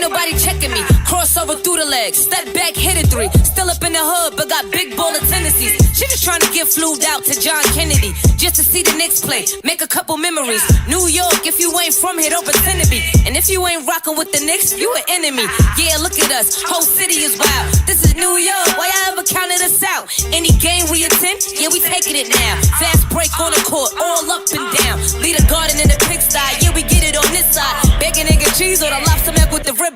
nobody checking me. Crossover through the legs, step back, hit a three. Still up in the hood, but got big baller tendencies. She just trying to get flued out to John Kennedy, just to see the Knicks play, make a couple memories. New York, if you ain't from here, don't pretend to be. And if you ain't rocking with the Knicks, you an enemy. Yeah, look at us, whole city is wild. This is New York, why y'all ever counted us out? Any game we attend, yeah, we taking it now. Fast break on the court, all up and down. Lead a garden in the pigsty, yeah, we get it on this side. Bacon, egg, and cheese or the lobster mac with the ribeye.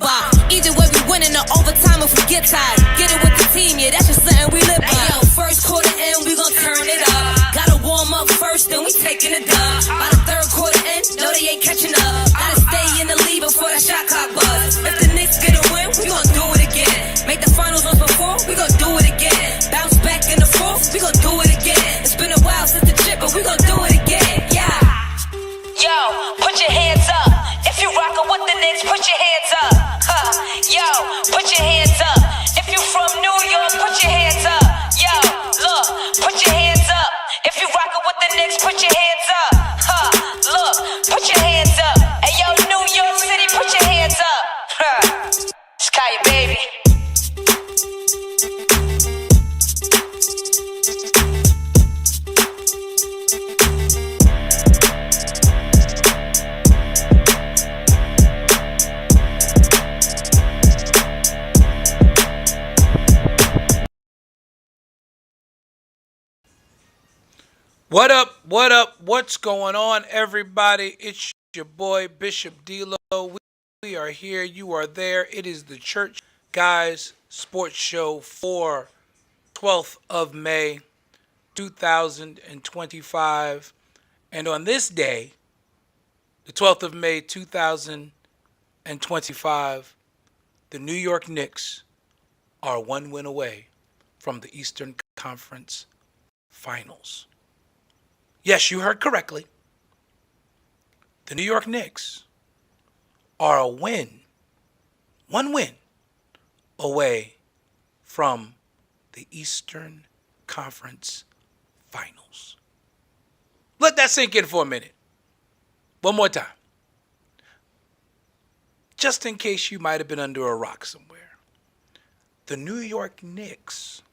Either way, we winning the overtime if we get tired. Get it with the team, yeah, that's just something we live by. Hey, yo, first quarter in, we gon' turn it up. Gotta warm up first, then we taking it dub. By the third quarter in, no, they ain't catching up. Gotta stay in the lead before that shot clock buzz. If the Knicks get a win, we gon' do it again. Make the finals once before, we gon' do it again. Bounce back in the fourth, we gon' do it again. It's been a while since the chip, but we gon' do it again, yeah. Yo, put your hands up. If you rockin' with the Knicks, put your hands up. Yo, put your hands up. If you from New York, put your hands up. Yo, look, put your hands up. If you rockin' with the Knicks, put your hands up. Look, put your hands up. Hey, yo, New York City, put your hands up. Sky, baby. What up? What up? What's going on, everybody? It's your boy, Bishop D-Lo. We are here. You are there. It is the Church Guys Sports Show for 12th of May, 2025. And on this day, the 12th of May, 2025, the New York Knicks are one win away from the Eastern Conference Finals. Yes, you heard correctly. The New York Knicks are one win away from the Eastern Conference Finals. Let that sink in for a minute. One more time. Just in case you might have been under a rock somewhere. The New York Knicks,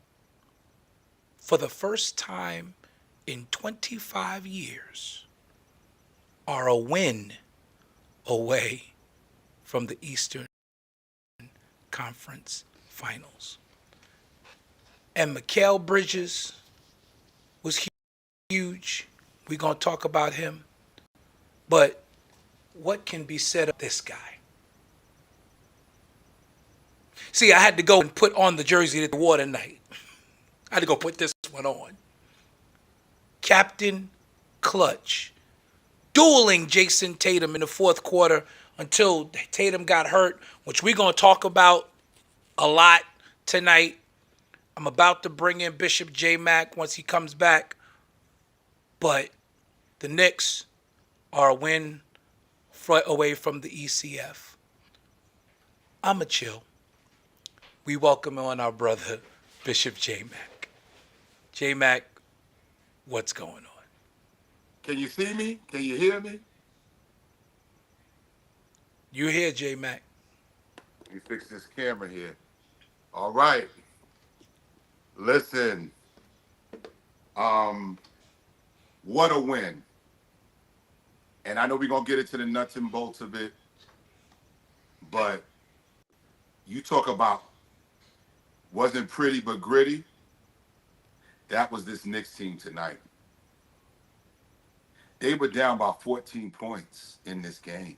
for the first time in 25 years, are a win away from the Eastern Conference Finals. And Mikal Bridges was huge. We're going to talk about him. But what can be said of this guy? See, I had to go and put on the jersey that wore tonight. I had to go put this one on. Captain Clutch, dueling Jason Tatum in the fourth quarter until Tatum got hurt, which we're going to talk about a lot tonight. I'm about to bring in Bishop J. Mack once he comes back. But the Knicks are a win away from the ECF. I'm a chill. We welcome on our brother, Bishop J. Mack. J. Mack, what's going on? Can you see me? Can you hear me? You here, J. Mack? Let me fix this camera here. All right. Listen. What a win. And I know we're going to get into the nuts and bolts of it, but you talk about wasn't pretty but gritty. That was this Knicks team tonight. They were down by 14 points in this game.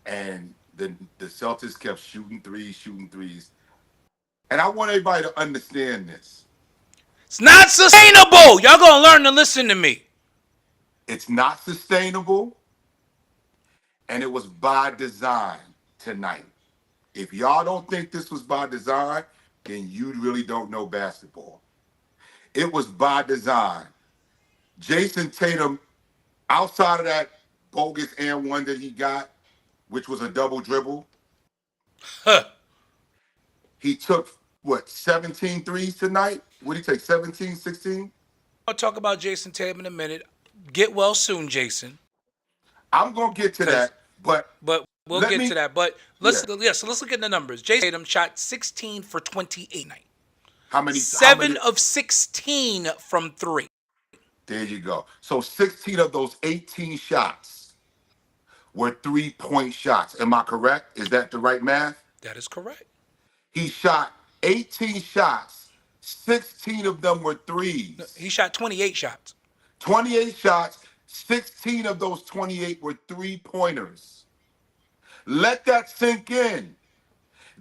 And the Celtics kept shooting threes. And I want everybody to understand this. It's not sustainable. Y'all going to learn to listen to me. It's not sustainable. And it was by design tonight. If y'all don't think this was by design, then you really don't know basketball. It was by design. Jason Tatum, outside of that bogus and one that he got, which was a double dribble, he took, 17 threes tonight? What did he take, 17, 16? I'll talk about Jason Tatum in a minute. Get well soon, Jason. I'm going to get to that, but We'll Let get me- to that. But so let's look at the numbers. Jason Tatum shot 16 for 28 night. How many? 7 of 16 from 3. There you go. So 16 of those 18 shots were 3-point shots. Am I correct? Is that the right math? That is correct. He shot 18 shots. 16 of them were threes. He shot 28 shots. 28 shots. 16 of those 28 were 3-pointers. Let that sink in.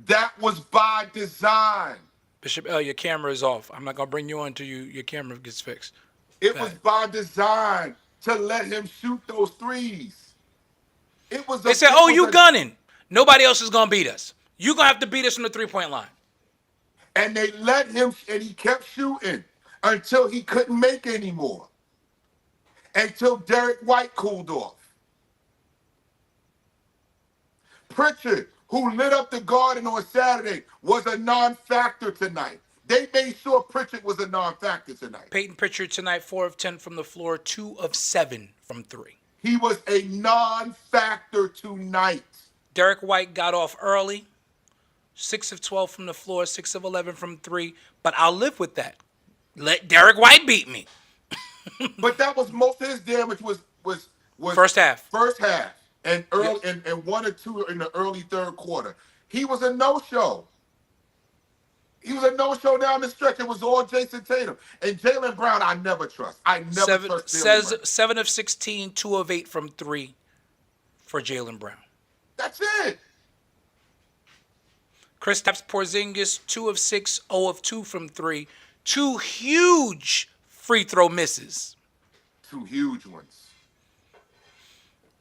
That was by design. Bishop L, your camera is off. I'm not gonna bring you on until your camera gets fixed. It was by design to let him shoot those threes. It was. They said, "Oh, you gunning? Nobody else is gonna beat us. You gonna have to beat us from the 3-point line." And they let him, and he kept shooting until he couldn't make anymore. Until Derek White cooled off. Pritchard, who lit up the Garden on Saturday, was a non-factor tonight. They made sure Pritchard was a non-factor tonight. Peyton Pritchard tonight, 4 of 10 from the floor, 2 of 7 from 3. He was a non-factor tonight. Derek White got off early, 6 of 12 from the floor, 6 of 11 from 3. But I'll live with that. Let Derek White beat me. But that was most of his damage was First half. First half and early and 1 or 2 in the early third quarter. He was a no-show. He was a no-show down the stretch. It was all Jason Tatum. And Jaylen Brown, I never trust. I never trust Jaylen Brown. 7 of 16, 2 of 8 from 3 for Jaylen Brown. That's it. Kristaps Porzingis, 2 of 6, 0 of 2 from 3. 2 huge free throw misses. 2 huge ones.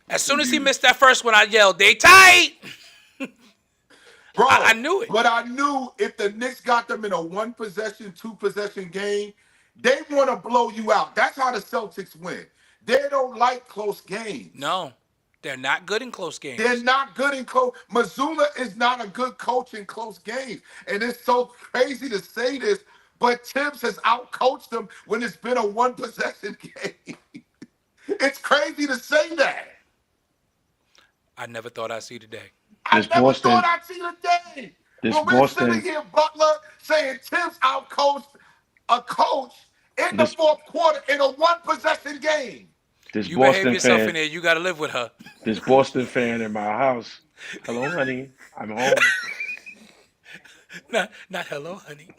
As soon as he missed that first one, I yelled, "They tight!" Bro, I knew it. But I knew if the Knicks got them in a 1-possession, 2-possession game, they want to blow you out. That's how the Celtics win. They don't like close games. No, they're not good in close games. They're not good in close. Missoula is not a good coach in close games. And it's so crazy to say this, but Tibbs has outcoached them when it's been a 1-possession game. It's crazy to say that. I never thought I'd see the day. I never thought I'd see the day. When we're sitting here, Butler, saying Tibbs outcoached a coach in the fourth quarter in a 1-possession game. You behave yourself in there. You got to live with her. This Boston fan in my house. Hello, honey. I'm home. Not hello, honey.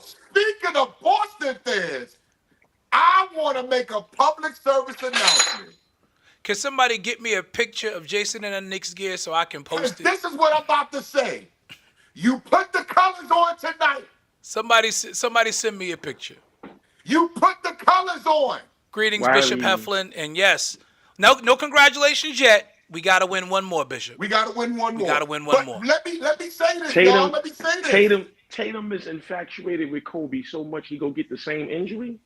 Speaking of Boston fans, I want to make a public service announcement. Can somebody get me a picture of Jason in a Knicks gear so I can post it? This is what I'm about to say. You put the colors on tonight. Somebody send me a picture. You put the colors on. Greetings, Bishop Heflin. And yes, no congratulations yet. We got to win one more, Bishop. We got to win one more. We got to win one more. Let me say this, y'all. Let me say this. Tatum is infatuated with Kobe so much he go get the same injury.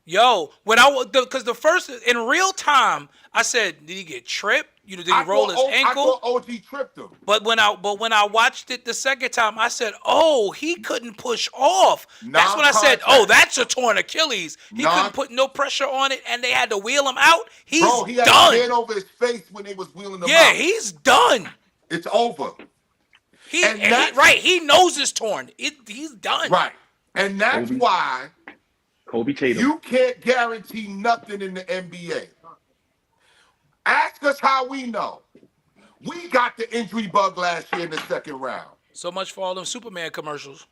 Yo, because the first in real time, I said, did he get tripped? Did he roll his ankle? I thought OG tripped him. But when I watched it the second time, I said, oh, he couldn't push off. That's when I said, oh, that's a torn Achilles. He couldn't put no pressure on it, and they had to wheel him out. He had done. A hand over his face when they was wheeling him out. Yeah, he's done. It's over. He knows it's torn. He's done. Right. And that's why Kobe Tatum. You can't guarantee nothing in the NBA. Ask us how we know. We got the injury bug last year in the second round. So much for all them Superman commercials.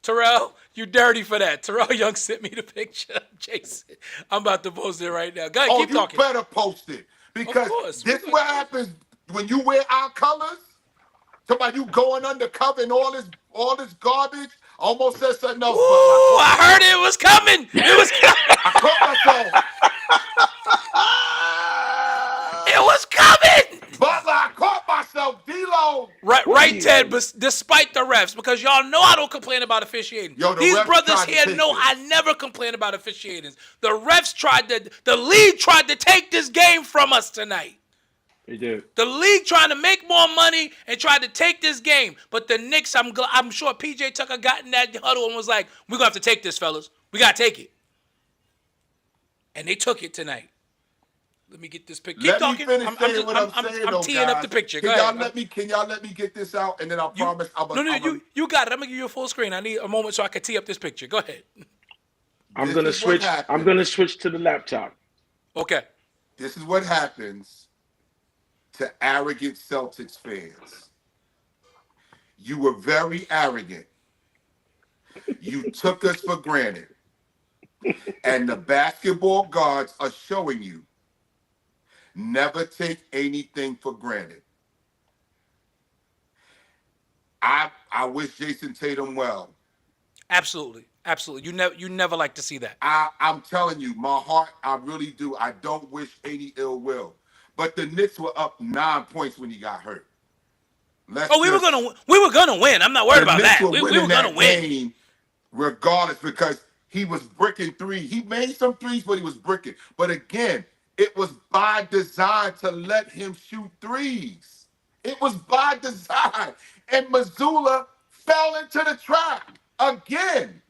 Terrell, you dirty for that. Terrell Young sent me the picture. Jason, I'm about to post it right now. Go ahead, keep talking. You better post it. Because this is what happens when you wear our colors. Somebody you going undercover and all this garbage. Almost said something else. Ooh, I heard it was coming. It was coming. I caught myself. It was coming. Butler, I caught myself. D-Lo. Right, Ted, but despite the refs, because y'all know I don't complain about officiating. These brothers here know I never complain about officiating. The refs the league tried to take this game from us tonight. They did. The league trying to make more money and tried to take this game. But the Knicks, I'm sure PJ Tucker got in that huddle and was like, we're going to have to take this, fellas. We got to take it. and they took it tonight. Let me get this picture. Keep Let me talking. finish saying what I'm saying, I'm though, teeing up guys. the picture. Can Go y'all ahead. let me? Can y'all let me get this out, and then I promise You got it. I'm gonna give you a full screen. I need a moment so I can tee up this picture. Go ahead. I'm This gonna is what switch. I'm happens. gonna switch to the laptop. Okay. This is what happens to arrogant Celtics fans. You were very arrogant. You took us for granted. And the basketball gods are showing you never take anything for granted. I wish Jason Tatum well. Absolutely. Absolutely. You never like to see that. I'm telling you, my heart, I really do. I don't wish any ill will. But the Knicks were up 9 points when he got hurt. We were gonna win. I'm not worried The about Knicks that. were We winning were gonna that win. game regardless because he was bricking three. He made some threes, but he was bricking. But again, it was by design to let him shoot threes. It was by design. And Missoula fell into the trap again.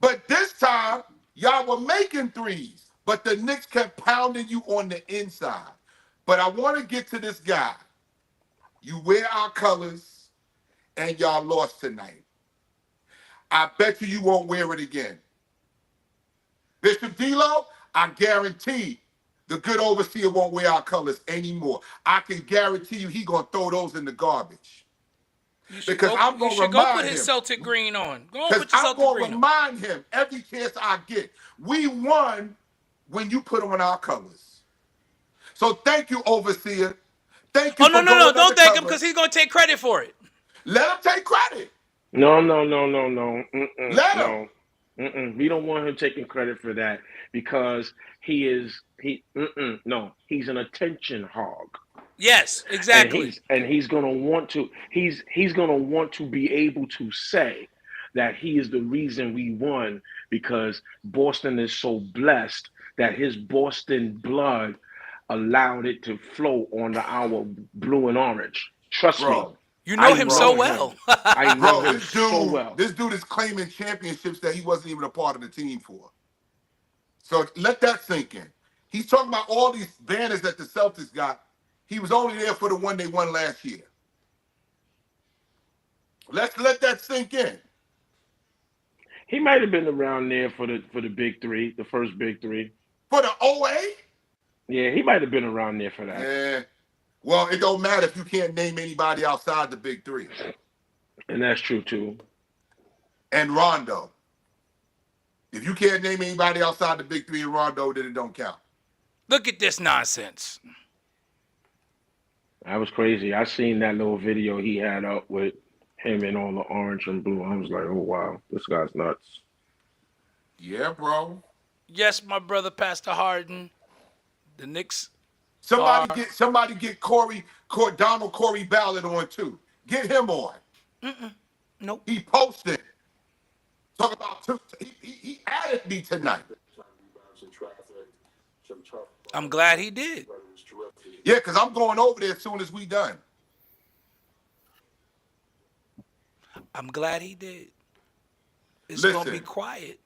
But this time, y'all were making threes. But the Knicks kept pounding you on the inside. But I want to get to this guy. You wear our colors, and y'all lost tonight. I bet you won't wear it again. Bishop D'Lo, I guarantee the good overseer won't wear our colors anymore. I can guarantee you he gonna throw those in the garbage. Because I'm gonna you should go put remind his him. Celtic green on. Go on, Because put your I'm Celtic gonna green on. remind him every chance I get. We won when you put on our colors. So thank you, overseer. Thank you Oh for no! going Don't thank him undercover. because he's gonna take credit for it. Let him take credit. No. Let him. No. We don't want him taking credit for that because he's an attention hog. Yes, exactly. And he's gonna want to be able to say that he is the reason we won because Boston is so blessed that his Boston blood allowed it to flow onto our blue and orange. Trust me. Bro. You know him so him. well. I know Bro, him so well. this dude is claiming championships that he wasn't even a part of the team for. So let that sink in. He's talking about all these banners that the Celtics got. He was only there for the one they won last year. Let's let that sink in. He might have been around there for the big three, the first big three. For the OA? Yeah, he might have been around there for that. Yeah. Well, it don't matter if you can't name anybody outside the big three. And that's true too. And Rondo. If you can't name anybody outside the big three and Rondo, then it don't count. Look at this nonsense. That was crazy. I seen that little video he had up with him in all the orange and blue. I was like, oh wow, this guy's nuts. Yeah, bro. Yes, my brother, Pastor Harden. The Knicks. Somebody get Donald Corey Ballard on too. Get him on. Nope. He posted. Talk about he added me tonight. I'm glad he did. Yeah, because I'm going over there as soon as we done. I'm glad he did. It's Listen. gonna be quiet.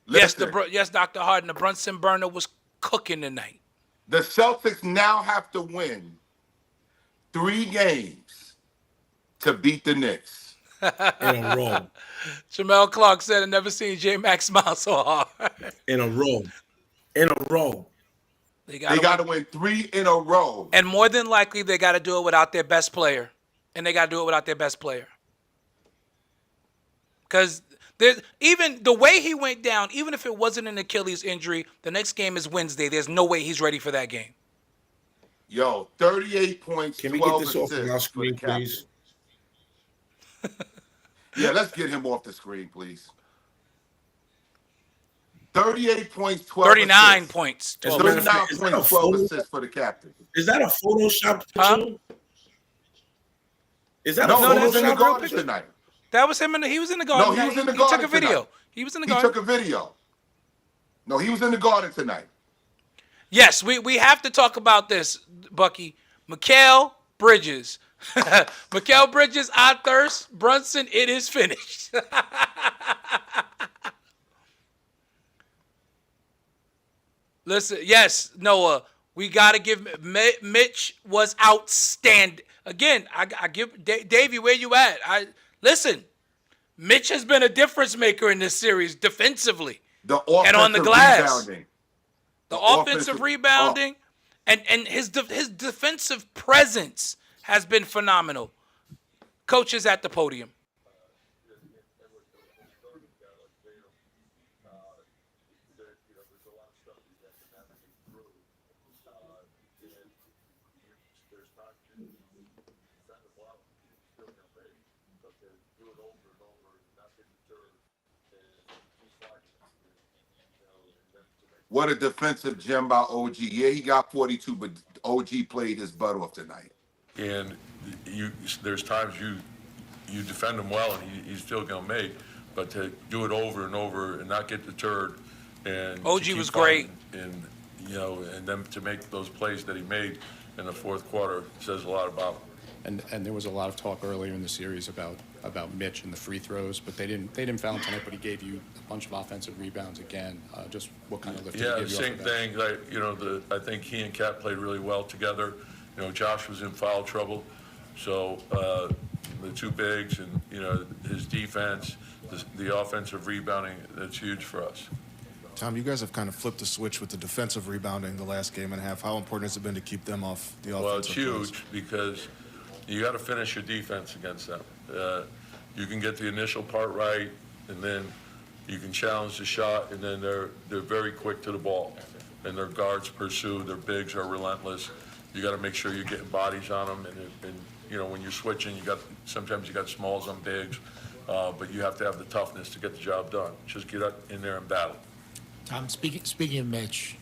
Listen, Yes, Dr. Harden. The Brunson burner was cooking tonight. the Celtics now have to win 3 games to beat the Knicks. In a row. Jamel Clark said, "I've never seen J Max smile so hard." In a row. In a row. They got to win 3 in a row. And more than likely, they got to do it without their best player. Because even the way he went down, even if it wasn't an Achilles injury, the next game is Wednesday. There's no way he's ready for that game. Yo, 38 points, Can we 12 get this off of our assists for the screen, captain. please? Yeah, let's get him off the screen, please. 38 points, 12 39 assists. points. As a 12 matter of 39 fact, is that a points, 12 photo? assists for the captain. Is that a Photoshop picture? Huh? Is that No, a he was in the Photoshop Garden picture? tonight. That was him. He was in the Garden. No, he was in the He Garden took a video. tonight. He was in the He Garden. took a video. No, he was in the Garden tonight. Yes, we have to talk about this, Bucky. Mikal Bridges. Mikal Bridges, I thirst. Brunson, it is finished. Listen, yes, Noah, we got to give Mitch was outstanding. Again, I give Davey, where you at? Listen. Mitch has been a difference maker in this series defensively The and on the offensive glass. rebounding. The offensive rebounding and his defensive presence has been phenomenal. Coaches at the podium. What a defensive gem by OG. Yeah, he got 42, but OG played his butt off tonight. And there's times you defend him well and he's still gonna make, but to do it over and over and not get deterred and OG was great. And and then to make those plays that he made in the fourth quarter says a lot about him. And there was a lot of talk earlier in the series about Mitch and the free throws, but they didn't foul him tonight. But he gave you a bunch of offensive rebounds again. Just what kind of lift? Yeah, did he give you same off the bench? thing. Like, I think he and Cat played really well together. Josh was in foul trouble, so the two bigs and his defense, the offensive rebounding, that's huge for us. Tom, you guys have kind of flipped the switch with the defensive rebounding the last game and a half. How important has it been to keep them off the offensive Well, it's plays? huge because you got to finish your defense against them. You can get the initial part right, and then you can challenge the shot, and then they're very quick to the ball, and their guards pursue. Their bigs are relentless. You got to make sure you're getting bodies on them, and when you're switching, sometimes you got smalls on bigs, but you have to have the toughness to get the job done. Just get up in there and battle. Tom, speaking of Mitch,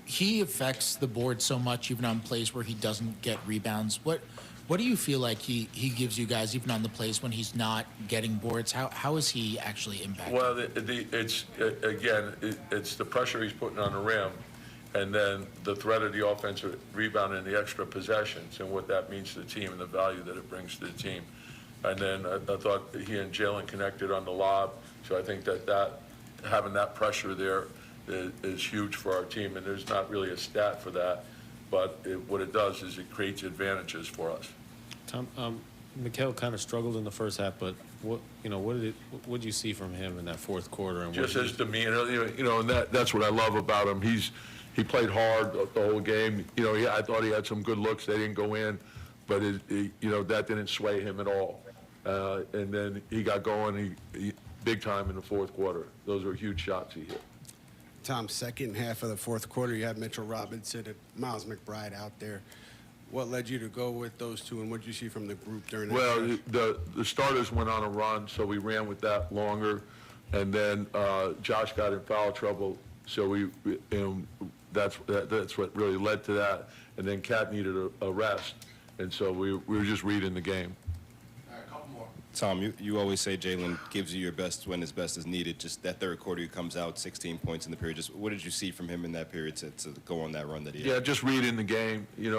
he affects the board so much, even on plays where he doesn't get rebounds. What do you feel like he gives you guys, even on the plays when he's not getting boards? How is he actually impacting? Well, it's the pressure he's putting on the rim, and then the threat of the offensive rebound and the extra possessions and what that means to the team and the value that it brings to the team. And then I thought he and Jalen connected on the lob, so I think that having that pressure there is huge for our team, and there's not really a stat for that, but what it does is it creates advantages for us. Tom, Mikal kind of struggled in the first half, but what did you see from him in that fourth quarter? And Just his demeanor, and that's what I love about him. He played hard the whole game. I thought he had some good looks. They didn't go in, but that didn't sway him at all. And then he got going. He big time in the fourth quarter. Those were huge shots he hit. Tom, second half of the fourth quarter, you had Mitchell Robinson and Miles McBride out there. What led you to go with those two, and what did you see from the group during that Well, the starters went on a run, so we ran with that longer. And then Josh got in foul trouble, so that's what really led to that. And then Cat needed a rest, and so we were just reading the game. Tom, you always say Jalen gives you your best when his best is needed. Just that third quarter, he comes out 16 points in the period. Just what did you see from him in that period to go on that run that he had? Yeah, just reading the game. He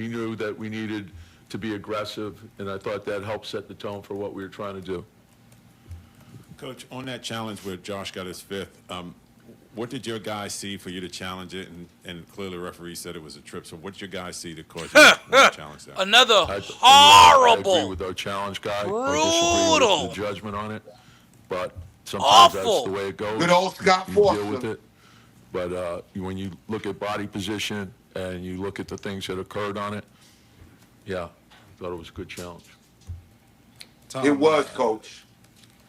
knew that we needed to be aggressive, and I thought that helped set the tone for what we were trying to do. Coach, on that challenge where Josh got his fifth, what did your guys see for you to challenge it? And clearly the referee said it was a trip. So what did your guys see to cause you to challenge that? Another horrible. I agree with our challenge guy. Brutal. I disagree with the judgment on it. But sometimes Awful. that's the way it goes. Good old Scott You Foster. deal with it. But when you look at body position and you look at the things that occurred on it, yeah, I thought it was a good challenge. Tom, it was, Coach.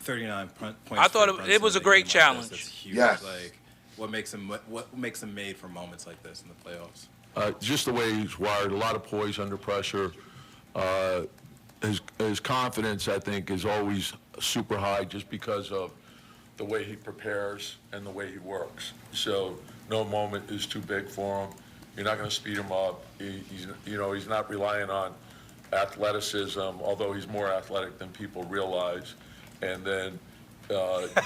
39 points. I thought it was a great challenge. That's huge. Yes. Like, what makes him made for moments like this in the playoffs? Just the way he's wired, a lot of poise under pressure. His confidence, I think, is always super high just because of the way he prepares and the way he works. So no moment is too big for him. You're not going to speed him up. He's not relying on athleticism, although he's more athletic than people realize. And then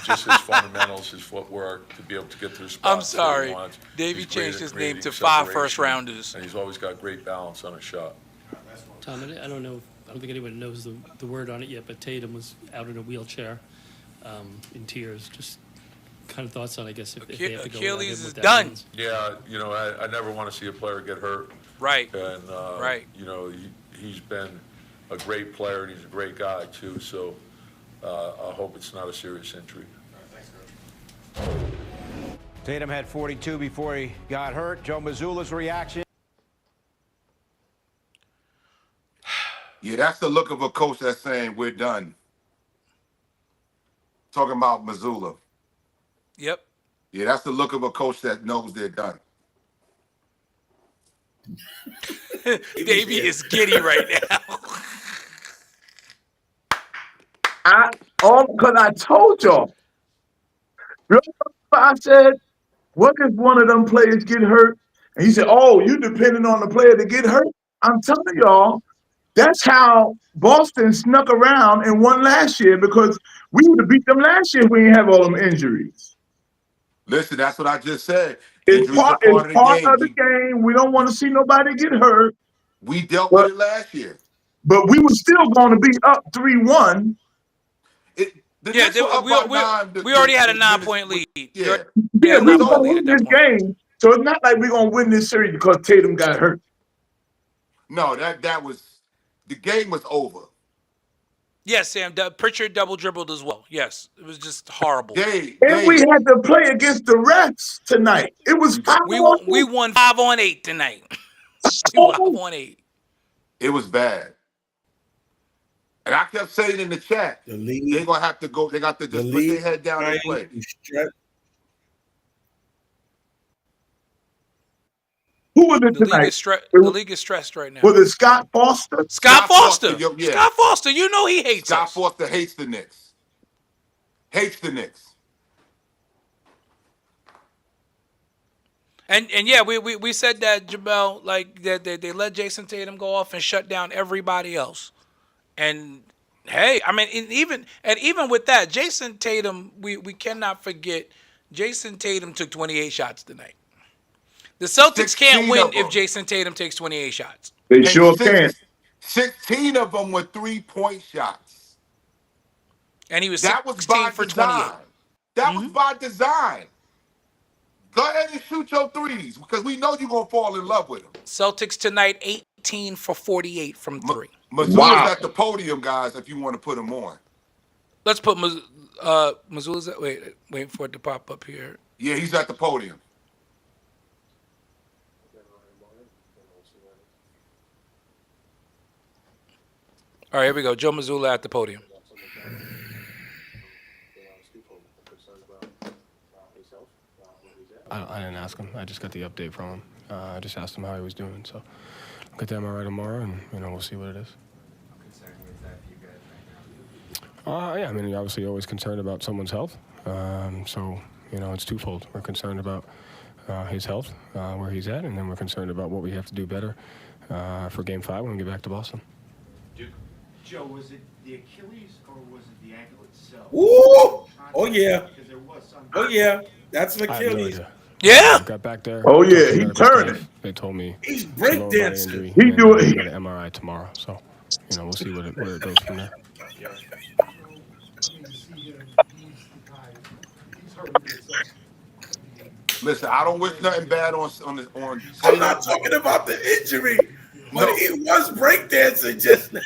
just his fundamentals, his footwork, to be able to get to the spots. I'm sorry. That he wants. Davey He's great changed at his creating name to 5 separation, first-rounders. And he's always got great balance on his shot. Tom, I don't know. I don't think anyone knows the word on it yet, but Tatum was out in a wheelchair, in tears, just kind of thoughts on, I guess, if they have to go Achilles with is that done. means. Yeah, you know, I never want to see a player get hurt. Right. And, Right. you know, he's been a great player and he's a great guy too. So I hope it's not a serious injury. Tatum had 42 before he got hurt. Joe Mazzulla's reaction. Yeah, that's the look of a coach that's saying we're done. Talking about Missoula. Yep. Yeah, that's the look of a coach that knows they're done. Davey is giddy right now. Because I told y'all. Remember I said, what if one of them players get hurt? And he said, oh, you depending on the player to get hurt? I'm telling y'all, that's how Boston snuck around and won last year, because we would have beat them last year if we didn't have all them injuries. Listen, that's what I just said. It's Injuries are part part of the game. We don't want to see nobody get hurt. We dealt with it last year. But we were still going to be up 3-1. Yeah, we already had a 9-point lead. Yeah, we were going to win this game. So it's not like we're going to win this series because Tatum got hurt. No, that was the game was over. Yes, Sam. Pritchard double dribbled as well. Yes, it was just horrible. And we had to play against the refs tonight. It was 5 we won 5 on 8 tonight. We won 5 on 8. It was bad. And I kept saying in the chat, they're gonna have to go. They got to just put their head down and play. Who was it tonight? The league is stressed right now. Was it Scott Foster? Scott Foster. Yeah. Scott Foster. You know he hates Scott us. Foster hates the Knicks. Hates the Knicks. And yeah, we said that, Jamel, like that they let Jason Tatum go off and shut down everybody else. And hey, I mean, even with that, Jason Tatum, we cannot forget, Jason Tatum took 28 shots tonight. The Celtics can't win if Jason Tatum takes 28 shots. They sure can. 16 of them were 3-point shots. And he was that 16 was for by 28. design. That was by design. Go ahead and shoot your threes because we know you're going to fall in love with them. Celtics tonight, 18 for 48 from 3. Missoula's at the podium, guys, if you want to put them on. Let's put Missoula's at, wait for it to pop up here. Yeah, he's at the podium. All right, here we go. Joe Mazzulla at the podium. I didn't ask him. I just got the update from him. I just asked him how he was doing. So I'll get the MRI tomorrow, and we'll see what it is. Yeah, I mean, you're obviously always concerned about someone's health. So it's twofold. We're concerned about his health, where he's at, and then we're concerned about what we have to do better for Game 5 when we get back to Boston. Joe, was it the Achilles or was it the ankle itself? Ooh! Oh yeah. Oh yeah. That's an Achilles. Yeah. Got back there. Oh yeah, he turning. They told me he's breakdancing. He do it. He got an MRI tomorrow, so we'll see where it goes from there. Listen, I don't wish nothing bad on. I'm not talking about the injury, but he was breakdancing just now.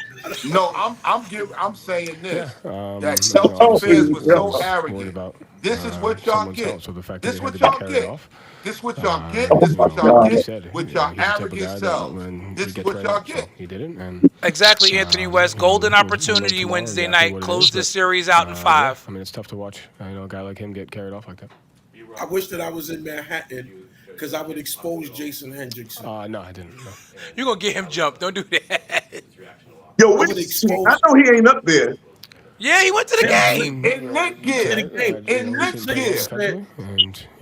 No, I'm saying this. That Celtics fans were so arrogant. This is what y'all get. This is what y'all get. This is what y'all get. This is what y'all get with y'all arrogant selves. This is what y'all get. He didn't, and exactly, Anthony West. Golden opportunity Wednesday night. Close this series out in 5. I mean, it's tough to watch. A guy like him get carried off like that. I wish that I was in Manhattan because I would expose Jason Hendrickson. No, I didn't. No. You're going to get him jumped. Don't do that. Yo, I know he ain't up there. Yeah, he went to the game. In Nick gear. In Nick's gear.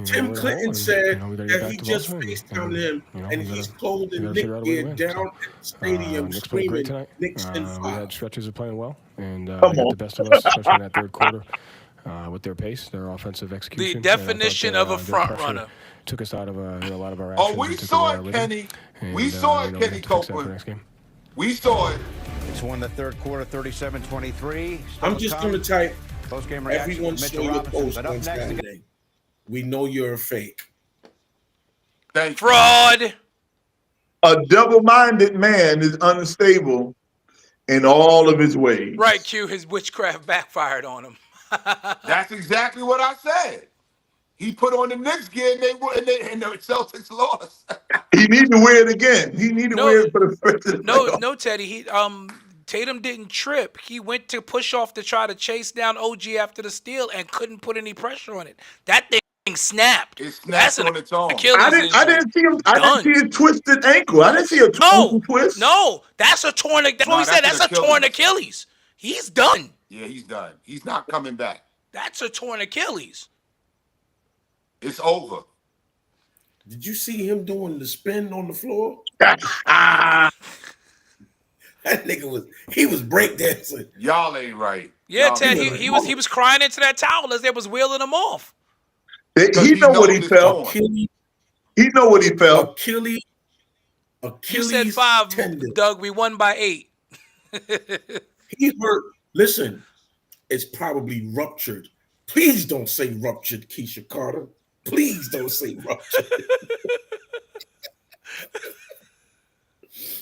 Tim Clinton said that he just FaceTimed him and he's clothed in Nick gear down at the stadium screaming Knicks in 5. We had stretches of playing well, and they got the best of us, especially in that third quarter. With their pace, their offensive execution. The definition of a front runner. Took us out of a lot of our actions. Oh, we saw it, Kenny. We saw it, Kenny Copeland. We saw it. It's won the third quarter, 37-23. I'm just going to type post-game everyone Mitchell show the Robinson. post But up on next, Saturday. We know you're a fake. Fraud. A double-minded man is unstable in all of his ways. Right, Q. His witchcraft backfired on him. That's exactly what I said. He put on the Knicks gear and the Celtics lost. He need to wear it again. He need to wear it for the first of the playoffs. No, Teddy. Tatum didn't trip. He went to push off to try to chase down OG after the steal and couldn't put any pressure on it. That thing snapped. It snapped on its own. I didn't see him. I didn't see his twisted ankle. I didn't see a ankle twist. No, that's a torn. That's what we said. That's a torn Achilles. He's done. Yeah, he's done. He's not coming back. That's a torn Achilles. It's over. Did you see him doing the spin on the floor? That nigga was breakdancing. Y'all ain't right. Yeah, Ted. He was crying into that towel as they was wheeling him off. He know what he felt. He know what he felt. Achilles. You said 5, tendon. Doug. We won by 8. He hurt. Listen, it's probably ruptured. Please don't say ruptured, Keisha Carter. Please don't say ruptured.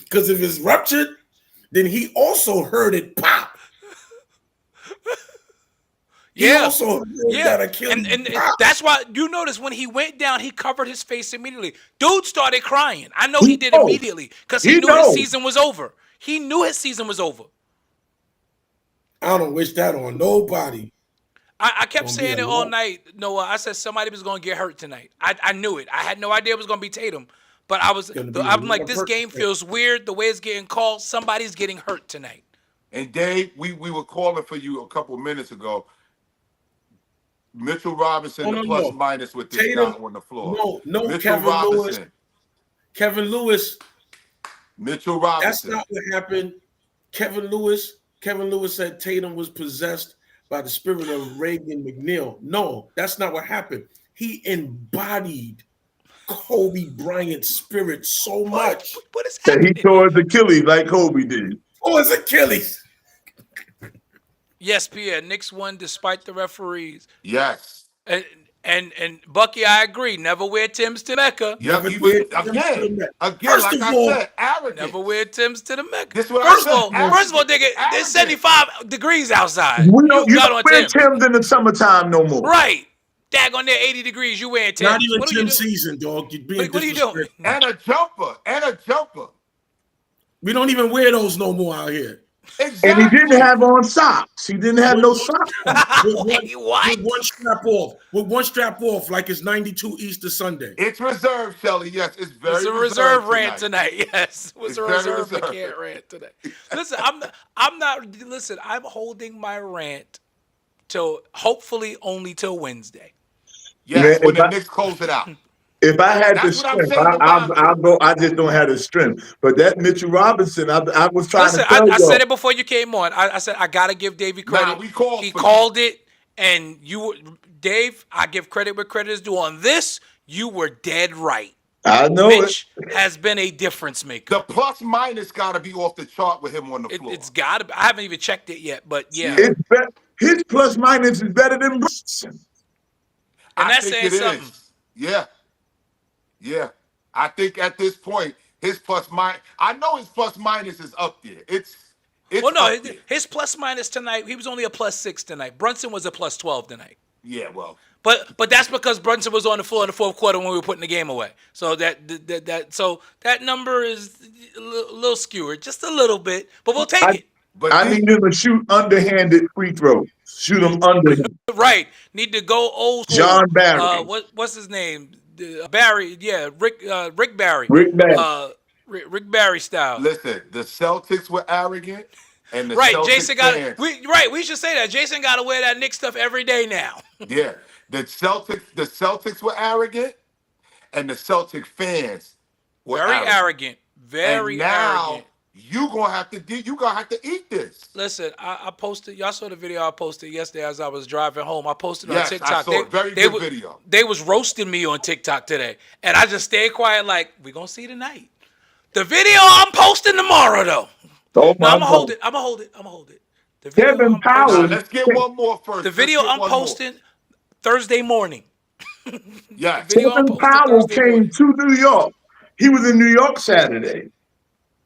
Because if it's ruptured, then he also heard it pop. He also heard that Achilles and pop. that's why you notice when he went down, he covered his face immediately. Dude started crying. I know he did immediately because he knew his season was over. He knew his season was over. I don't wish that on nobody. I kept saying it all night, Noah. I said somebody was going to get hurt tonight. I knew it. I had no idea it was going to be Tatum. But I'm like, this game feels weird. The way it's getting called, somebody's getting hurt tonight. And Dave, we were calling for you a couple minutes ago. Mitchell Robinson, the plus minus with this guy on the floor. No, Mitchell Kevin Robinson. Lewis. Kevin Lewis. Mitchell Robinson. That's not what happened. Kevin Lewis said Tatum was possessed by the spirit of Reagan McNeil. No, that's not what happened. He embodied Kobe Bryant's spirit so much. What is that happening? he tore his Achilles like Kobe did. Oh, his Achilles. Yes, Pierre. Knicks won despite the referees. Yes. And Bucky, I agree. Never wear Timbs to Mecca. Yeah, again, First like of I all, said, arrogant. Never wear Timbs to the Mecca. This what First I of said, all, nigga, it's 75 degrees outside. You got don't on wear Timbs. Timbs in the summertime no more. Right. Dag on there, 80 degrees. You wearing Timbs. Not even What are you Tim doing? season, dog. You're being What are you doing? disrespectful. And a jumper. We don't even wear those no more out here. Exactly. And he didn't have on socks. He didn't have no socks on. With one strap off. With one strap off, like it's 92 Easter Sunday. It's reserved, Shelly. Yes, it's very It's a reserve rant tonight. Yes, it was It's a very reserve reserved. McCann rant today. Listen, I'm holding my rant till hopefully only till Wednesday. Yes, when the Knicks close it out. If I had the That's what I'm strength, saying about I'll go. I just don't have the strength. But that Mitchell Robinson, I was trying Listen, to tell you. I said it before you came on. I said I gotta give Davey credit. we called he for called it, and Dave. I give credit where credit is due. On this, you were dead right. I know Mitch has been a difference maker. The plus minus got to be off the chart with him on the floor. It's got to be. I haven't even checked it yet, but yeah. His plus minus is better than Brunson. And I that's think saying it is. something. Yeah. I think at this point, his plus minus. I know his plus minus is up there. It's Well, no, up there. his plus minus tonight. He was only a plus 6 tonight. Brunson was a plus 12 tonight. Yeah, well. But that's because Brunson was on the floor in the fourth quarter when we were putting the game away. So that number is a little skewered, just a little bit. But we'll take it. I need him to shoot underhanded free throws. Shoot them under. Right. Need to go old school. John Barry. What's his name? Barry. Yeah. Rick Barry. Rick Barry. Rick Barry style. Listen, the Celtics were arrogant, and the Right. Celtics Jason got fans, we should say that. Jason got to wear that Knicks stuff every day now. Yeah, the Celtics were arrogant, and the Celtic fans were Very arrogant. Very and now, arrogant. You gonna have to eat this. Listen, I posted. Y'all saw the video I posted yesterday as I was driving home. I posted it Yes, on TikTok. I saw it. Very good video. They was roasting me on TikTok today, and I just stayed quiet. Like, we gonna see tonight. The video I'm posting tomorrow though. Oh No, I'm gonna hold it. I'm gonna hold it. The video Kevin I'm Powers. posting- Let's get one more first. The video Let's get I'm one more. posting Thursday morning. Yeah. Video I Kevin posted Powell Thursday came morning. to New York. He was in New York Saturday.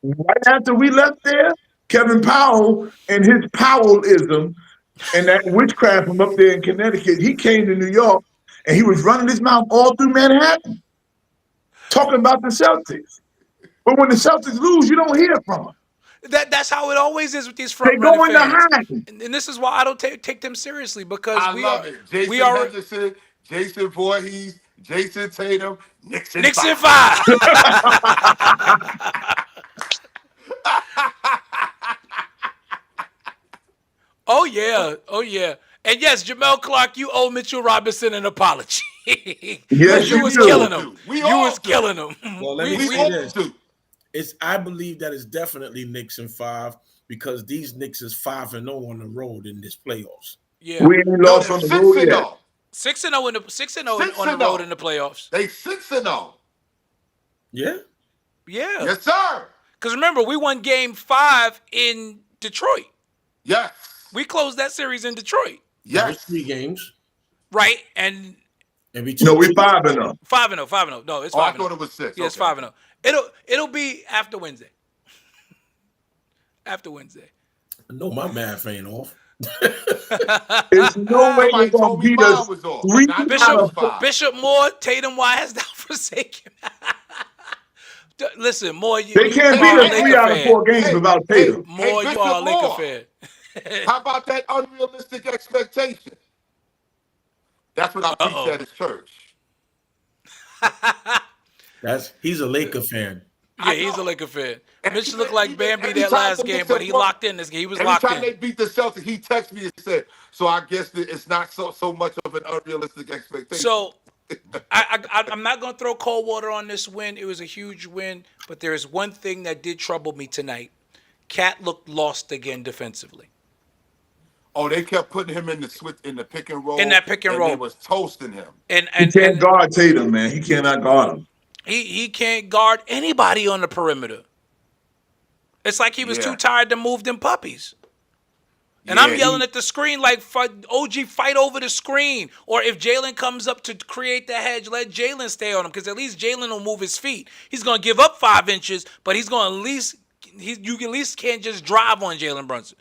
Right after we left there, Kevin Powell and his Powellism and that witchcraft from up there in Connecticut, he came to New York and he was running his mouth all through Manhattan, talking about the Celtics. But when the Celtics lose, you don't hear from them. That's how it always is with these They front go running into fans. hiding. And this is why I don't take them seriously because I love it. Jason Henderson, Jason Voorhees, Jason Tatum, Nixon 5. Oh yeah. And yes, Jamel Clark, you owe Mitchell Robinson an apology. Yes, you you was do. killing him. We You all was do. killing him. Well, let me We say all this. do. I believe that it's definitely Knicks in 5 because these Knicks is 5-0 on the road in this playoffs. Yeah. We ain't lost on the road yet. 6-0 on the road in the playoffs. They 6-0. Yeah. Yeah. Yes, sir. Because remember, we won game 5 in Detroit. Yes. We closed that series in Detroit. That was 3 games. Right. And No, we 5-0. 5-0. No, it's 5-0. Oh, I thought it was 6. Yeah, it's Okay. 5-0. It'll be after Wednesday. After Wednesday. No, my math ain't off. There's no way you're going to beat us 3 out of 4. Bishop Moore, Tatum, Wise, thou forsaken. Listen, Moore, They can't beat us 3 out of 4 games without Tatum. Moore, you are a Laker fan. How about that unrealistic expectation? That's what I preach at his church. He's a Laker fan. Yeah, he's a Laker fan. Mitch looked like Bambi every that time last the game, Knicks but have he won- locked in this game. He was Every locked time in. they beat the Celtics, he texted me and said, so I guess that it's not so much of an unrealistic expectation. So I'm not going to throw cold water on this win. It was a huge win, but there is one thing that did trouble me tonight. Cat looked lost again defensively. Oh, they kept putting him in the pick and roll. In that pick and roll. They was toasting him. And He can't guard Tatum, man. He cannot guard him. he can't guard anybody on the perimeter. It's like he was too tired to move them puppies. And I'm yelling at the screen like, OG, fight over the screen. Or if Jalen comes up to create the hedge, let Jalen stay on him. Because at least Jalen will move his feet. He's going to give up 5 inches, but he's going to at least, you at least can't just drive on Jalen Brunson.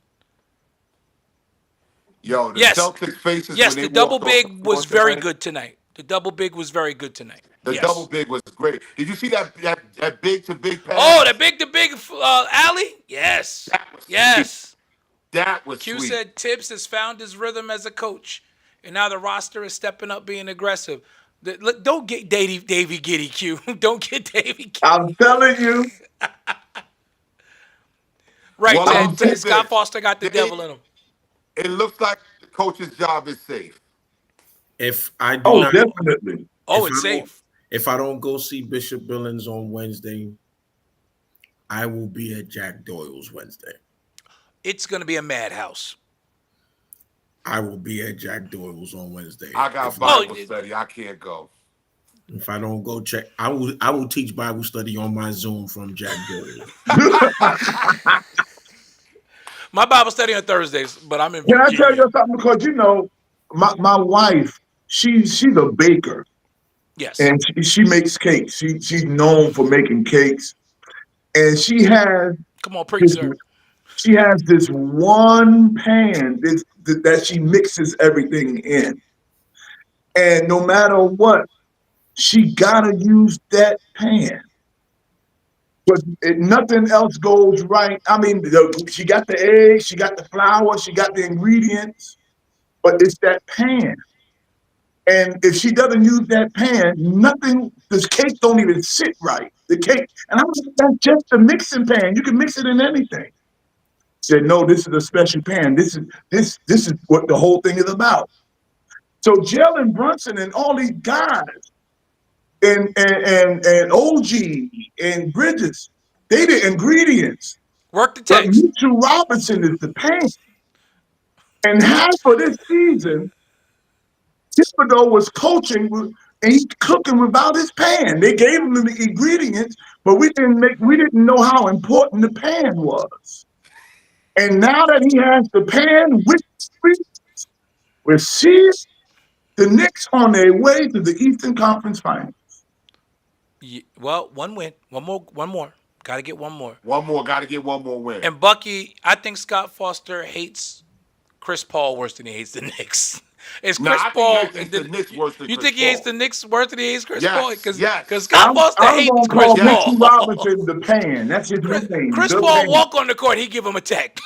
Yo, the Celtics faces Yes, when they the double walked off big the was floor very tonight, good tonight. The double big was very good tonight. The Yes. double big was great. Did you see that big to big pass? Oh, the big alley? Yes. Yes. That was Q sweet. said Tibbs has found his rhythm as a coach, and now the roster is stepping up, being aggressive. Don't get Davey Giddy, Q. Don't get Davey Giddy. I'm telling you. Right, Well, I'll say Scott this. Foster got the devil in him. It looks like the coach's job is safe. If I do Oh, not, definitely. Oh, if it's I don't- safe. If I don't go see Bishop Billings on Wednesday, I will be at Jack Doyle's Wednesday. It's going to be a madhouse. I will be at Jack Doyle's on Wednesday. I got Bible study. I can't go. If I don't go check, I will teach Bible study on my Zoom from Jack Doyle. My Bible study on Thursdays, but I'm in Can I Virginia. tell you something? Because, you know, my wife, she's a baker. Yes. And she makes cakes. She's known for making cakes. And she has Come on, preach, sir. She has this one pan that she mixes everything in. And no matter what, she gotta use that pan. But nothing else goes right. I mean, she got the eggs, she got the flour, she got the ingredients, but it's that pan. And if she doesn't use that pan, this cake don't even sit right. The cake, and I was like, that's just a mixing pan. You can mix it in anything. Said, no, this is a special pan. This is what the whole thing is about. So Jalen Brunson and all these guys and OG and Bridges, they the ingredients. Work the text. But Mitchell Robinson is the pan. And half of this season, Thibodeau was coaching and he's cooking without his pan. They gave him the ingredients, but we didn't know how important the pan was. And now that he has the pan with seeds, The Knicks on their way to the Eastern Conference Finals. Well, one win, one more. Got to get one more. Got to get one more win. And Bucky, I think Scott Foster hates Chris Paul worse than he hates the Knicks. Is Chris Paul? The Knicks worse than you Chris think he hates the Knicks worse than he hates Chris Paul? Because Scott I'm Foster hates gonna Chris call Paul. Mitchell Robinson the Pan. That's his nickname. Chris the Paul Pan. walk on the court, he give him a tech.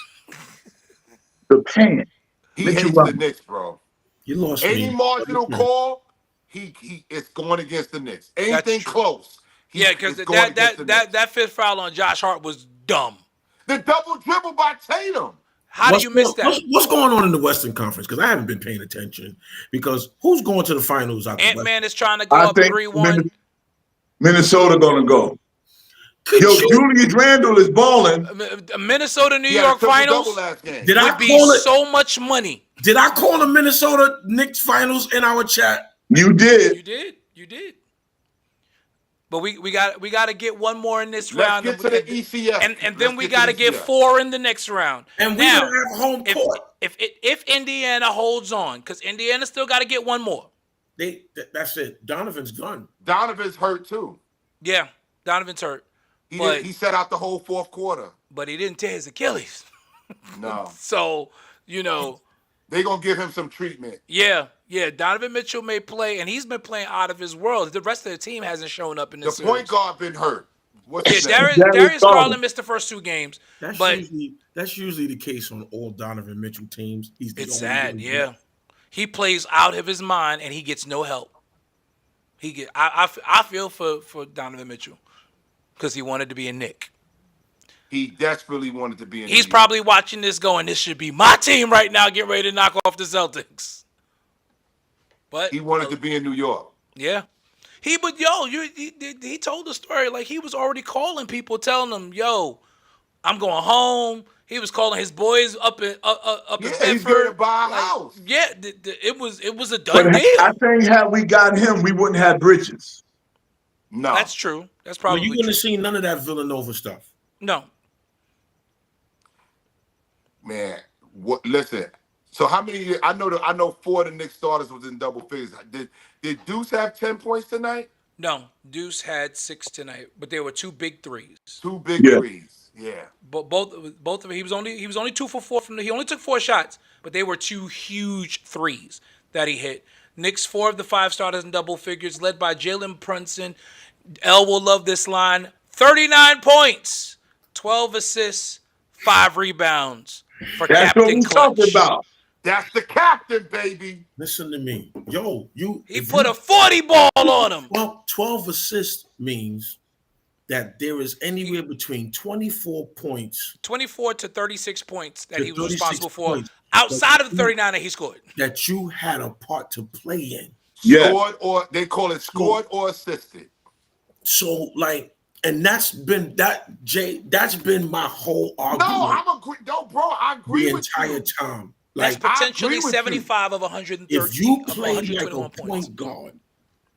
The Pan. He Mitchell hates Robinson. the Knicks, bro. You lost Any me. marginal call, he it's going against the Knicks. Anything close. Yeah, because that fifth foul on Josh Hart was dumb. The double dribble by Tatum. How do you miss that? What's going on in the Western Conference? Because I haven't been paying attention. Because who's going to the finals? Ant-Man is trying to go I up think 3-1. Minnesota gonna go. Julius Randle is balling. Minnesota New York finals Did I would be call it? so much money. Did I call the Minnesota Knicks finals in our chat? You did. You did. But we got to get one more in this Let's round. get to the ECF. And then we got to get 4 in the next round. And we're gonna have home court. If Indiana holds on, because Indiana still got to get one more. That's it. Donovan's gone. Donovan's hurt too. Yeah, Donovan's hurt. He sat out the whole fourth quarter. But he didn't tear his Achilles. No. So, they're going to give him some treatment. Yeah. Donovan Mitchell may play, and he's been playing out of his world. The rest of the team hasn't shown up in this series. The point guard been hurt. What's his name? Darius Garland missed the first 2 games. That's usually the case on all Donovan Mitchell teams. It's sad, yeah. He plays out of his mind, and he gets no help. I feel for Donovan Mitchell because he wanted to be a Knick. He desperately wanted to be a Knick. He's probably watching this going, this should be my team right now, get ready to knock off the Celtics. But he wanted to be in New York. Yeah. He told the story like he was already calling people, telling them, "Yo, I'm going home." He was calling his boys up in Bedford. He's going to buy a house. Yeah, it was a done deal. I think had we got him, we wouldn't have Bridges. No, that's true. That's probably you're going to see none of that Villanova stuff. No, man. Listen. So how many? I know 4 of the Knicks starters was in double figures. Did Deuce have 10 points tonight? No, Deuce had 6 tonight, but there were 2 big threes. 2 big threes. Yeah. But both of them, he was only 2 for 4 from he only took 4 shots, but they were 2 huge threes that he hit. Knicks 4 of the 5 starters in double figures, led by Jalen Brunson. L will love this line: 39 points, 12 assists, 5 rebounds for That's Captain what we're Clutch. talking about. That's the captain, baby. Listen to me. Yo, He put a 40 ball on him. Well, 12 assists means that there is anywhere between 24 points. 24 to 36 points that he was 36 responsible for points. outside of the 39 that he scored. That you had a part to play in. Scored or they call it scored or assisted. So and that's been my whole argument. Bro, I agree the with entire you. time. That's potentially 75 of 130. If you play like a 121 points. point guard,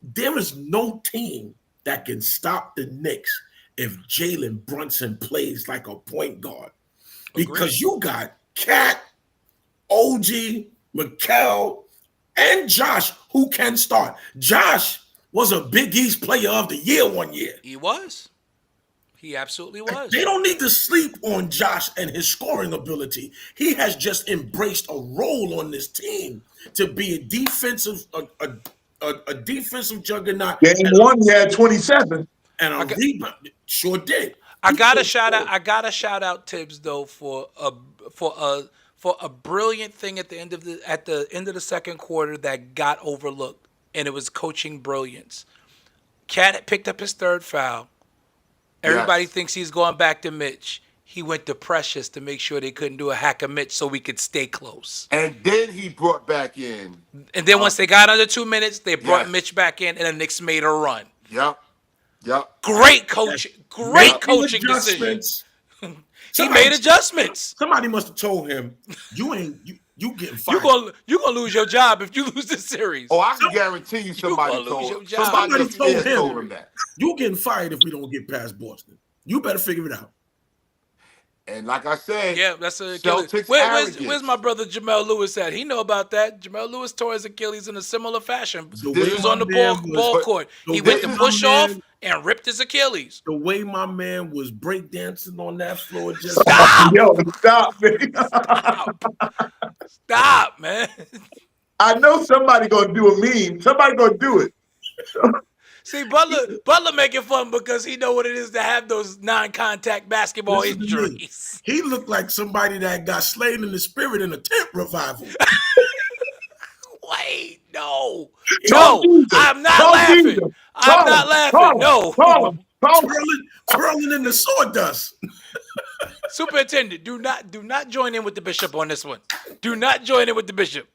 there is no team that can stop the Knicks if Jalen Brunson plays like a point guard. Because you got Cat, OG, Mikal, and Josh who can start. Josh was a Big East Player of the Year one year. He was. He absolutely was. They don't need to sleep on Josh and his scoring ability. He has just embraced a role on this team to be a defensive juggernaut. Game 1, he had 27. And a rebound. Sure did. I gotta shout out Tibbs though for a brilliant thing at the end of the second quarter that got overlooked, and it was coaching brilliance. Cat had picked up his 3rd foul. Everybody thinks he's going back to Mitch. He went to Precious to make sure they couldn't do a hack of Mitch so we could stay close. And then he brought back in. And then once they got under 2 minutes, they brought Mitch back in, and the Knicks made a run. Yep. Great coaching. Great coaching decisions. He made adjustments. Somebody must have told him, you getting fired. You're gonna lose your job if you lose this series. Oh, I can guarantee you somebody told him that. You getting fired if we don't get past Boston. You better figure it out. And like I said, yeah, that's a Achilles. Celtics Where's my brother Jamel Lewis at? He know about that. Jamel Lewis tore his Achilles in a similar fashion. He was on the ball court. He went to push off and ripped his Achilles. The way my man was breakdancing on that floor, just stop, yo, stop, man. Stop, man. I know somebody gonna do a meme. Somebody gonna do it. See, Butler making fun because he know what it is to have those non-contact basketball injuries. He looked like somebody that got slain in the spirit in a tent revival. Wait, no, I'm not laughing. I'm not laughing. No, twirling in the sawdust. Superintendent, do not join in with the bishop on this one. Do not join in with the bishop.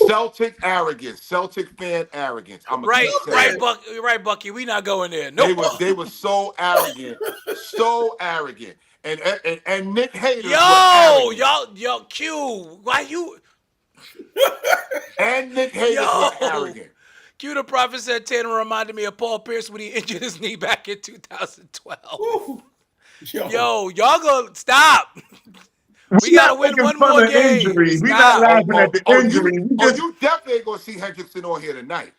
Celtic arrogance, Celtic fan arrogance. Right, Bucky. We not going there. No, they were so arrogant, and Nick Hayter. Y'all, Q. Why you? And Nick Hayter was arrogant. Q the Prophet said Tatum reminded me of Paul Pierce when he injured his knee back in 2012. Yo, y'all go stop. We gotta win one more game. We not laughing at the injury. You definitely ain't gonna see Hendrickson on here tonight.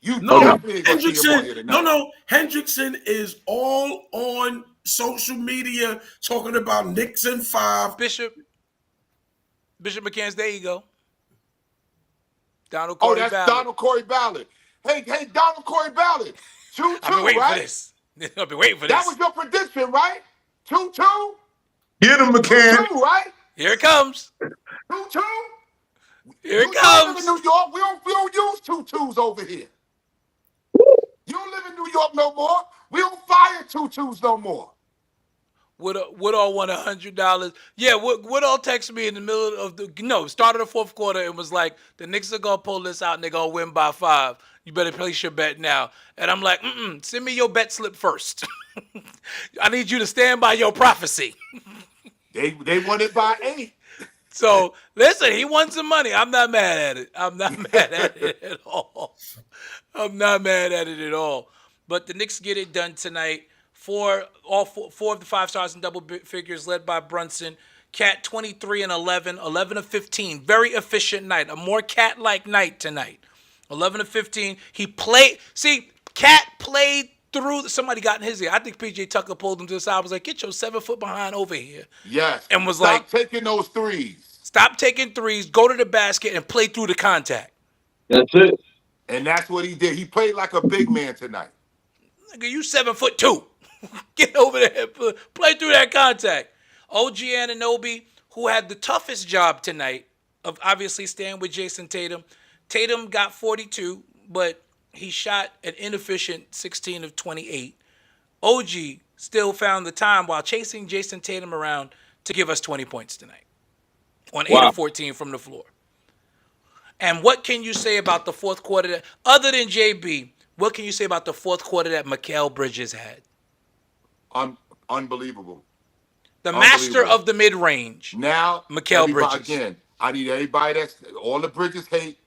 Definitely ain't gonna see him on here tonight. No. Hendrickson is all on social media talking about Knicks in 5. Bishop McCann's. There you go. Donald Corey Ballard. Donald Corey Ballard. Hey, Donald Corey Ballard. 2-2, I've been waiting right? for this. I've been waiting for That this. was your prediction, right? 2-2. Get him, McCann. 2-2, right? Here it comes. 2-2. Here it comes. You live in New York. We don't use 2-2s over here. You don't live in New York no more. We don't fire 2-2s no more. Woodall won $100. Yeah, Woodall texted me in the middle of start of the fourth quarter and was like, the Knicks are gonna pull this out and they're gonna win by 5. You better place your bet now. And I'm like, send me your bet slip first. I need you to stand by your prophecy. They won it by 8. So listen, he won some money. I'm not mad at it. I'm not mad at it at all. I'm not mad at it at all. But the Knicks get it done tonight. Four of the 5 stars in double figures, led by Brunson. Cat 23 and 11 of 15. Very efficient night. A more cat-like night tonight. 11 of 15. He played. See, Cat played through. Somebody got in his ear. I think PJ Tucker pulled him to the side. I was like, get your 7 foot behind over here. Yes. And was Stop taking those threes. Stop taking threes. Go to the basket and play through the contact. That's it. And that's what he did. He played like a big man tonight. Nigga, you 7'2". Get over there. Play through that contact. OG Anunoby, who had the toughest job tonight of obviously staying with Jason Tatum. Tatum got 42, but he shot an inefficient 16 of 28. OG still found the time while chasing Jason Tatum around to give us 20 points tonight on 8 of 14 from the floor. And what can you say about the fourth quarter other than JB, what can you say about the fourth quarter that Mikal Bridges had? Unbelievable. The master of the mid-range. Now, Mikal Bridges. Again, I need everybody that's all the Bridges hate.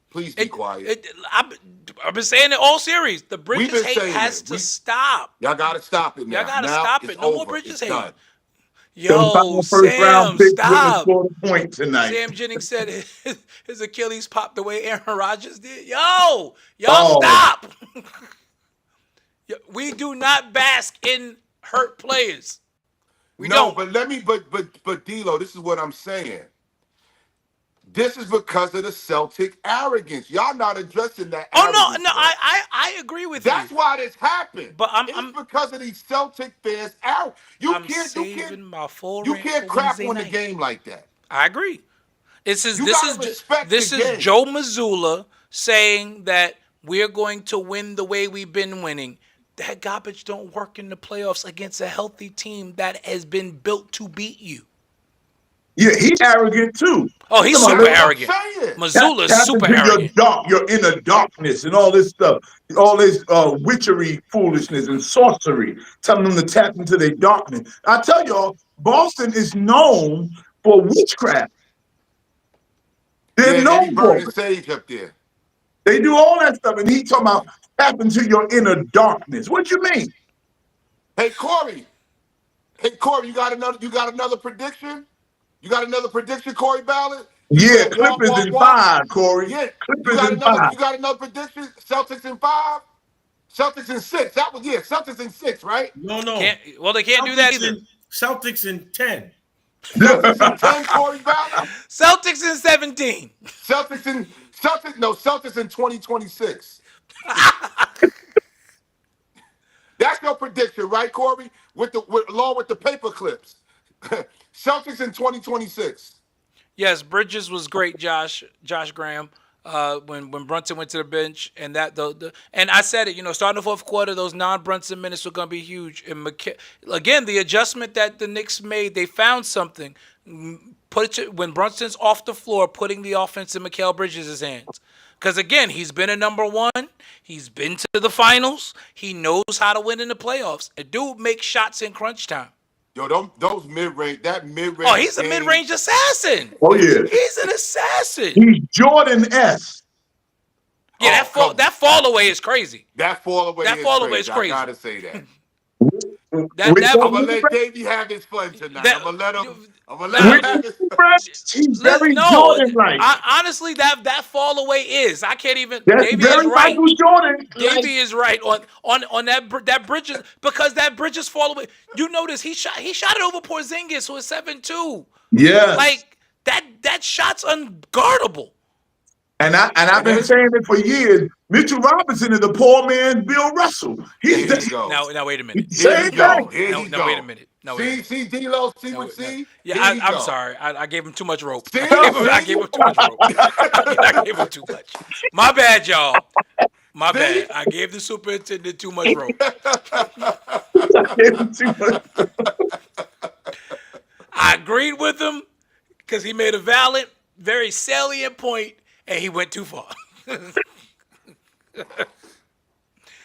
Please be quiet. I've been saying it all series. The Bridges hate has to stop. Y'all got to stop it now. Y'all got to now stop it. No over. more Bridges it's hate. Done. Yo, Sam, stop. Point tonight. Sam Jennings said his Achilles popped the way Aaron Rodgers did. Y'all stop. We do not bask in hurt players. We don't. But D'Lo, this is what I'm saying. This is because of the Celtic arrogance. Y'all not addressing that. Oh no, I agree with you. That's why this happened. But it's because of these Celtic fans. You can't crap on the game like that. I agree. This is Joe Mazzulla saying that we're going to win the way we've been winning. That garbage don't work in the playoffs against a healthy team that has been built to beat you. Yeah, he's arrogant too. Oh, he's super arrogant. Mazzulla is super arrogant. Your inner darkness and all this stuff, all this witchery, foolishness, and sorcery, telling them to tap into their darkness. I tell y'all, Boston is known for witchcraft. They're known for it. Sage up there. They do all that stuff, and he talking about tap into your inner darkness. What you mean? Hey, Corey. Hey, Corey, you got another prediction? You got another prediction, Corey Ballard? Yeah, Clippers in 5, Corey. Yeah, Clippers in 5. you got another prediction? Celtics in 5? Celtics in 6. That was Celtics in 6, right? No. They can't do that either. Celtics in 10. Celtics in 10, Corey Ballard? Celtics in 17. Celtics in 2026. That's your prediction, right, Corey? Along with the paper clips. Celtics in 2026. Yes, Bridges was great, Josh Graham. When Brunson went to the bench, and and I said it, starting the fourth quarter, those non-Brunson minutes were going to be huge. And again, the adjustment that the Knicks made, they found something. When Brunson's off the floor, putting the offense in Mikal Bridges' hands. Because again, he's been a number one. He's been to the finals. He knows how to win in the playoffs. A dude makes shots in crunch time. Yo, those mid-range. Oh, he's a mid-range assassin. Oh, yeah. He's an assassin. He's Jordan S. Yeah, that fall away is crazy. That fall away is crazy. I gotta say that. I'm gonna let Davey have his fun tonight. I'm gonna let him have his fun. He's very Jordan-like. Honestly, that fall away is. I can't even. That's Davey very is right. Michael Jordan. Davey is right on that Bridges, because that Bridges fall away. You notice he shot it over Porzingis, who is 7'2". Yes. Like that shot's unguardable. And I've been saying it for years. Mitchell Robinson is the poor man's Bill Russell. Here you go. Now wait a minute. Here you go. Now wait a minute. See, D-Lo, see? Yeah, I'm sorry. I gave him too much rope. I gave him too much rope. I gave him too much. My bad, y'all. My bad. I gave the superintendent too much rope. I gave him too much. I agreed with him because he made a valid, very salient point, and he went too far.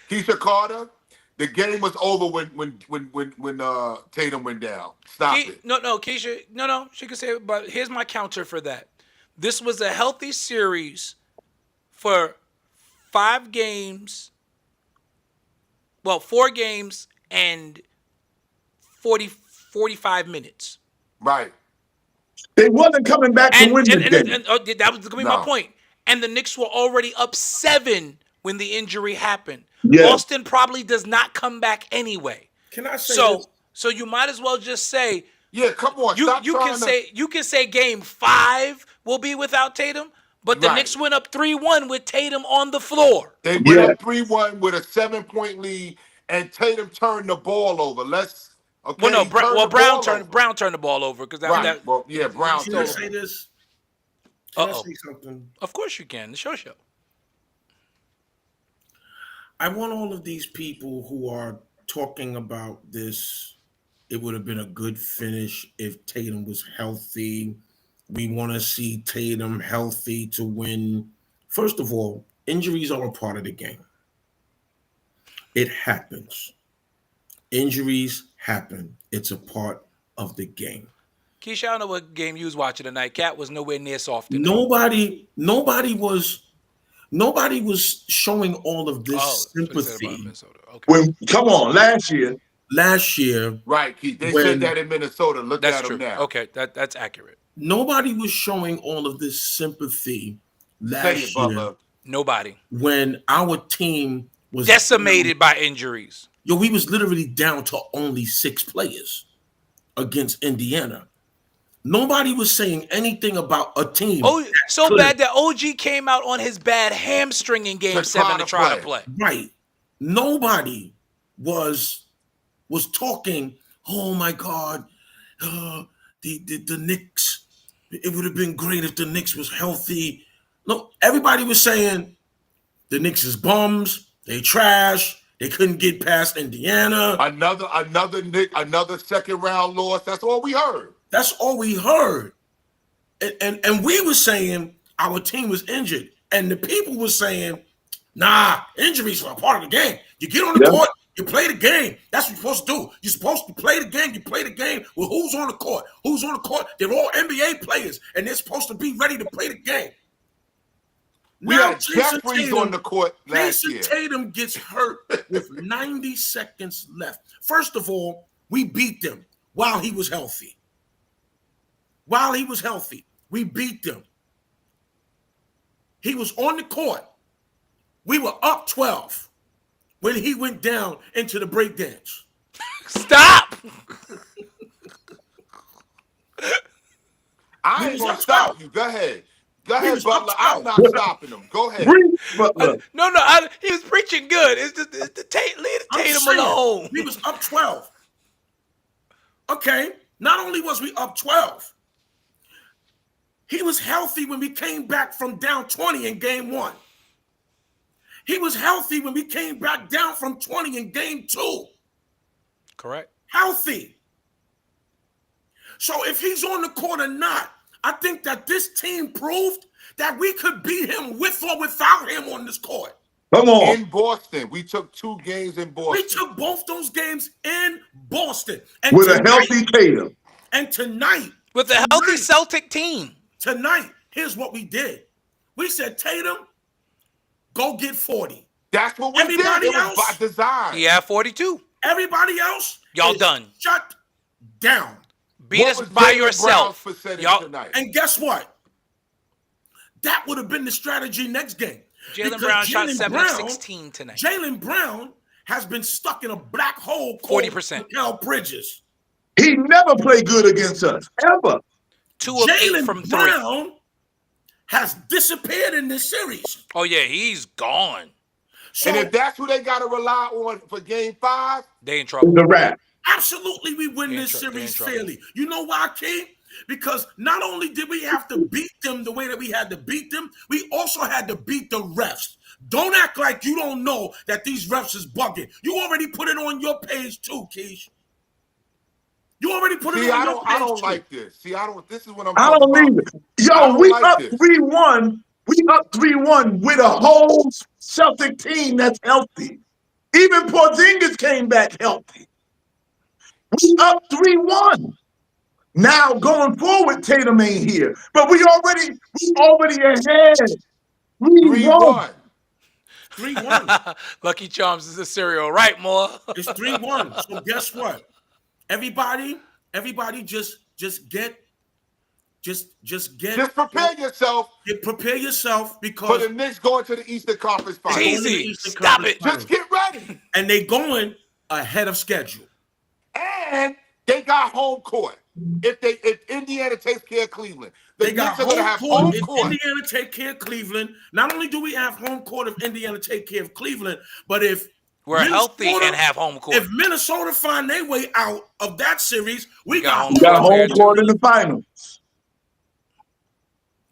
Keisha Carter, the game was over when Tatum went down. Stop it. No, Keisha. No. She could say it, but here's my counter for that. This was a healthy series for 5 games. Well, 4 games and 45 minutes. Right. They wasn't coming back to win the game. That was going to be my point. And the Knicks were already up 7 when the injury happened. Yes. Boston probably does not come back anyway. Can I say this? So you might as well just say, yeah, come on. You can say game 5 will be without Tatum, but the Knicks went up 3-1 with Tatum on the floor. They went up 3-1 with a 7-point lead, and Tatum turned the ball over. Brown turned the ball over because Brown. Can I say this? Can I say something? Of course you can. The show. I want all of these people who are talking about this. It would have been a good finish if Tatum was healthy. We want to see Tatum healthy to win. First of all, injuries are a part of the game. It happens. Injuries happen. It's a part of the game. Keisha, I don't know what game you was watching tonight. Cat was nowhere near soft enough. Nobody was showing all of this sympathy. Come on, last year. Right, Keith. They said that in Minnesota. Look at them now. Okay, that's accurate. Nobody was showing all of this sympathy last year. Nobody. When our team was decimated by injuries. We was literally down to only 6 players against Indiana. Nobody was saying anything about a team. Bad that OG came out on his bad hamstring in Game 7 to try to play. Right. Nobody was talking, oh my God, the Knicks, it would have been great if the Knicks was healthy. No, everybody was saying the Knicks is bums, they trash, they couldn't get past Indiana. Another second round loss. That's all we heard. That's all we heard. And we were saying our team was injured. And the people were saying, nah, injuries are a part of the game. You get on the court, you play the game. That's what you're supposed to do. You're supposed to play the game. You play the game with who's on the court. Who's on the court? They're all NBA players, and they're supposed to be ready to play the game. We had Jeffries on the court last year. Jason Tatum gets hurt with 90 seconds left. First of all, we beat them. while he was healthy. While he was healthy, we beat them. He was on the court. We were up 12 when he went down into the breakdance. Stop! I ain't gonna stop you. Go ahead. Go ahead, Butler. I'm not stopping him. Go ahead. No, he was preaching good. It's just leave Tatum alone. We was up 12. Okay, not only was we up 12, he was healthy when we came back from down 20 in game 1. He was healthy when we came back down from 20 in game 2. Correct. Healthy. So if he's on the court or not, I think that this team proved that we could beat him with or without him on this court. Come on. In Boston. We took 2 games in Boston. We took both those games in Boston. With a healthy Tatum. And tonight. With a healthy Celtic team. Tonight, here's what we did. We said, Tatum, go get 40. That's what we did. It was by design. He had 42. Everybody else, y'all done. Shut down. Beat us by yourself. And guess what? That would have been the strategy next game. Jaylen Brown shot 7 of 16 tonight. Jaylen Brown has been stuck in a black hole. 40%. Mikal Bridges. He never played good against us, ever. 2 of 8 from 3. Brown has disappeared in this series. Oh, yeah, he's gone. So, and if that's who they got to rely on for game 5, they in trouble. The wrap. Absolutely, we win this series fairly. You know why, King? Because not only did we have to beat them the way that we had to beat them, we also had to beat the refs. Don't act like you don't know that these refs is bugging. You already put it on your page too, Keish. You already put it on your page. I don't like this. See, this is what I'm I talking don't about. either. Yo, we up 3-1. We up 3-1 with a whole Celtic team that's healthy. Even Porzingis came back healthy. We up 3-1. Now going forward, Tatum ain't here. But we already ahead. 3-1. 3-1. Lucky Charms is a cereal, right, Moore? It's 3-1. So guess what? Everybody just prepare yourself. Prepare yourself because for the Knicks going to the Eastern Conference Finals. Easy. Stop it. Just get ready. And they going ahead of schedule. And they got home court. If Indiana takes care of Cleveland, they got home court. If Indiana take care of Cleveland, not only do we have home court if Indiana take care of Cleveland, but if we're healthy and have home court. If Minnesota find their way out of that series, we got home court in the finals.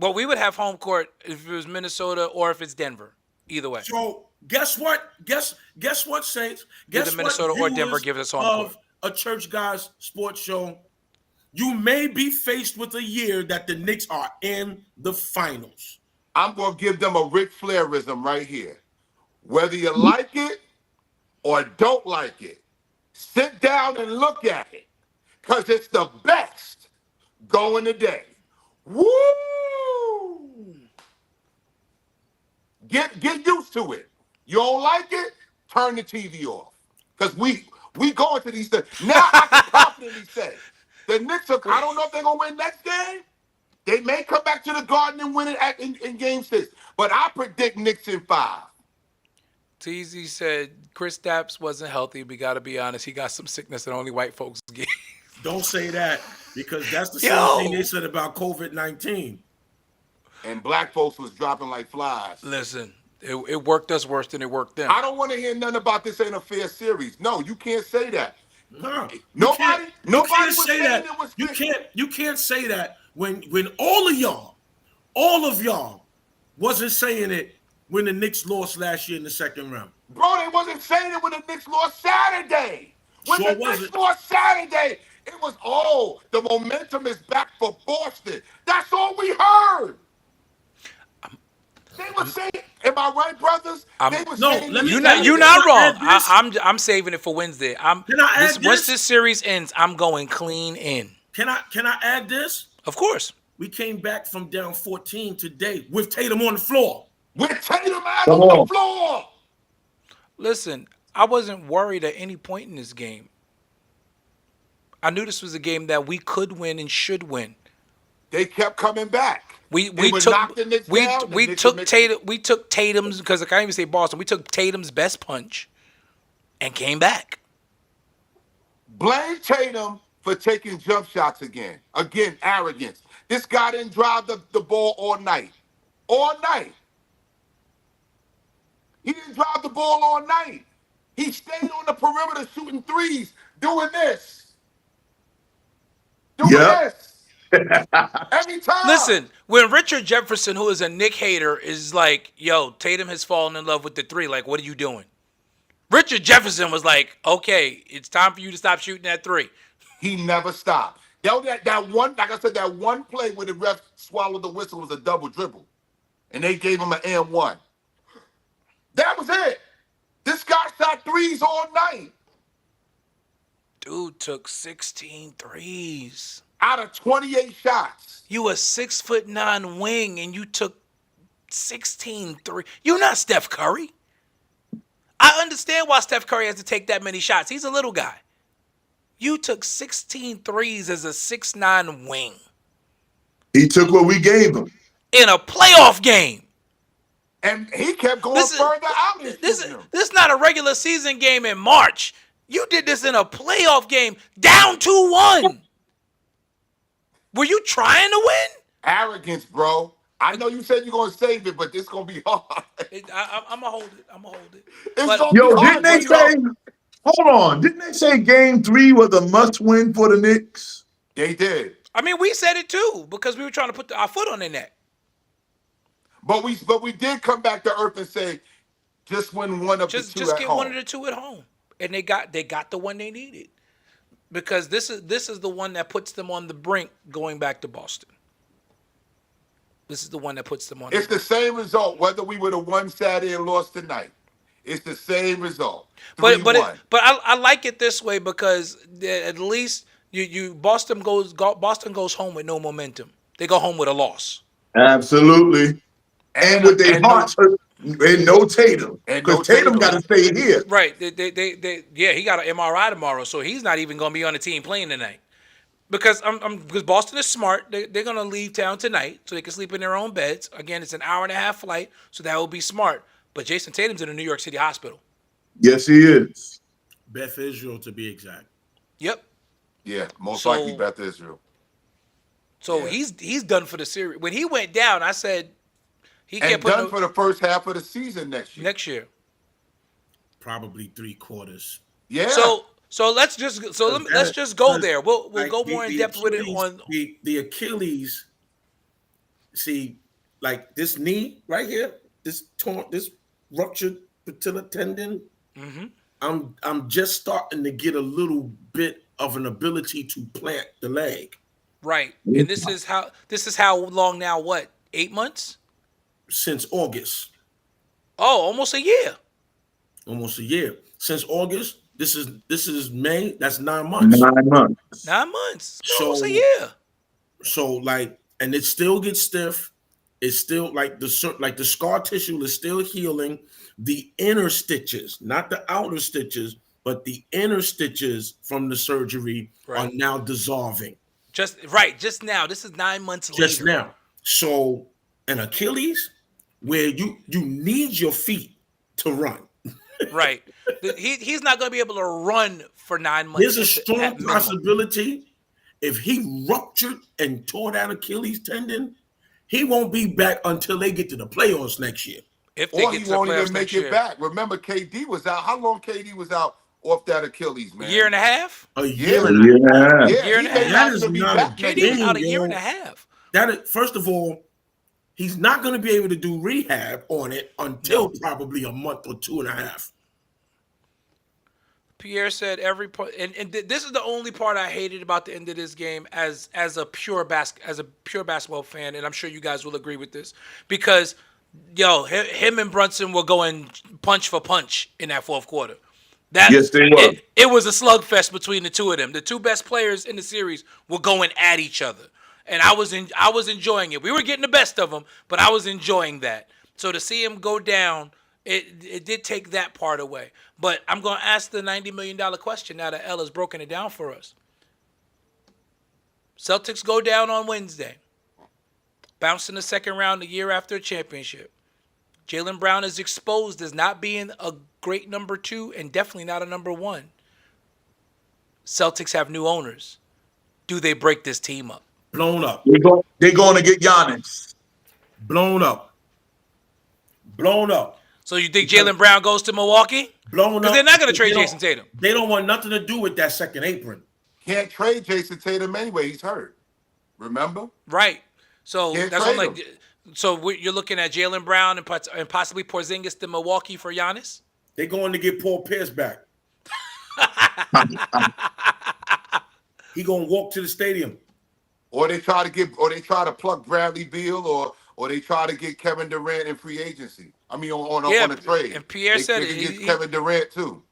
Well, we would have home court if it was Minnesota or if it's Denver. Either way. So guess what? Guess what, Saints? Guess either Minnesota what or Denver gives us home court. A Church Guys sports show. You may be faced with a year that the Knicks are in the finals. I'm going to give them a Ric Flairism right here. Whether you like it or don't like it, sit down and look at it because it's the best going today. Woo! Get used to it. You don't like it? Turn the TV off because we going to these things. Now I can confidently say the Knicks are, I don't know if they're going to win next game. They may come back to the Garden and win it in game 6. But I predict Knicks in 5. TZ said Chris Stapps wasn't healthy. We got to be honest. He got some sickness that only white folks get. Don't say that because that's the same thing they said about COVID-19. And black folks was dropping like flies. Listen, it worked us worse than it worked them. I don't want to hear nothing about this ain't a fair series. No, you can't say that. No, nobody was say that. It was you can't say that when all of y'all wasn't saying it when the Knicks lost last year in the second round. Bro, they wasn't saying it when the Knicks lost Saturday. When Sure the wasn't. Knicks lost Saturday, it was, the momentum is back for Boston. That's all we heard. They were saying, am I right, brothers? You're not wrong. I'm saving it for Wednesday. Once this series ends, I'm going clean in. Can I add this? Of course. We came back from down 14 today with Tatum on the floor. With Tatum out on the floor. Listen, I wasn't worried at any point in this game. I knew this was a game that we could win and should win. They kept coming back. We They would knock the Knicks down, the we Knicks took would make- Tatum. We took Tatum's, because I can't even say Boston. We took Tatum's best punch and came back. Blame Tatum for taking jump shots again. Again, arrogance. This guy didn't drive the ball all night. All night. He didn't drive the ball all night. He stayed on the perimeter shooting threes, doing this. Doing this. Every time. Listen, when Richard Jefferson, who is a Knick hater, is like, yo, Tatum has fallen in love with the three. Like, what are you doing? Richard Jefferson was like, okay, it's time for you to stop shooting that three. He never stopped. That one, like I said, that one play where the ref swallowed the whistle was a double dribble. And they gave him an M1. That was it. This guy shot threes all night. Dude took 16 threes. Out of 28 shots. You a 6'9" wing and you took 16 threes. You're not Steph Curry. I understand why Steph Curry has to take that many shots. He's a little guy. You took 16 threes as a 6'9" wing. He took what we gave him. In a playoff game. And he kept going further out. This is not a regular season game in March. You did this in a playoff game down 2-1. Were you trying to win? Arrogance, bro. I know you said you're going to save it, but this going to be hard. I'm going to hold it. I'm going to hold it. It's gonna Yo, be hard, didn't they say, hold on, didn't they say game 3 was a must-win for the Knicks? They did. I mean, we said it too because we were trying to put our foot on their neck. But we did come back to earth and say, just win one of the two Just at get home. one of the two at home. And they got the one they needed. Because this is the one that puts them on the brink going back to Boston. This is the one that puts them on. It's the same result, whether we would have won Saturday and lost tonight. It's the same result. But 3-1. I like it this way because at least Boston goes home with no momentum. They go home with a loss. Absolutely. And with their hearts hurt, and no Tatum. Because Tatum got to stay here. Right. He got an MRI tomorrow, so he's not even going to be on the team playing tonight. Because because Boston is smart. They're going to leave town tonight so they can sleep in their own beds. Again, it's an hour-and-a-half flight, so that will be smart. But Jason Tatum's in a New York City hospital. Yes, he is. Beth Israel, to be exact. Yep. Yeah, most likely Beth Israel. So he's done for the series. When he went down, I said he And can't put done for the first half of the season next year. next year. Probably 3/4. Yeah. So let's just go there. We'll go more in depth with it on the Achilles. See, like this knee right here, this ruptured patella tendon. Mm-hmm. I'm just starting to get a little bit of an ability to plant the leg. Right. And this is how long now, what? 8 months? Since August. Oh, almost a year. Almost a year. Since August, this is May, that's 9 months. 9 months. 9 months. Almost a year. So like, and it still gets stiff. It's still like the scar tissue is still healing. The inner stitches, not the outer stitches, but the inner stitches from the surgery are now dissolving. Just now. This is 9 months Just later. now. So an Achilles, where you need your feet to run. Right. He's not going to be able to run for 9 months. There's a strong possibility if he ruptured and tore that Achilles tendon, he won't be back until they get to the playoffs next year. Or he won't even make it back. Remember, KD was out. How long KD was out off that Achilles, man? A year and a half? A year and a half. Yeah, Year and a he may half. not That is even be not back a next KD year. out a year and a half. That is, first of all, he's not going to be able to do rehab on it until probably a month or 2.5. Pierre said every part, and this is the only part I hated about the end of this game as a pure basketball fan, and I'm sure you guys will agree with this because, him and Brunson were going punch for punch in that fourth quarter. Yes, they were. It was a slugfest between the two of them. The two best players in the series were going at each other, and I was enjoying it. We were getting the best of them, but I was enjoying that. So to see him go down, it did take that part away. But I'm going to ask the $90 million question now that Ella's broken it down for us. Celtics go down on Wednesday. Bounce in the second round a year after a championship. Jaylen Brown is exposed as not being a great number 2 and definitely not a number 1. Celtics have new owners. Do they break this team up? Blown up. They're going to get Giannis. Blown up. Blown up. So you think Jaylen Brown goes to Milwaukee? Blown up. Because they're not going to trade Jason Tatum. They don't want nothing to do with that second apron. Can't trade Jason Tatum anyway. He's hurt. Remember? Right. So Can't that's what I'm trade like. So you're looking at Jaylen Brown and possibly Porzingis to Milwaukee for Giannis? They're going to get Paul Pierce back. He gonna walk to the stadium. Or they try to pluck Bradley Beal, or they try to get Kevin Durant in free agency. I mean, on a trade. And Pierre said they can get Kevin Durant too.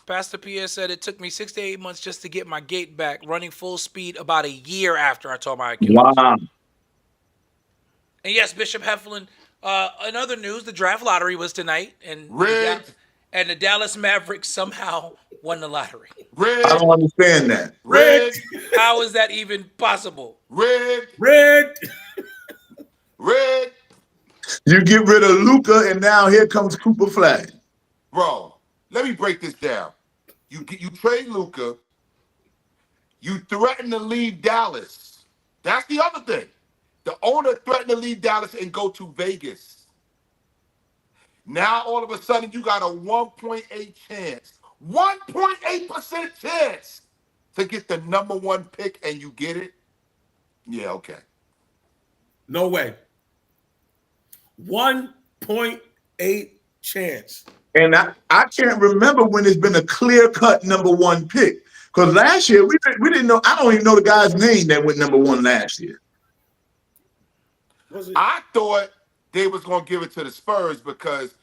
Pastor Pierre said it took me 6 to 8 months just to get my gait back, running full speed about a year after I tore my Achilles. Wow. And yes, Bishop Heflin. In other news, the draft lottery was tonight, and the Dallas Mavericks somehow won the lottery. I don't understand that. How is that even possible? Rigged. You get rid of Luka, and now here comes Cooper Flag. Bro, let me break this down. You trade Luka. You threaten to leave Dallas. That's the other thing. The owner threatened to leave Dallas and go to Vegas. Now, all of a sudden, you got a 1.8 chance. 1.8% chance to get the number 1 pick, and you get it? Yeah, okay. No way. 1.8 chance. And I can't remember when there's been a clear-cut number 1 pick. Because last year, we didn't know. I don't even know the guy's name that went number 1 last year. I thought they was going to give it to the Spurs because,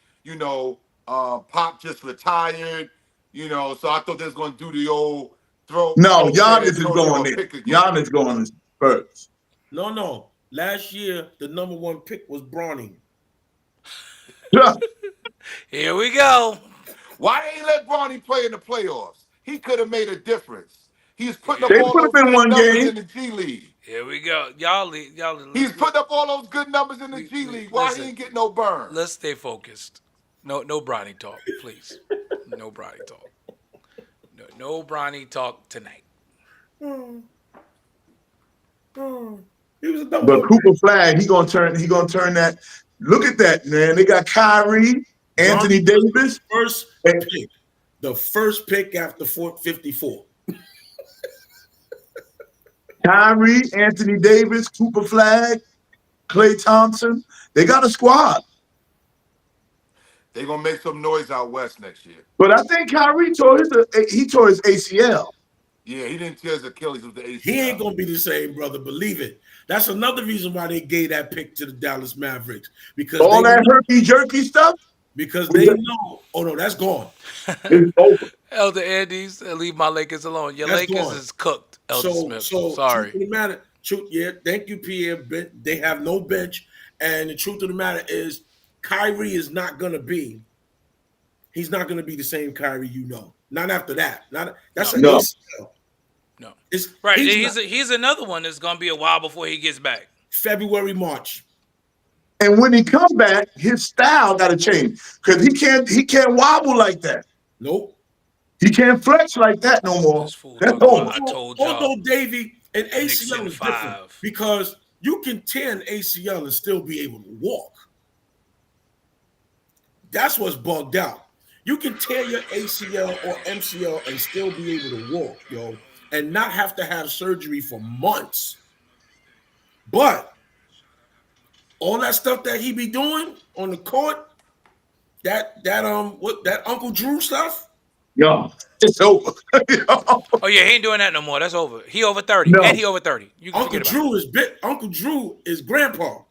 Pop just retired, so I thought they was going to do the old throw. No, Giannis is going there. Giannis going to Spurs. No. Last year, the number 1 pick was Bronny. Here we go. Why they ain't let Bronny play in the playoffs? He could have made a difference. He's putting up They all put those him in good one numbers game. in the G League. Here we go. Y'all. He's putting up all those good numbers in the G League. Why he ain't getting no burn? Let's stay focused. No Bronny talk, please. No Bronny talk. No Bronny talk tonight. He was a double. But Cooper Flag, he gonna turn that. Look at that, man. They got Kyrie, Anthony Davis. First pick. The first pick after 54. Kyrie, Anthony Davis, Cooper Flag, Klay Thompson. They got a squad. They're going to make some noise out west next year. But I think Kyrie tore his ACL. Yeah, he didn't tear his Achilles with the ACL. He ain't going to be the same, brother. Believe it. That's another reason why they gave that pick to the Dallas Mavericks. Because all that herky-jerky stuff? Because they know. Oh, no, that's gone. It's over. Elder Andes, leave my Lakers alone. Your That's Lakers gone. is cooked, Elder Smith. So Sorry. Truth of the matter, thank you, Pierre. They have no bench. And the truth of the matter is, Kyrie is not going to be. He's not going to be the same Kyrie you know. Not after that. That's an ACL. No. It's, Right. He's another one that's going to be a while before he gets back. February, March. And when he come back, his style got to change because he can't wobble like that. Nope. He can't flex like that no more. That's over. I told y'all. Although Davey, an ACL Nixon is different 5. because you can tear an ACL and still be able to walk. That's what's bugged out. You can tear your ACL or MCL and still be able to walk, yo, and not have to have surgery for months. But all that stuff that he be doing on the court, that Uncle Drew stuff. Yo, it's over. Oh yeah, he ain't doing that no more. That's over. He over 30, No. and he over 30. You can Uncle forget about it. Uncle Drew is grandpa.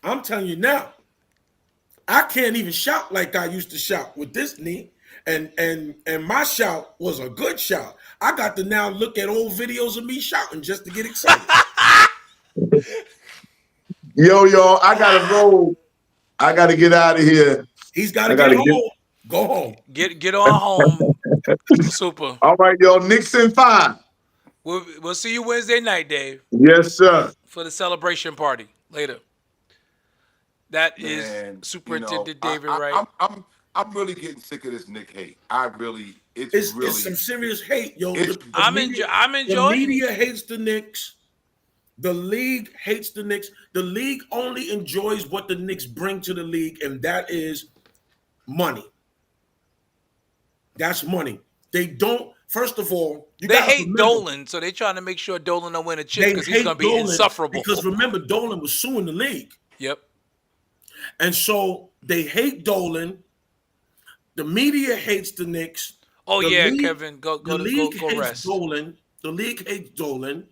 I'm telling you now, I can't even shout like I used to shout with this knee, and my shout was a good shout. I got to now look at old videos of me shouting just to get excited. Yo, I gotta roll. I gotta get out of here. He's got to get home. Go home. Get on home. Super. All right, y'all. Knicks in 5. We'll see you Wednesday night, Dave. Yes, sir. For the celebration party later. That is Man, Superintendent David Wright. I'm really getting sick of this Nick hate. It's some serious hate, yo. I'm enjoying the media hates the Knicks. The league hates the Knicks. The league only enjoys what the Knicks bring to the league, and that is money. That's money. They don't. First of all, they hate Dolan, so they're trying to make sure Dolan don't win a chip because he's going to be Dolan insufferable. Because remember, Dolan was suing the league. Yep. And so they hate Dolan. The media hates the Knicks. Oh, the yeah, league, Kevin. Go hates rest. Dolan. The league hates Dolan.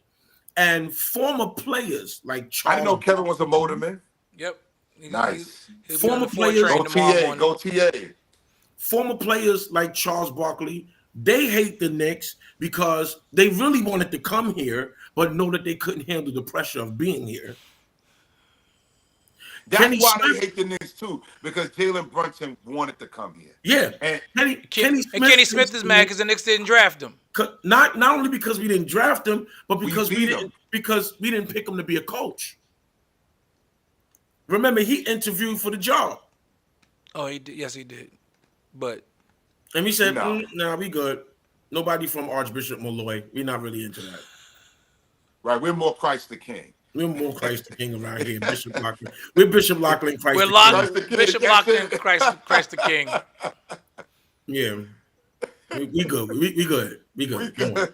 And former players like Charles. I didn't know Kevin was a motorman. Yep. Nice. Former players. Go TA. Former players like Charles Barkley, they hate the Knicks because they really wanted to come here, but know that they couldn't handle the pressure of being here. That's why they hate the Knicks too, because Jalen Brunson wanted to come here. Yeah, and Kenny Smith is mad because the Knicks didn't draft him. Not only because we didn't draft him, but because we didn't pick him to be a coach. Remember, he interviewed for the job. Oh, he did. Yes, he did. But and we said, "Nah, we good. Nobody from Archbishop Malloy. We're not really into that." Right, we're more Christ the King. We're more Christ the King around here, Bishop Lachlan. We're Bishop Lachlan, Christ we're the King. Bishop Lachlan, Christ the King. Yeah, we good. We good. We good. Come on.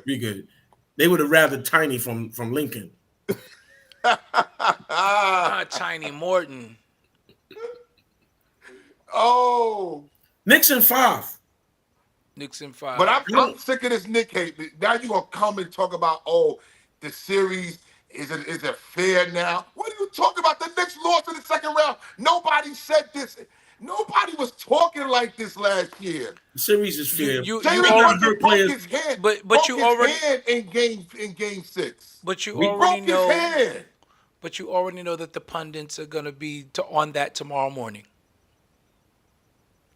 We good. They would have rather Tiny from Lincoln. Tiny Morton. Oh, Nixon 5. Nixon 5. But I'm sick of this Nick hate. Now you gonna come and talk about the series is it fair now? What are you talking about? The Knicks lost in the second round. Nobody said this. Nobody was talking like this last year. The series is fair. Jalen Brunson broke his hand. But you already hand in game 6. But you he already broke know. His hand. But you already know that the pundits are gonna be on that tomorrow morning.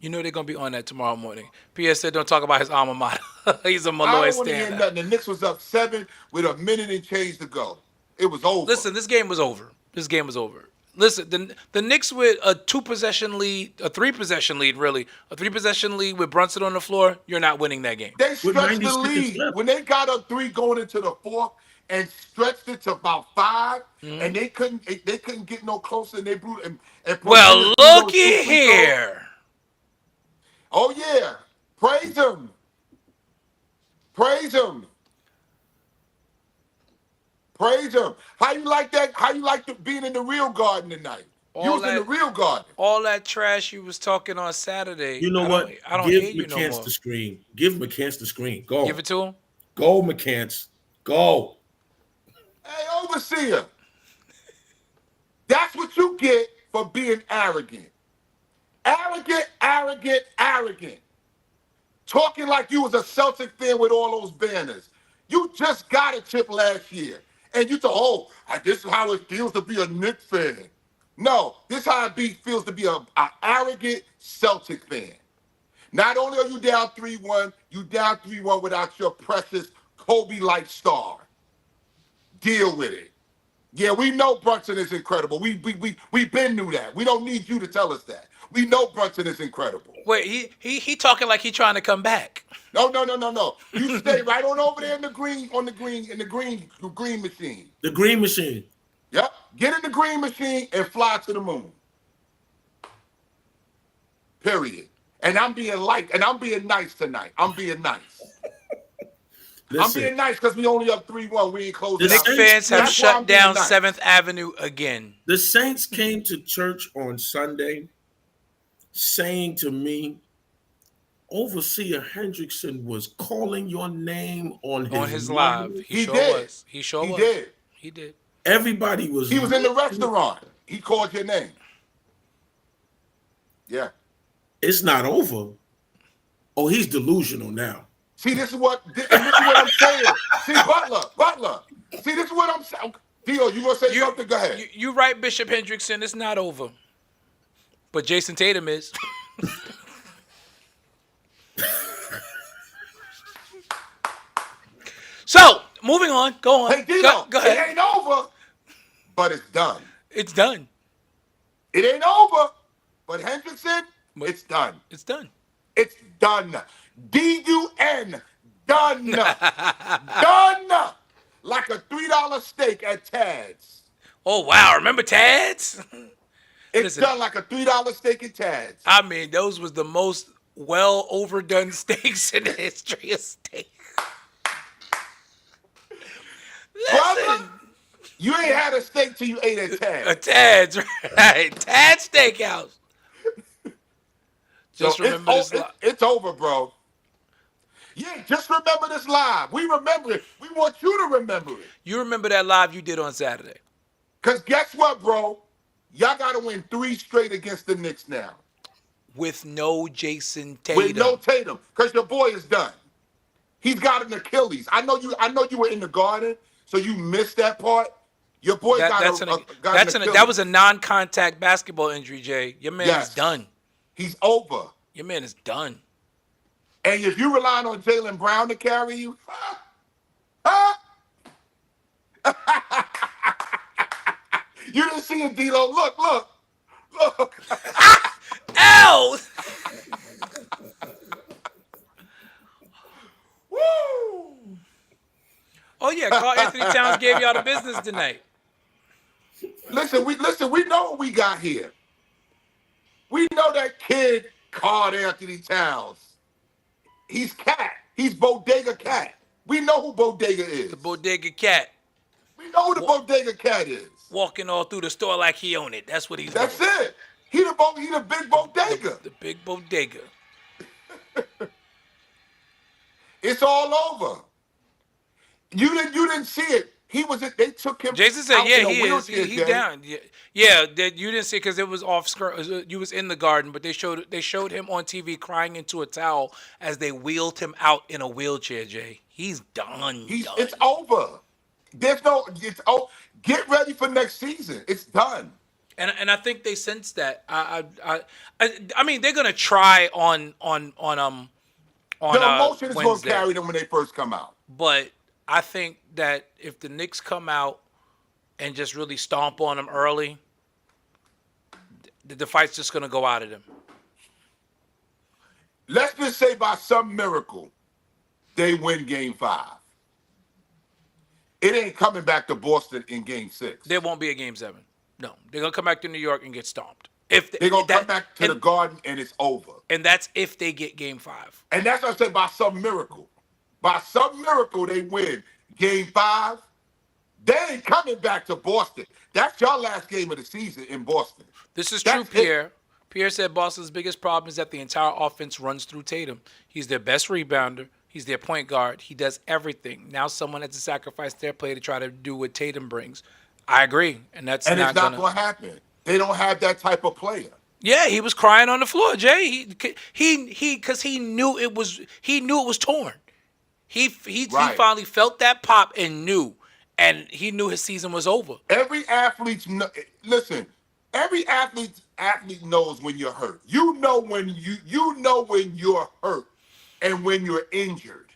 You know they're gonna be on that tomorrow morning. P.S. said don't talk about his alma mater. He's a Malloy I don't want to hear stand. nothing. The Knicks was up 7 with a minute and change to go. It was over. Listen, this game was over. Listen, the Knicks with a 2-possession lead, a 3-possession lead, really, a 3-possession lead with Brunson on the floor, you're not winning that game. They stretched the lead when they got up 3 going into the 4th and stretched it to about 5, and they couldn't get no closer. And they blew and well, looky here. Oh yeah, praise him. Praise him. Praise him. How you like that? How you like being in the real garden tonight? You was in the real garden. All that trash you was talking on Saturday. You know what? I don't Give hate you no McCants more. the screen. Give McCants the screen. Go. Give it to him. Go, McCants. Go. Hey, overseer. That's what you get for being arrogant. Arrogant. Talking like you was a Celtic fan with all those banners. You just got a chip last year. And you thought, this is how it feels to be a Knicks fan. No, this is how it feels to be an arrogant Celtic fan. Not only are you down 3-1, you down 3-1 without your precious Kobe-like star. Deal with it. Yeah, we know Brunson is incredible. We've been knew that. We don't need you to tell us that. We know Brunson is incredible. Wait, he talking like he trying to come back. No. You stay right on over there in the green machine. The green machine. Yep. Get in the green machine and fly to the moon. Period. And I'm being nice tonight. I'm being nice. I'm being nice because we only up 3-1. We ain't closing The out. Knicks fans have shut down 7th Avenue again. The Saints came to church on Sunday saying to me, Overseer Hendrickson was calling your name on his live. He sure did. was. He sure was. Did. He did. Everybody was. He was in the restaurant. He called your name. Yeah. It's not over. Oh, he's delusional now. See, this is what I'm saying. See, Butler. See, this is what I'm saying. Dio, you gonna say something? Go ahead. You right, Bishop Hendrickson. It's not over. But Jason Tatum is. So, moving on. Go on. Hey, Dino, Go ahead. it ain't over, but it's done. It's done. It ain't over, but Hendrickson, it's done. It's done. It's done. D-U-N. Done. Done. Like a $3 steak at Tad's. Oh, wow. Remember Tad's? It's done like a $3 steak at Tad's. I mean, those was the most well overdone steaks in the history of steak. Brother, you ain't had a steak till you ate at Tad's. A Tad's, right? Tad's Steakhouse. Just So remember this. it's over, bro. Yeah, just remember this live. We remember it. We want you to remember it. You remember that live you did on Saturday? Because guess what, bro? Y'all got to win 3 straight against the Knicks now. With no Jason Tatum. With no Tatum. Because your boy is done. He's got an Achilles. I know you were in the Garden, so you missed that part. Your boy got an Achilles. That was a non-contact basketball injury, Jay. Your man is done. He's over. Your man is done. And if you relying on Jaylen Brown to carry you, you didn't see it, Dino. Look. Ow! Woo! Oh yeah, Karl Anthony Towns gave y'all the business tonight. Listen, we know what we got here. We know that kid, Karl Anthony Towns. He's Cat. He's Bodega Cat. We know who Bodega is. The Bodega Cat. We know who the Bodega Cat is. Walking all through the store like he owned it. That's what he's That's doing. it. He the big bodega. The big bodega. It's all over. You didn't see it. They took him. Jason said, out "Yeah, in a he is. wheelchair, He's Jay. down. Yeah. That you didn't see because it was off screen. You was in the Garden, but they showed him on TV crying into a towel as they wheeled him out in a wheelchair. Jay, he's done. It's over. It's over. Get ready for next season. It's done. And I think they sense that. I mean, they're gonna try on The emotion is going to Wednesday. carry them when they first come out. But I think that if the Knicks come out and just really stomp on them early, the fight's just going to go out of them. Let's just say by some miracle, they win Game 5. It ain't coming back to Boston in Game 6. There won't be a Game 7. No, they're going to come back to New York and get stomped. If They're going to come back to the Garden and it's over. And that's if they get Game 5. And that's what I said, by some miracle. By some miracle, they win Game 5. They ain't coming back to Boston. That's your last game of the season in Boston. This is true, Pierre. Pierre said Boston's biggest problem is that the entire offense runs through Tatum. He's their best rebounder. He's their point guard. He does everything. Now someone has to sacrifice their play to try to do what Tatum brings. I agree. And it's not going to happen. They don't have that type of player. Yeah, he was crying on the floor, Jay. Because he knew it was torn. He finally felt that pop and knew, and he knew his season was over. Every athlete knows when you're hurt. You know when you're hurt and when you're injured.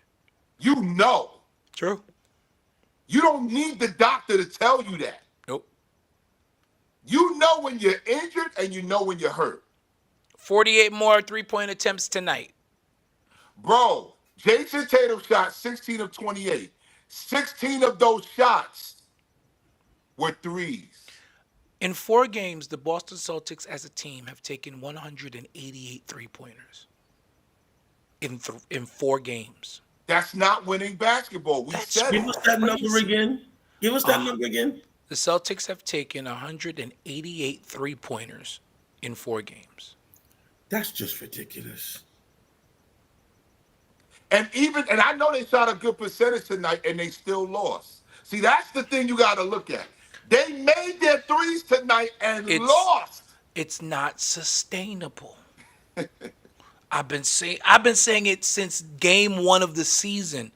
You know. True. You don't need the doctor to tell you that. Nope. You know when you're injured and you know when you're hurt. 48 more three-point attempts tonight. Bro, Jason Tatum shot 16 of 28. 16 of those shots were threes. In 4 games, the Boston Celtics as a team have taken 188 three-pointers. In 4 games. That's not winning basketball. Give us that number again. Give us that number again. The Celtics have taken 188 three-pointers in 4 games. That's just ridiculous. And I know they shot a good percentage tonight and they still lost. See, that's the thing you got to look at. They made their threes tonight and lost. It's not sustainable. I've been saying it since game 1 of the season.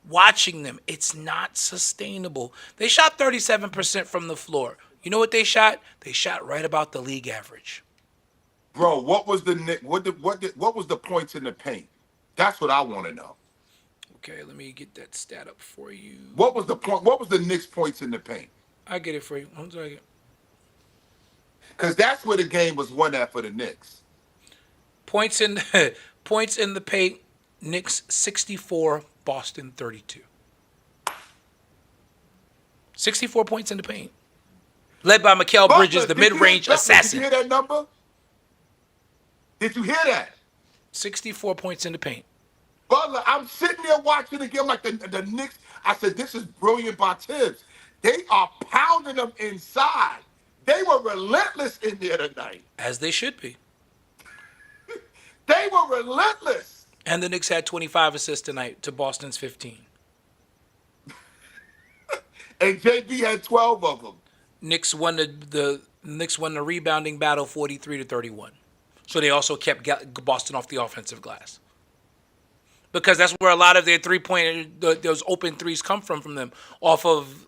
Watching them, it's not sustainable. They shot 37% from the floor. You know what they shot? They shot right about the league average. Bro, what was the points in the paint? That's what I want to know. Okay, let me get that stat up for you. What was the point? What was the Knicks' points in the paint? I get it for you. 1 second. Because that's where the game was won at for the Knicks. Points in points in the paint. Knicks 64, Boston 32. 64 points in the paint. Led by Mikal Bridges, the mid-range assassin. Did you hear that number? Did you hear that? 64 points in the paint. Butler, I'm sitting there watching the game like the Knicks. I said, this is brilliant by Tibbs. They are pounding them inside. They were relentless in there tonight. As they should be. They were relentless. And the Knicks had 25 assists tonight to Boston's 15. And JB had 12 of them. Knicks won the rebounding battle 43-31. So they also kept Boston off the offensive glass. Because that's where a lot of their three-point, those open threes come from them, off of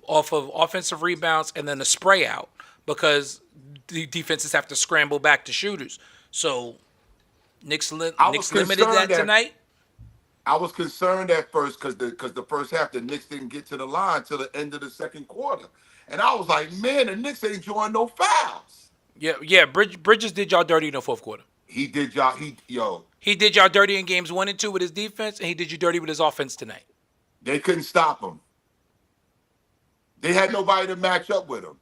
offensive rebounds and then a spray out, because the defenses have to scramble back to shooters. So Knicks limited that tonight. I was concerned at first because the first half the Knicks didn't get to the line till the end of the second quarter, and I was like, man, the Knicks ain't drawing no fouls. Yeah. Bridges did y'all dirty in the fourth quarter. He did y'all. He did y'all dirty in games 1 and 2 with his defense, and he did you dirty with his offense tonight. They couldn't stop him. They had nobody to match up with him.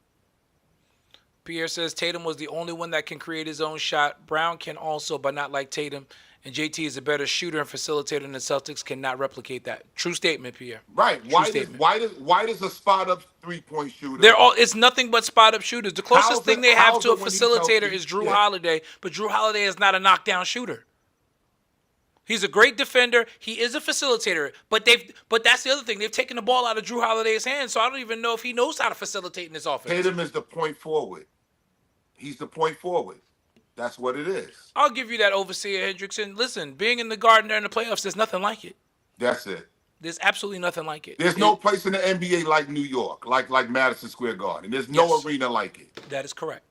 Pierre says Tatum was the only one that can create his own shot. Brown can also, but not like Tatum. And JT is a better shooter and facilitator, and the Celtics cannot replicate that. True statement, Pierre. Right. True Why does a spot up 3-point shooter? It's nothing but spot up shooters. The closest thing they have to a facilitator is Drew Holiday, but Drew Holiday is not a knockdown shooter. He's a great defender. He is a facilitator, but that's the other thing. They've taken the ball out of Drew Holiday's hands, so I don't even know if he knows how to facilitate in this offense. Tatum is the point forward. He's the point forward. That's what it is. I'll give you that, Overseer Hendrickson. Listen, being in the Garden during the playoffs, there's nothing like it. That's it. There's absolutely nothing like it. There's no place in the NBA like New York, like Madison Square Garden. There's no arena like it. That is correct.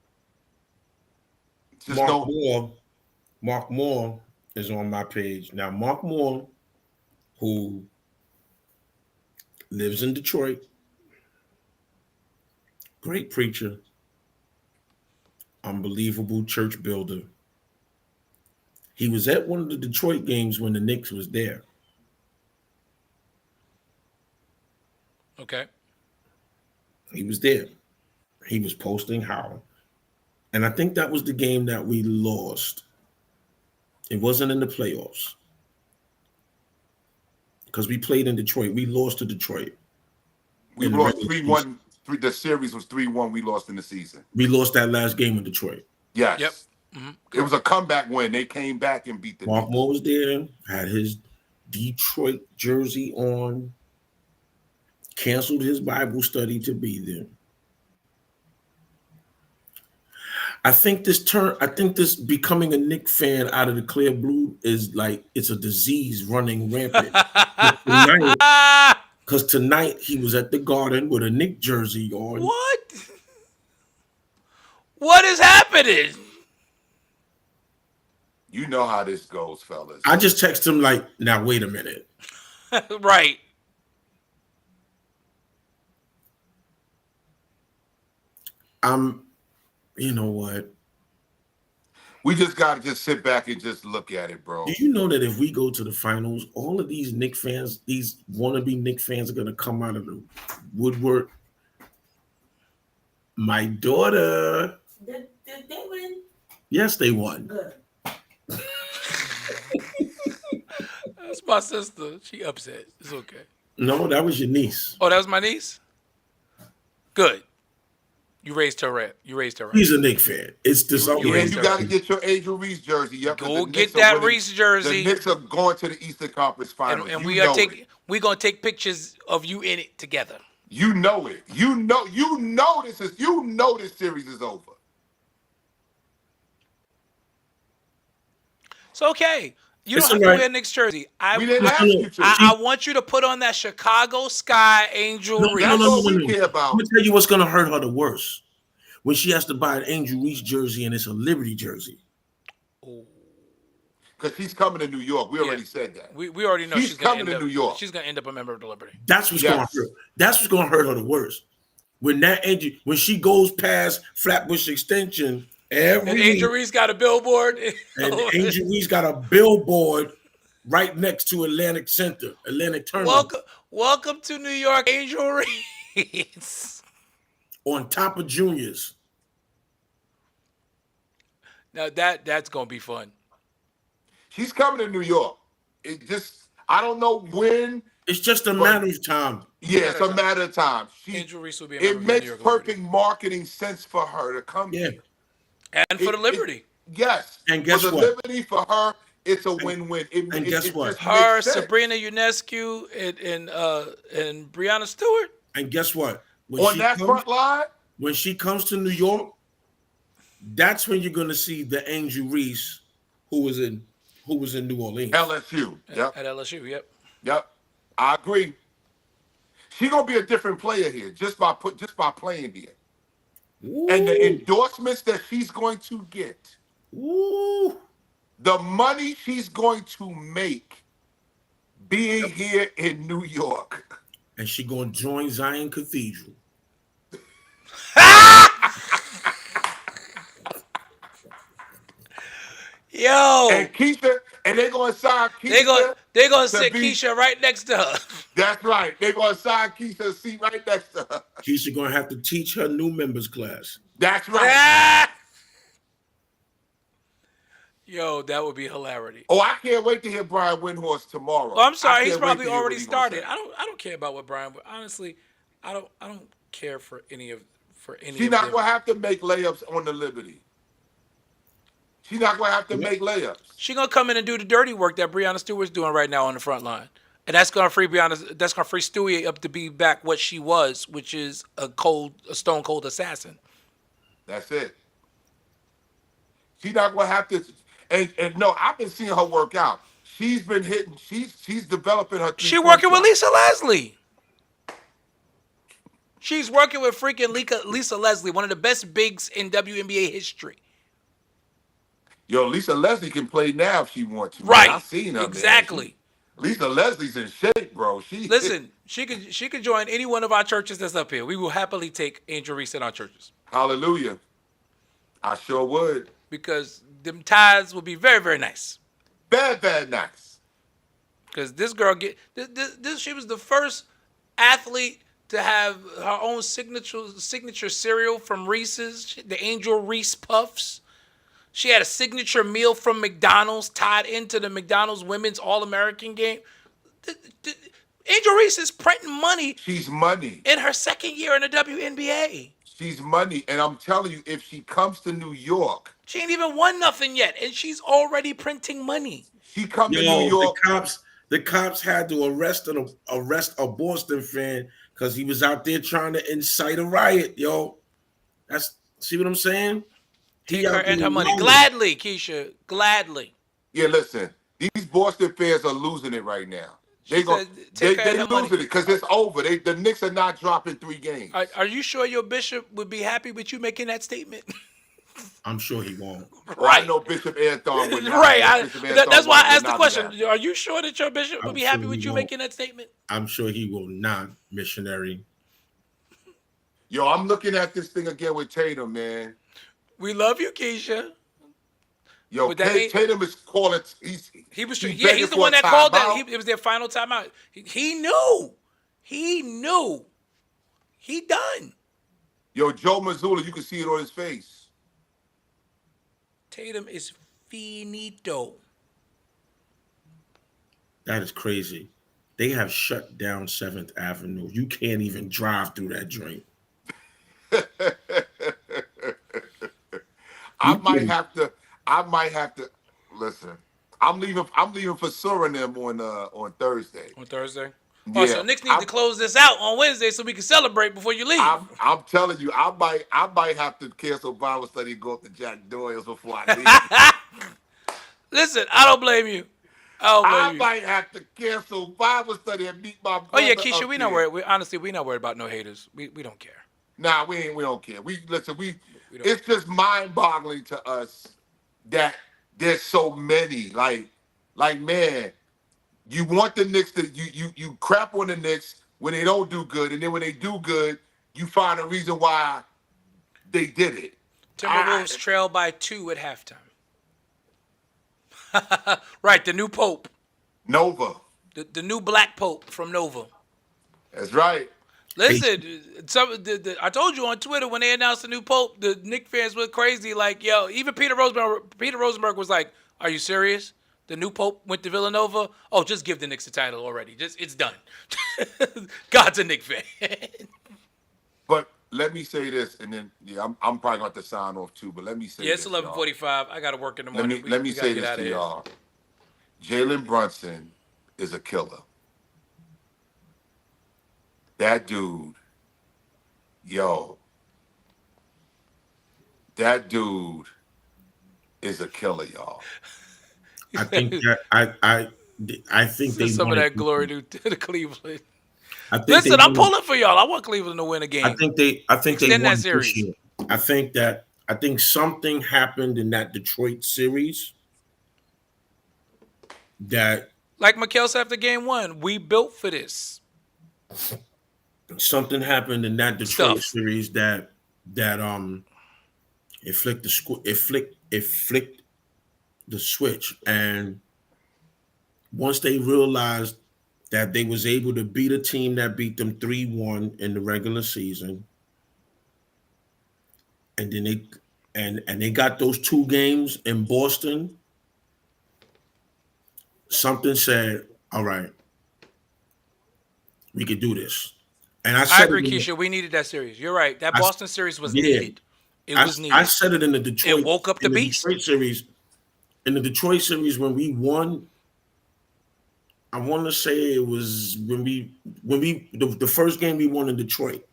Mark Moore is on my page. Now, Mark Moore, who lives in Detroit, great preacher, unbelievable church builder. He was at one of the Detroit games when the Knicks was there. Okay. He was there. He was posting how. And I think that was the game that we lost. It wasn't in the playoffs. Because we played in Detroit. We lost to Detroit. We lost 3-1. The series was 3-1. We lost in the season. We lost that last game in Detroit. Yes. Yep. Mm-hmm. It was a comeback win. They came back and beat the Mark Knicks. Moore was there, had his Detroit jersey on, canceled his Bible study to be there. I think this becoming a Knicks fan out of the clear blue is like it's a disease running rampant. Because tonight he was at the Garden with a Knicks jersey on. What? What is happening? You know how this goes, fellas. I just text him like, now wait a minute. Right. You know what? We just got to sit back and just look at it, bro. Do you know that if we go to the finals, all of these Knicks fans, these wannabe Knicks fans are going to come out of the woodwork? My daughter. Did they win? Yes, they won. Good. That's my sister. She upset. It's okay. No, that was your niece. Oh, that was my niece? Good. You raised her right. He's a Knicks fan. It's this. You got to get your Angel Reese jersey. Yep, Go get that Reese jersey. The Knicks are going to the Eastern Conference Finals. And we're gonna take pictures of you in it together. You know it. You know this series is over. It's okay. You don't have to wear a Knicks jersey. We didn't ask you to. I want you to put on that Chicago Sky Angel Reese. That's what we care about. Let me tell you what's going to hurt her the worst. When she has to buy an Angel Reese jersey and it's a Liberty jersey. Because she's coming to New York. We already said that. We already know she's gonna coming to New York. She's gonna end up a member of the Liberty. That's what's going to hurt. That's what's going to hurt her the worst. When she goes past Flatbush Extension, And Angel Reese got a billboard. and Angel Reese got a billboard right next to Atlantic Terminal. Welcome to New York, Angel Reese. On top of Junior's. Now that's gonna be fun. She's coming to New York. I don't know when. It's just a matter of time. Yeah, it's a matter of time. Angel Reese will be a It member of the New makes York perfect marketing sense for her to come here. And for the Liberty. Yes. And guess for the what? Liberty, for her, it's a win-win. And guess what? Her, Sabrina Ionescu, and Breonna Stewart. And guess what? Front line? When she comes to New York, that's when you're gonna see the Angel Reese who was in New Orleans. LSU. Yep. At LSU, Yep. I agree. She's gonna be a different player here just by playing here. Ooh. And the endorsements that she's going to get. Ooh. The money she's going to make being here in New York. And she gonna join Zion Cathedral. Yo. And Keisha, and they're gonna sign Keisha. They're gonna sit Keisha right next to her. That's right. They're gonna sign Keisha seat right next to her. Keisha gonna have to teach her new members class. That's right. Yo, that would be hilarity. Oh, I can't wait to hear Brian Windhorst tomorrow. Oh, I'm sorry, I he's can't wait probably to hear already what he gonna started. say. I don't care about what Brian. Honestly, I don't care for any of She's not gonna have to make layups on the Liberty. She's not gonna have to make layups. She's gonna come in and do the dirty work that Breonna Stewart's doing right now on the front line, and that's gonna free Stewie up to be back what she was, which is a stone cold assassin. That's it. She's not gonna have to. And no, I've been seeing her work out. She's been hitting. She's developing her. She working with Lisa Leslie. She's working with freaking Lisa Leslie, one of the best bigs in WNBA history. Yo, Lisa Leslie can play now if she wants to. Right. Man, I've seen her. Exactly. Man. Lisa Leslie's in shape, bro. Listen, she could join any one of our churches that's up here. We will happily take Angel Reese in our churches. Hallelujah. I sure would. Because them ties will be very, very nice. Very nice. Because this girl she was the first athlete to have her own signature cereal from Reese's, the Angel Reese Puffs. She had a signature meal from McDonald's tied into the McDonald's Women's All-American game. Angel Reese is printing money. She's money. In her second year in the WNBA. She's money. And I'm telling you, if she comes to New York. She ain't even won nothing yet, and she's already printing money. She come to New York. The cops had to arrest a Boston fan because he was out there trying to incite a riot, yo. See what I'm saying? Take her and her money. Gladly, Keisha. Gladly. Yeah, listen. These Boston fans are losing it right now. They losing it because it's over. The Knicks are not dropping 3 games. Are you sure your bishop would be happy with you making that statement? I'm sure he won't. Right. I know Bishop Anthony would not. Right. That's why I asked the question. Are you sure that your bishop would be happy with you making that statement? I'm sure he will not, missionary. Yo, I'm looking at this thing again with Tatum, man. We love you, Keisha. Yo, Tatum is calling. He's the one that called that. It was their final timeout. He knew. He done. Yo, Joe Mazzulla, you can see it on his face. Tatum is finito. That is crazy. They have shut down 7th Avenue. You can't even drive through that joint. I might have to listen. I'm leaving for Suriname on Thursday. On Thursday? Yeah. Oh, so Knicks need to close this out on Wednesday so we can celebrate before you leave. I'm telling you, I might have to cancel Bible study and go up to Jack Doyle's before I leave. Listen, I don't blame you. I might have to cancel Bible study and meet my brother. Oh yeah, Keisha, we not worried. We're not worried about no haters. We don't care. Nah, we don't care. It's just mind-boggling to us that there's so many. Like man, you want the Knicks to you crap on the Knicks when they don't do good, and then when they do good, you find a reason why they did it. Timberwolves trail by 2 at halftime. Right, the new Pope. Nova. The new black Pope from Nova. That's right. Listen, I told you on Twitter when they announced the new Pope, the Knicks fans went crazy. Like, yo, even Peter Rosenberg was like, "Are you serious? The new Pope went to Villanova? Oh, just give the Knicks the title already. It's done." God's a Knicks fan. But let me say this, and then I'm probably going to sign off too. But let me say, It's this, 11:45. I got to work in the morning. Let me say this to y'all. Jalen Brunson is a killer. That dude, that dude is a killer, y'all. I think that I think they some of wanted that glory to Cleveland. I think Listen, I'm pulling for y'all. I want Cleveland to win a game. I think they extend won that series. this year. I think something happened in that Detroit series that, like Mikhail said after game 1, we built for this. Something happened in that Detroit series that it flicked the switch, and once they realized that they was able to beat a team that beat them 3-1 in the regular season, and then they got those 2 games in Boston, something said, all right, we could do this. And I agree, Keisha. We needed that series. You're right. That Boston series was needed. It was needed. I said it in the Detroit. It woke up the beast. Detroit series. In the Detroit series, when we won, I want to say it was when the first game we won in Detroit.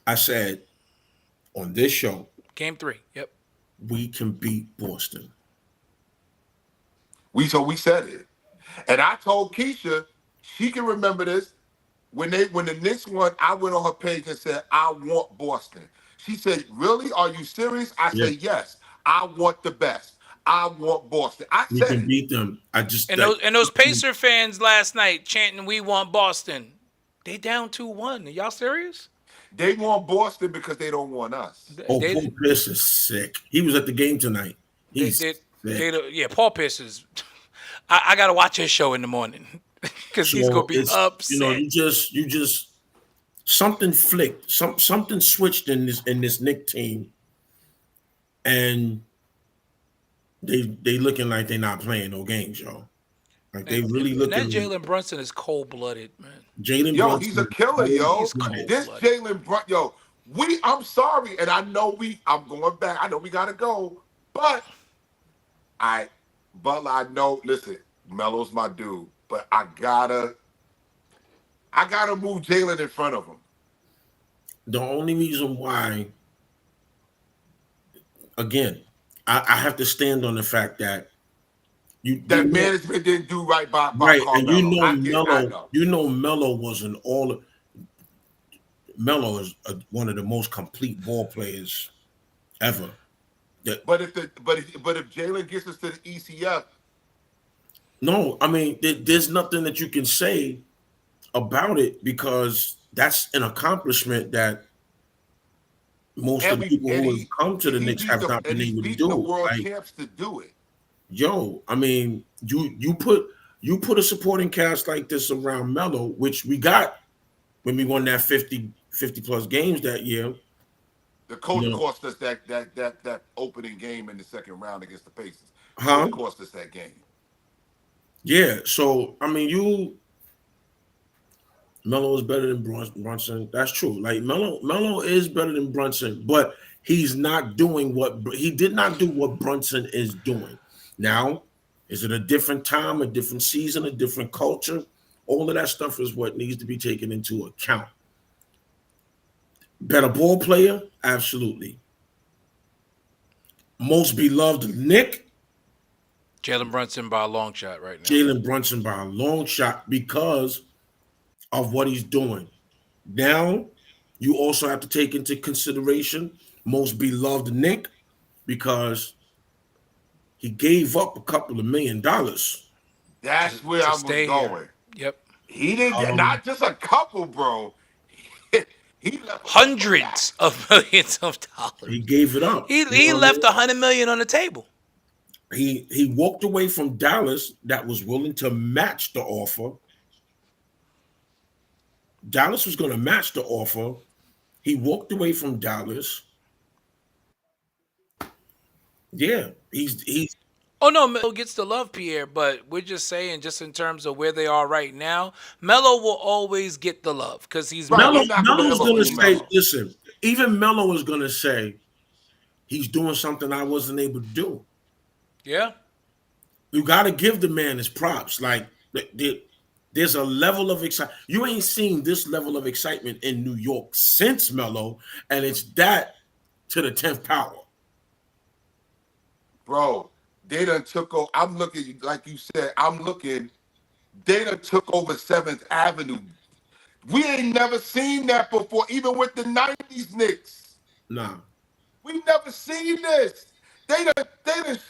I said on this show, game 3. Yep, we can beat Boston. We said it, and I told Keisha she can remember this. When the Knicks won, I went on her page and said, I want Boston. She said, really? Are you serious? I said, yes. I want the best. I want Boston. We can beat them. Those Pacer fans last night chanting, "We want Boston." They down 2-1. Are y'all serious? They want Boston because they don't want us. Paul Pierce is sick. He was at the game tonight. Paul Pierce is. I got to watch his show in the morning. Because he's gonna be upset. You just something flicked, something switched in this Knicks team, and they looking like they're not playing no games, y'all. Like they really looking. That Jalen Brunson is cold blooded, man. Brunson, he's a killer, yo. This Jalen Brunson, I'm sorry, and I know I'm going back. I know we gotta go, but I know. Listen, Melo's my dude. But I gotta move Jalen in front of him. The only reason why, again, I have to stand on the fact that management didn't do right by Carmelo. And Melo wasn't all. Melo is one of the most complete ball players ever. But if Jalen gets us to the ECF. No, I mean, there's nothing that you can say about it because that's an accomplishment that most of the people who have come to the Knicks have not been able to do. The world champs to do it. Yo, I mean, you put a supporting cast like this around Melo, which we got when we won that 50 plus games that year. The coach cost us that opening game in the second round against the Pacers. Huh? Cost us that game. Yeah, so I mean, Melo is better than Brunson. That's true. Like Melo is better than Brunson, but he's not doing he did not do what Brunson is doing. Now, is it a different time, a different season, a different culture? All of that stuff is what needs to be taken into account. Better ball player, absolutely. Most beloved Knick. Jalen Brunson by a long shot right now. Jalen Brunson by a long shot because of what he's doing. Now, you also have to take into consideration most beloved Knick because he gave up a couple of $1 million. That's where I was going. Yep. He didn't not just a couple, bro. He left hundreds of millions of dollars. He gave it up. He left $100 million on the table. He walked away from Dallas that was willing to match the offer. Dallas was going to match the offer. He walked away from Dallas. Yeah, he's. Oh no, Melo gets the love, Pierre. But we're just saying, just in terms of where they are right now, Melo will always get the love because he's Melo's going to say, listen. Even Melo is going to say, he's doing something I wasn't able to do. Yeah, you got to give the man his props. Like there's a level of excitement. You ain't seen this level of excitement in New York since Melo, and it's that to the 10th power. Bro, they done took over. I'm looking, like you said, they done took over 7th Avenue. We ain't never seen that before, even with the 90s Knicks. Nah. We never seen this. They done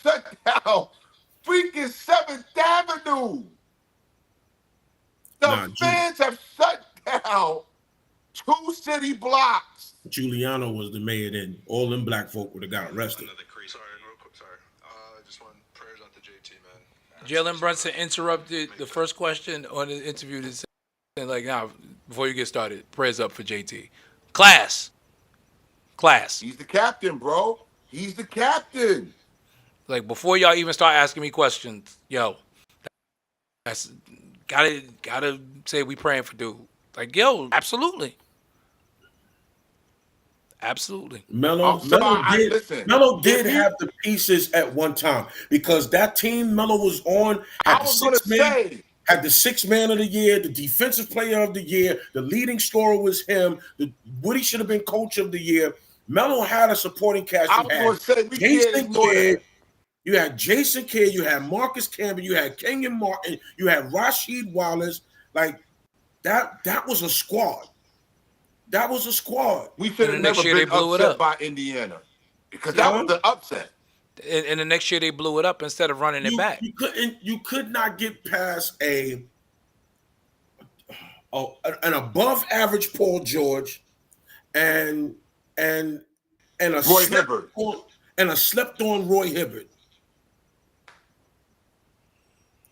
shut down freaking 7th Avenue. The fans have shut down 2 city blocks. Giuliano was the mayor then. All them black folk would have got arrested. Sorry, real quick. Sorry. I just want prayers out to JT, man. Jalen Brunson interrupted the first question on the interview to say, like, now, before you get started, prayers up for JT. Class. He's the captain, bro. He's the captain. Like, before y'all even start asking me questions, yo, that's gotta say we praying for dude. Like, yo, absolutely. Melo did have the pieces at one time because that team Melo was on had the 6th man of the year, the defensive player of the year, the leading scorer was him. Woody should have been coach of the year. Melo had a supporting cast. You had Jason Kidd, you had Marcus Campbell, you had Kenyon Martin, you had Rasheed Wallace. Like that was a squad. That was a squad. We should have never been upset by Indiana because that was the upset. And the next year they blew it up instead of running it back. You could not get past an above average Paul George and a Roy Hibbert and a slept on Roy Hibbert.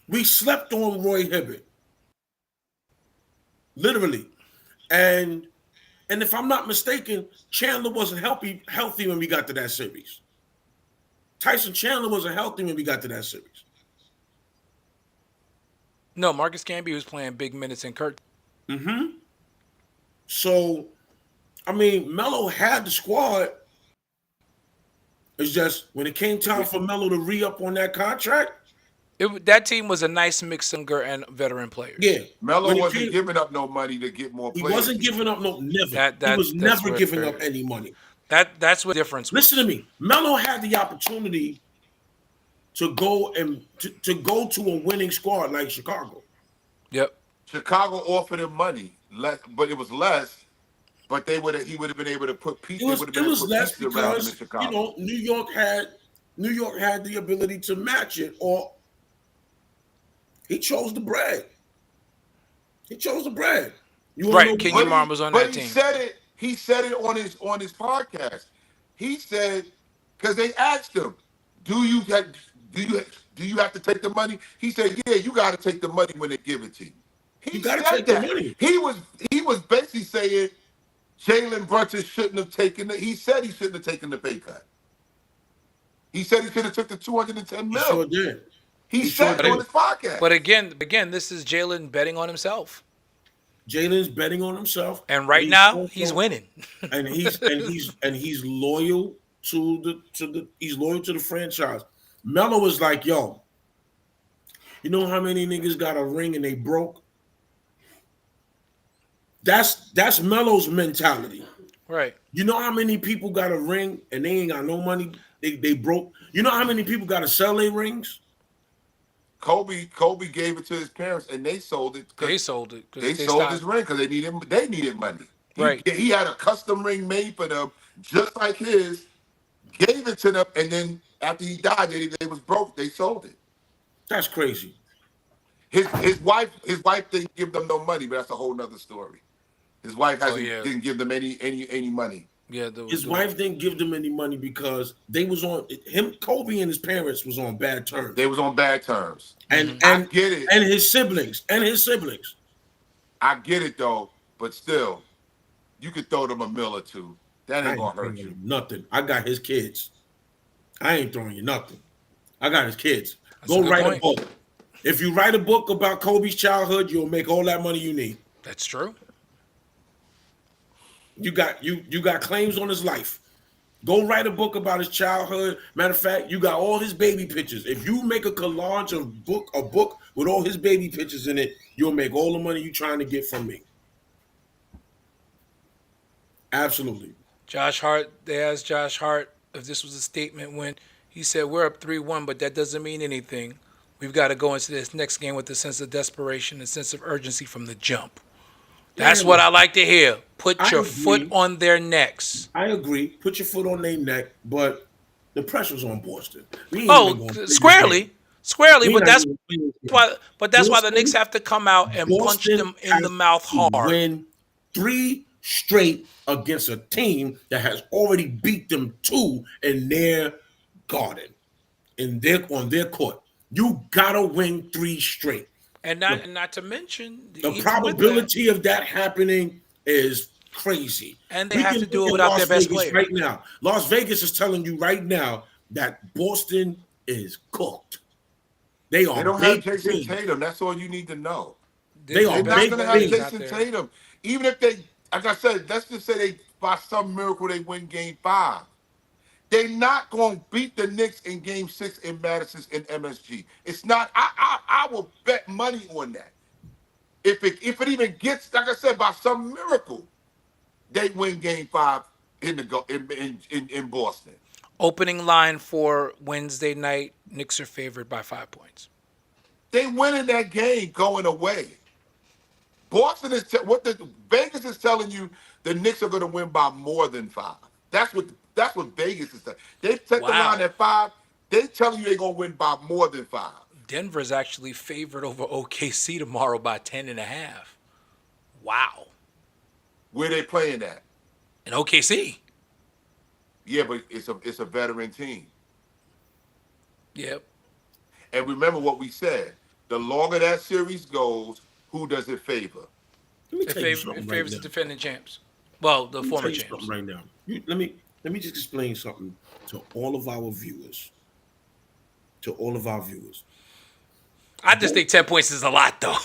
We slept on Roy Hibbert. Literally. And if I'm not mistaken, Chandler wasn't healthy when we got to that series. Tyson Chandler wasn't healthy when we got to that series. No, Marcus Camby was playing big minutes in Kirk. Mm-hmm. So, I mean, Melo had the squad. It's just when it came time for Melo to re-up on that contract. That team was a nice mix of younger and veteran players. Yeah. Melo wasn't giving up no money to get more players. He wasn't giving up never. He was never giving up any money. That's what the difference was. Listen to me. Melo had the opportunity to go and to go to a winning squad like Chicago. Yep. Chicago offered him money, but it was less. But he would have been able to put pieces. It was less because New York had the ability to match it, or he chose the bread. Right, Kenyon Martin was on that team. He said it on his podcast. He said, because they asked him, do you have to take the money? He said, yeah, you got to take the money when they give it to you. He got to take the money. He was basically saying Jalen Brunson shouldn't have taken it. He said he shouldn't have taken the pay cut. He said he should have took the $210 million. He sure did. He said it on his podcast. But again, this is Jalen betting on himself. Jalen's betting on himself, and right now he's winning. and he's loyal to the franchise. Melo is like, yo, you know how many niggas got a ring and they broke? That's Melo's mentality. Right. You know how many people got a ring and they ain't got no money? They broke. You know how many people got to sell their rings? Kobe gave it to his parents and they sold it. They sold it. They sold his ring because they needed money. Right. He had a custom ring made for them, just like his, gave it to them, and then After he died, they was broke. They sold it. That's crazy. His wife didn't give them no money, but that's a whole nother story. His wife didn't give them any money. Yeah, his wife didn't give them any money because they was on him. Kobe and his parents was on bad terms. They was on bad terms, and I get it. And his siblings. I get it though, but still, you could throw them a mill or two. That ain't gonna hurt you. Nothing. I got his kids. I ain't throwing you nothing. I got his kids. That's Go a good write point. a book. If you write a book about Kobe's childhood, you'll make all that money you need. That's true. You got claims on his life. Go write a book about his childhood. Matter of fact, you got all his baby pictures. If you make a collage of a book with all his baby pictures in it, you'll make all the money you're trying to get from me. Absolutely. Josh Hart, they asked Josh Hart if this was a statement when he said, we're up 3-1, but that doesn't mean anything. We've got to go into this next game with a sense of desperation, a sense of urgency from the jump. That's what I like to hear. Put your foot on their necks. I agree. Put your foot on their neck, but the pressure's on Boston. Squarely. But that's why the Knicks have to come out and punch them in the mouth hard. Win 3 straight against a team that has already beat them 2 in their garden, on their court. You gotta win 3 straight. And not to mention the probability of that happening is crazy. And they have to do it without their best player right now. Las Vegas is telling you right now that Boston is cooked. They don't have Jason Tatum. That's all you need to know. They're not going to have Jason Tatum. Even if they, like I said, let's just say they by some miracle they win Game 5. They're not going to beat the Knicks in Game 6 in Madison and MSG. It's not. I will bet money on that. If it even gets, like I said, by some miracle, they win Game 5 in Boston. Opening line for Wednesday night: Knicks are favored by 5 points. They winning that game going away. Boston is Vegas is telling you the Knicks are going to win by more than 5. That's what Vegas is saying. They set the line at 5. They telling you they're going to win by more than 5. Denver's actually favored over OKC tomorrow by 10.5. Wow. Where they playing at? In OKC. Yeah, but it's a veteran team. Yep. And remember what we said. The longer that series goes, who does it favor? It favors the defending champs. Well, the former champs. Right now. Let me just explain something to all of our viewers. I just think 10 points is a lot, though.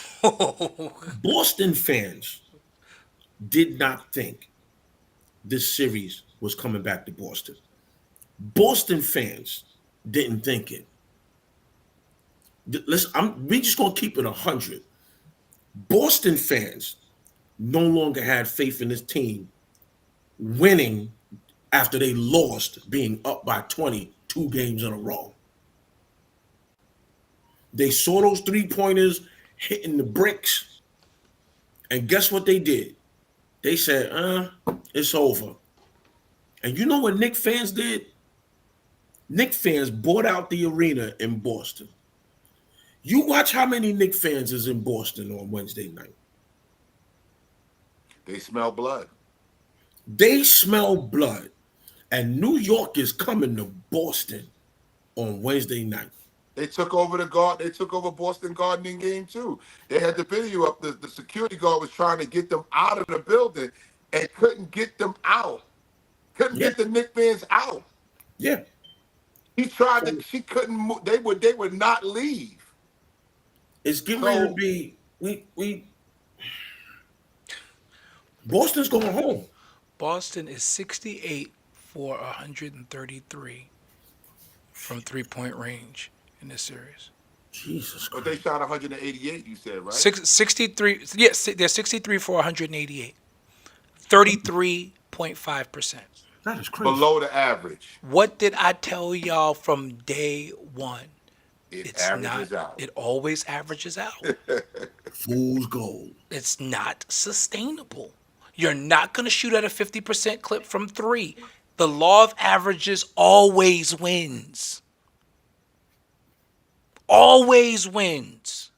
Boston fans did not think this series was coming back to Boston. Boston fans didn't think it. We just gonna keep it 100. Boston fans no longer had faith in this team winning after they lost, being up by 22 games in a row. They saw those 3-pointers hitting the bricks, and guess what they did? They said, it's over. And you know what Knicks fans did? Knicks fans bought out the arena in Boston. You watch how many Knicks fans is in Boston on Wednesday night. They smell blood. They smell blood. And New York is coming to Boston on Wednesday night. They took over They took over Boston Garden in Game 2. They had the video up. The security guard was trying to get them out of the building and couldn't get them out. Couldn't get the Knicks fans out. Yeah. He tried to. She couldn't move. They would not leave. It's getting ready to be. We. Boston's going home. Boston is 68 for 133 from 3-point range in this series. Jesus Christ. But they shot 188, you said, right? 63. Yes, they're 63 for 188. 33.5%. That is crazy. Below the average. What did I tell y'all from day one? It averages out. It always averages out. Fool's gold. It's not sustainable. You're not going to shoot at a 50% clip from 3. The law of averages always wins. Always wins.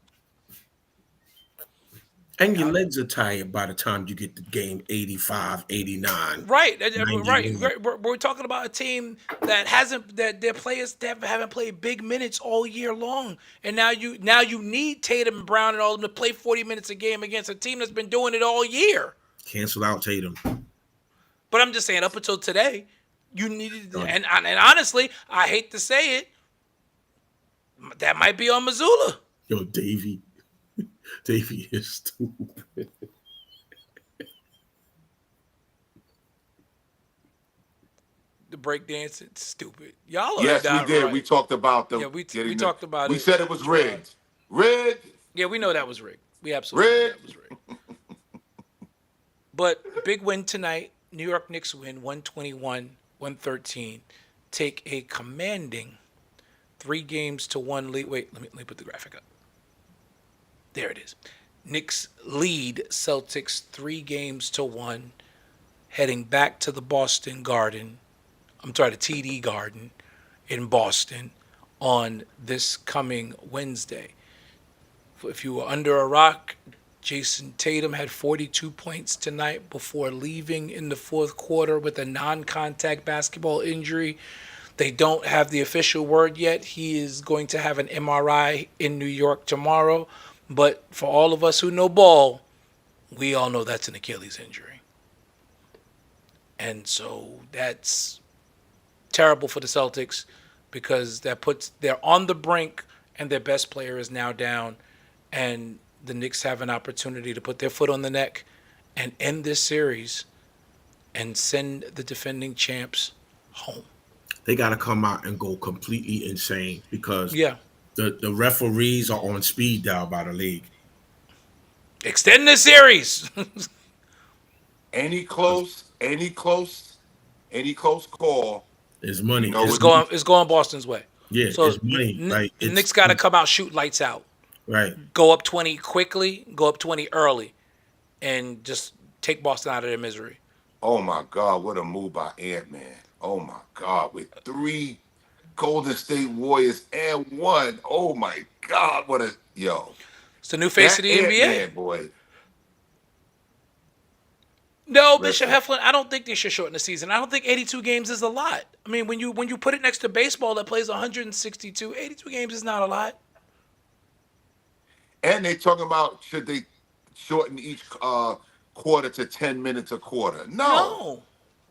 And your legs are tired by the time you get to game 85, 89. Right, 91. We're talking about a team that hasn't that their players haven't played big minutes all year long, and now you need Tatum and Brown and all of them to play 40 minutes a game against a team that's been doing it all year. Cancel out Tatum. But I'm just saying, up until today, you needed, and honestly, I hate to say it, that might be on Missoula. Yo, Davey is stupid. The breakdancing, stupid. Y'all are Yes, we not did. right. We talked about the. Yeah, we talked about we it. We said it was rigged. Rigged. Yeah, we know that was rigged. We absolutely know that was rigged. But big win tonight. New York Knicks win 121-113. Take a commanding 3-1 lead. Wait, let me put the graphic up. There it is. Knicks lead Celtics 3-1, heading back to the Boston Garden. I'm sorry, the TD Garden in Boston on this coming Wednesday. If you were under a rock, Jason Tatum had 42 points tonight before leaving in the fourth quarter with a non-contact basketball injury. They don't have the official word yet. He is going to have an MRI in New York tomorrow. But for all of us who know ball, we all know that's an Achilles injury. And so that's terrible for the Celtics because they're on the brink and their best player is now down. And the Knicks have an opportunity to put their foot on the neck and end this series and send the defending champs home. They got to come out and go completely insane because the referees are on speed dial by the league. Extend the series. Any close call is money. It's going Boston's way. Yeah, so it's money. The Knicks got to come out, shoot lights out. Right. Go up 20 quickly, go up 20 early, and just take Boston out of their misery. Oh, my God. What a move by Ant-Man. Oh, my God. With 3 Golden State Warriors and 1. Oh, my God. What a... Yo. It's the new face of the NBA. Ant-Man, boy. No, Bishop Heflin, I don't think they should shorten the season. I don't think 82 games is a lot. I mean, when you put it next to baseball that plays 162, 82 games is not a lot. And they talking about should they shorten each quarter to 10 minutes a quarter. No.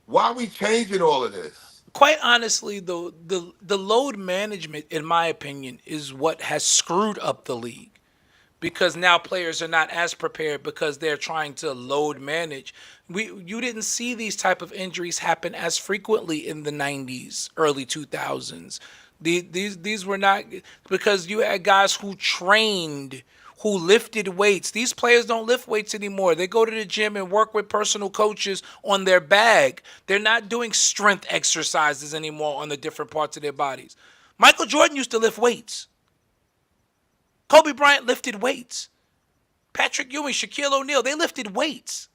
Why are we changing all of this? Quite honestly, though, the load management, in my opinion, is what has screwed up the league. Because now players are not as prepared because they're trying to load manage. You didn't see these type of injuries happen as frequently in the 90s, early 2000s. These were not because you had guys who trained, who lifted weights. These players don't lift weights anymore. They go to the gym and work with personal coaches on their bag. They're not doing strength exercises anymore on the different parts of their bodies. Michael Jordan used to lift weights. Kobe Bryant lifted weights. Patrick Ewing, Shaquille O'Neal, they lifted weights.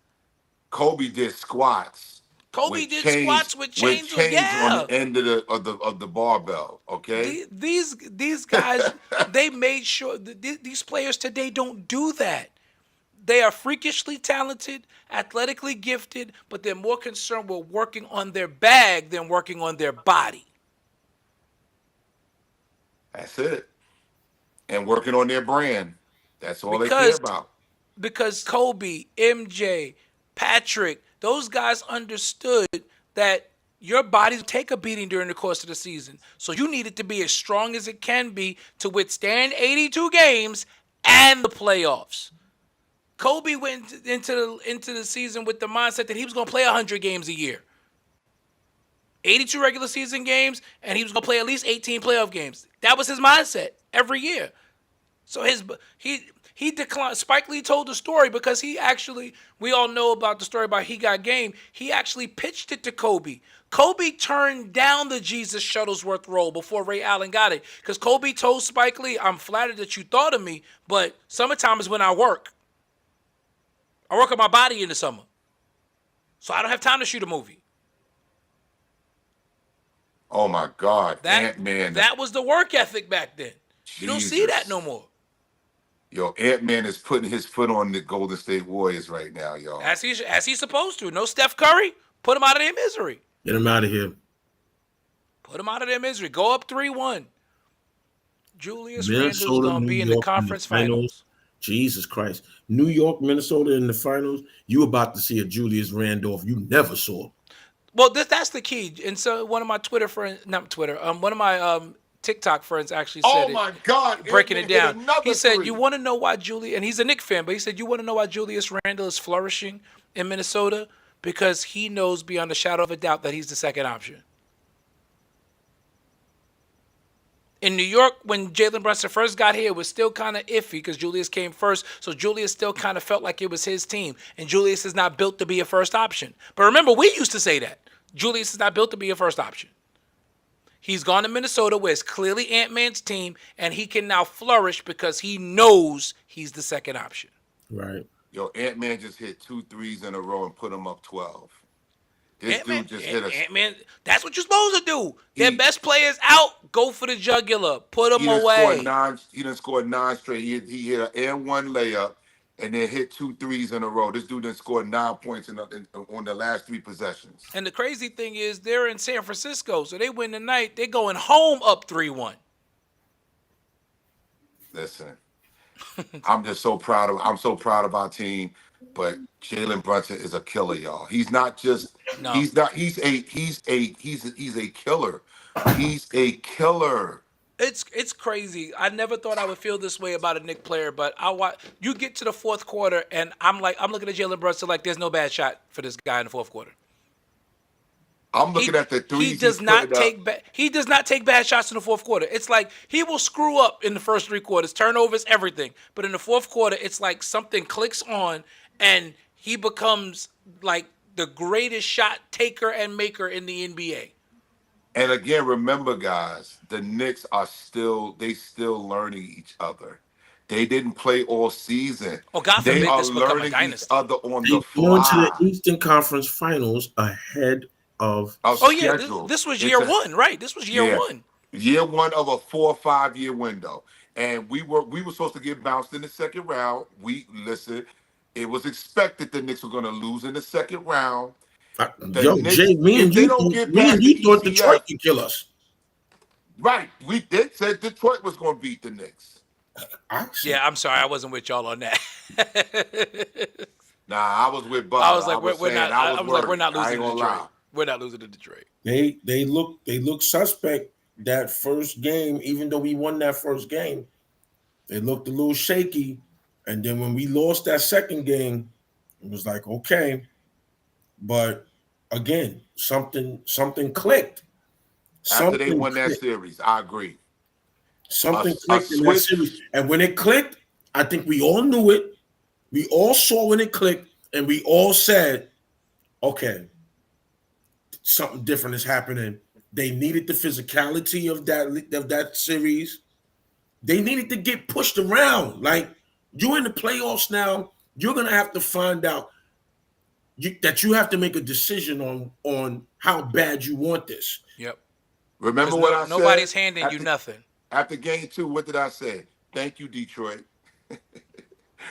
Kobe did squats. Kobe did squats with chains on the end of the barbell. Okay. These guys, they made sure that these players today don't do that. They are freakishly talented, athletically gifted, but they're more concerned with working on their bag than working on their body. That's it. And working on their brand. That's all they care about. Because Kobe, MJ, Patrick, those guys understood that your body will take a beating during the course of the season. So you need it to be as strong as it can be to withstand 82 games and the playoffs. Kobe went into the season with the mindset that he was going to play 100 games a year. 82 regular season games, and he was going to play at least 18 playoff games. That was his mindset every year. So he declined. Spike Lee told the story because we all know about the story about He Got Game. He actually pitched it to Kobe. Kobe turned down the Jesus Shuttlesworth role before Ray Allen got it because Kobe told Spike Lee, I'm flattered that you thought of me, but summertime is when I work. I work on my body in the summer. So I don't have time to shoot a movie. Oh, my God. Ant-Man. That was the work ethic back then. You don't see that no more. Yo, Ant-Man is putting his foot on the Golden State Warriors right now, y'all. As he's supposed to. No Steph Curry. Put him out of their misery. Get him out of here. Put him out of their misery. Go up 3-1. Julius Randle's Minnesota, going to be New in the York conference in the finals. Jesus Christ. New York, Minnesota in the finals. You about to see a Julius Randolph you never saw. Well, that's the key. And so one of my Twitter friends, not Twitter, one of my TikTok friends actually said Oh my God! breaking it Ant-Man hit down. another He said, three. you want to know why Julius, and he's a Knicks fan, but he said, you want to know why Julius Randle is flourishing in Minnesota? Because he knows beyond a shadow of a doubt that he's the second option. In New York, when Jalen Brunson first got here, it was still kind of iffy because Julius came first. So Julius still kind of felt like it was his team. And Julius is not built to be a first option. But remember, we used to say that. Julius is not built to be a first option. He's gone to Minnesota where it's clearly Ant-Man's team, and he can now flourish because he knows he's the second option. Right. Yo, Ant-Man just hit 2 threes in a row and put him up 12. This dude just hit a... Ant-Man, that's what you're supposed to do. Their best players out, go for the jugular. Put them He done away. scored 9 straight. He hit an and 1 layup and then hit 2 threes in a row. This dude done scored 9 points on the last 3 possessions. And the crazy thing is they're in San Francisco, so they win tonight. They're going home up 3-1. Listen, I'm so proud of our team, but Jalen Brunson is a killer, y'all. He's not just he's a killer. He's a killer. It's crazy. I never thought I would feel this way about a Knicks player, but you get to the fourth quarter and I'm looking at Jalen Brunson like there's no bad shot for this guy in the fourth quarter. I'm looking at the threes. He does not take bad shots in the fourth quarter. It's like he will screw up in the first 3 quarters, turnovers, everything. But in the fourth quarter, it's like something clicks on and he becomes like the greatest shot taker and maker in the NBA. And again, remember, guys, the Knicks are still learning each other. They didn't play all season. Oh, God they forbid are this become a learning each dynasty. other on They the go into fly. the Eastern Conference Finals ahead of schedule. This was It's year one, right? This was year one. Year one of a 4 or 5 year window. And we were supposed to get bounced in the second round. It was expected the Knicks were going to lose in the second round. Jay, me and you thought Detroit could kill us. Right. We did say Detroit was going to beat the Knicks. Yeah, I'm sorry. I wasn't with y'all on that. Nah, I was with Bud. I was like, we're not I losing ain't to gonna Detroit. lie. We're not losing to Detroit. They look suspect that first game, even though we won that first game. They looked a little shaky. And then when we lost that second game, it was like, okay. But again, something clicked. After they won that series, I agree. Something clicked in that series. And when it clicked, I think we all knew it. We all saw when it clicked, and we all said, okay, something different is happening. They needed the physicality of that series. They needed to get pushed around. Like, you're in the playoffs now. You're going to have to find out that you have to make a decision on how bad you want this. Yep. Remember what I said? Nobody's handing you nothing. After game 2, what did I say? Thank you, Detroit.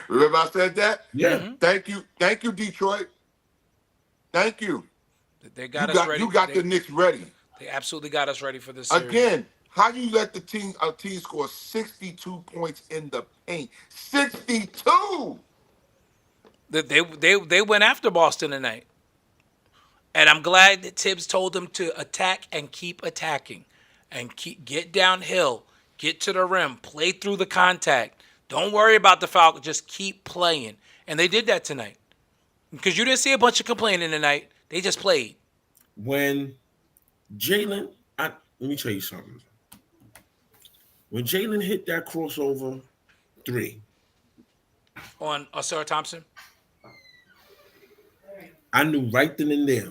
Remember I said that? Yeah. Mm-hmm. Thank you, Detroit. Thank you. They got us ready. You got the Knicks ready. They absolutely got us ready for this series. Again, how you let a team score 62 points in the paint? 62. They went after Boston tonight. And I'm glad that Tibbs told them to attack and keep attacking. And get downhill, get to the rim, play through the contact. Don't worry about the foul, just keep playing. And they did that tonight. Because you didn't see a bunch of complaining tonight. They just played. When Jalen, let me tell you something. When Jalen hit that crossover 3 on Ausar Thompson, I knew right then and there,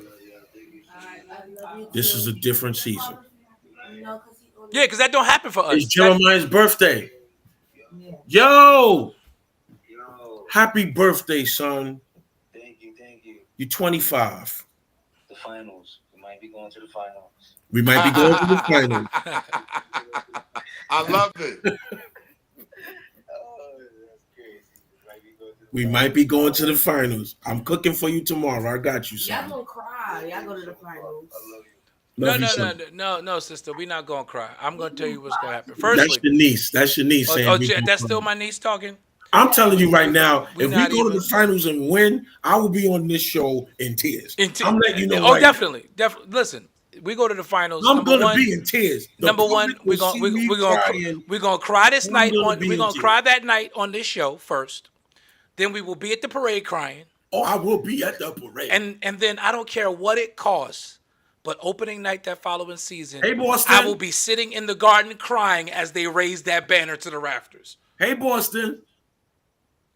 this is a different season. Yeah, because that don't happen for us. It's Jeremiah's birthday. Yo! Happy birthday, son. Thank you. You're 25. The finals. might be going to the finals. We might be going to the finals. I love it. We might be going to the finals. I'm cooking for you tomorrow. I got you, Y'all son. gonna cry. Y'all go to the finals. No, sister. We're not gonna cry. I'm gonna tell you what's gonna happen. That's Firstly, your niece. That's your niece saying. oh, we gonna that's cry. still my niece talking. I'm telling you right now, if we not go to even- the finals and win, I will be on this show in tears. I'm letting you know. Oh, right now. definitely. Listen, we go to the finals. I'm number gonna one, be in tears. The Number one, public will see me crying. we're gonna cry this I'm night gonna on. be We're in gonna tears. cry that night on this show first. Then we will be at the parade crying. Oh, I will be at the parade. And then I don't care what it costs, but opening night that following season, Hey, Boston. I will be sitting in the garden crying as they raise that banner to the rafters. Hey, Boston.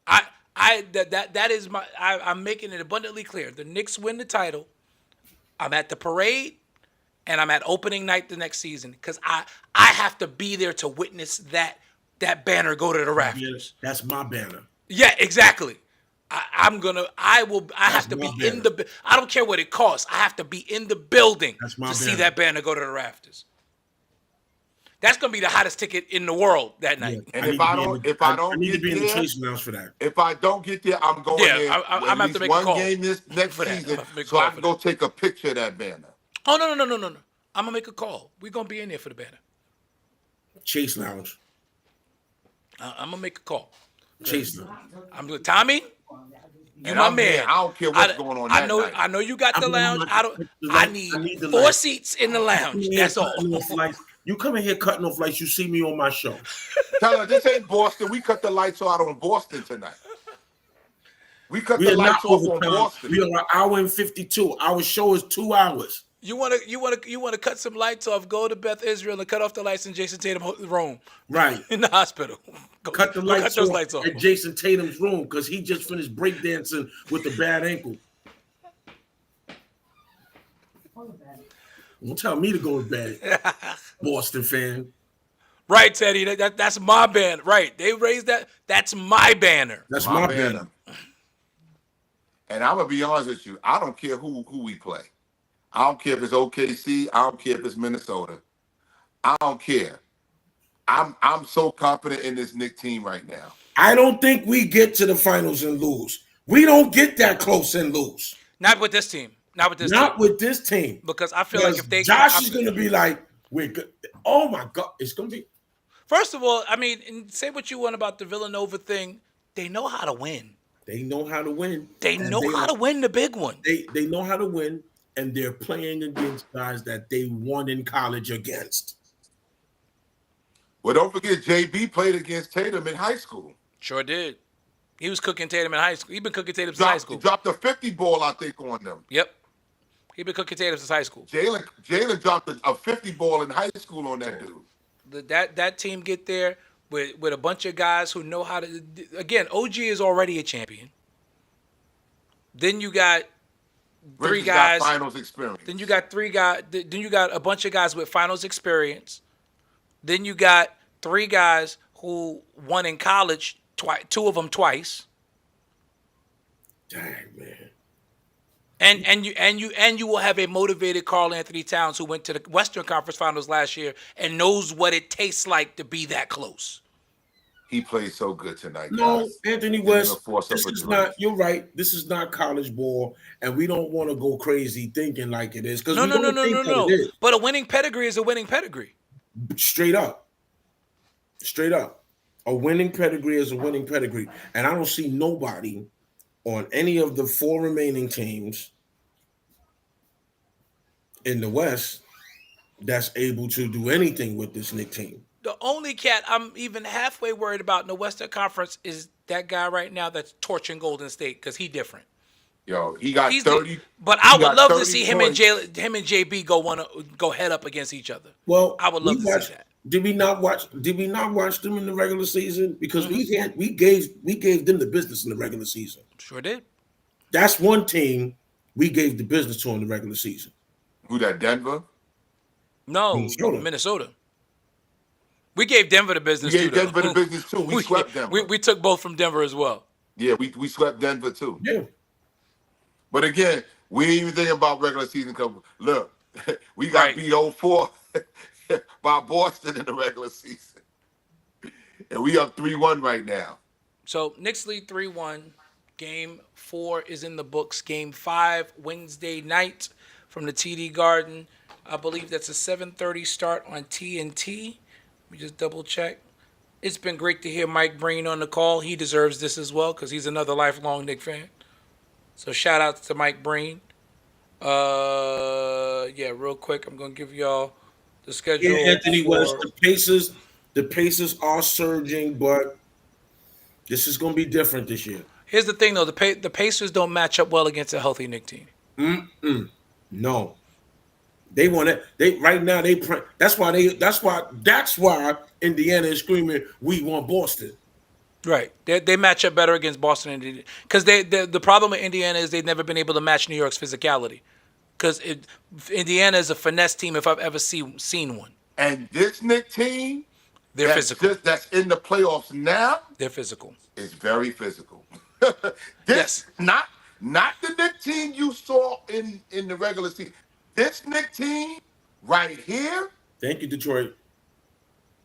That is my. I'm making it abundantly clear. The Knicks win the title. I'm at the parade, and I'm at opening night the next season because I have to be there to witness that banner go to the rafters. That's my banner. Yeah, exactly. I have to be in the. I don't care what it costs. I have to be in the building to see that banner go to the rafters. That's gonna be the hottest ticket in the world that night. And if I don't get there, for that. If I don't get there, I'm going Yeah, there. I'm gonna have to make a one call game this next for that. season, I'm gonna make a so call I for can go take a picture of that banner. Oh no! I'm gonna make a call. We're gonna be in there for the banner. Chase Lounge. I'm gonna make a call. Chase Lounge. I'm going Tommy. You And my I'm there. man. I don't care what's going on I that know. night. I know you got the I'm lounge. gonna I need the 4 lights. seats in the lounge. That's all. You come in here cutting off lights. You see me on my show. Tell her this ain't Boston. We cut the lights out on Boston tonight. We cut We the are lights not off on overtime. Boston. We are an hour and 52. Our show is 2 hours. You wanna cut some lights off? Go to Beth Israel and cut off the lights in Jason Tatum's room. Right. In the hospital. Cut the go lights, cut those off lights off. at Jason Tatum's room because he just finished breakdancing with a bad ankle. Don't tell me to go to bed, Boston fan. Right, Teddy. That's my banner. Right. They raised that. That's my banner. That's my banner. And I'm gonna be honest with you. I don't care who we play. I don't care if it's OKC. I don't care if it's Minnesota. I don't care. I'm so confident in this Knicks team right now. I don't think we get to the finals and lose. We don't get that close and lose. Not with this team. Not with this Not team. with this team. Because I feel like if they Josh is going to be like, we're good. Oh my God, it's going to be. First of all, I mean, and say what you want about the Villanova thing. They know how to win. They know how to win. They know how to win the big one. They know how to win, and they're playing against guys that they won in college against. Well, don't forget, JB played against Tatum in high school. Sure did. He was cooking Tatum in high school. He's been cooking Tatum since high school. He dropped a 50 ball, I think, on them. Yep. He been cooking Tatum since high school. Jalen dropped a 50 ball in high school on that dude. That team get there with a bunch of guys who know how to. Again, OG is already a champion. Then you got three Bridges guys. got finals experience. Then you got 3 guys. Then you got a bunch of guys with finals experience. Then you got 3 guys who won in college. 2 of them twice. Dang, man. And you will have a motivated Karl Anthony Towns who went to the Western Conference Finals last year and knows what it tastes like to be that close. He played so good tonight. No, guys. Anthony He's gonna West, force this up a is three. not, you're right. This is not college ball, and we don't want to go crazy thinking like it is. Because No. But a winning pedigree is a winning pedigree. Straight up. Straight up. A winning pedigree is a winning pedigree. And I don't see nobody on any of the 4 remaining teams in the West that's able to do anything with this Knicks team. The only cat I'm even halfway worried about in the Western Conference is that guy right now that's torching Golden State because he's different. Yo, he got He's 30. But I he would got love to 30 see him points. and JB go head up against each other. Well, I would love to see that. Did we not watch them in the regular season? Because we gave them the business in the regular season. Sure did. That's one team we gave the business to in the regular season. Who that, Denver? No, Minnesota. We gave Denver the business We gave too. though. Denver the business too. We swept Denver. We took both from Denver as well. Yeah, we swept Denver too. Yeah. But again, we ain't even thinking about regular season. Cause look, We got Right. beat 0-4 by Boston in the regular season. And we up 3-1 right now. So Knicks lead 3-1. Game 4 is in the books. Game 5 Wednesday night from the TD Garden. I believe that's a 7:30 start on TNT. Let me just double check. It's been great to hear Mike Breen on the call. He deserves this as well because he's another lifelong Knicks fan. So shout out to Mike Breen. Yeah, real quick, I'm gonna give y'all the schedule. Yeah, Anthony West, for- the Pacers are surging, but this is going to be different this year. Here's the thing, though: the Pacers don't match up well against a healthy Knicks team. No, they want it. They right now they. That's why Indiana is screaming, "We want Boston." Right, they match up better against Boston because the problem with Indiana is they've never been able to match New York's physicality. Because Indiana is a finesse team if I've ever seen one. And this Knicks team, they're physical. That's in the playoffs now. They're physical. It's very physical. Yes. Not the Knicks team you saw in the regular season. This Knicks team right here. Thank you, Detroit.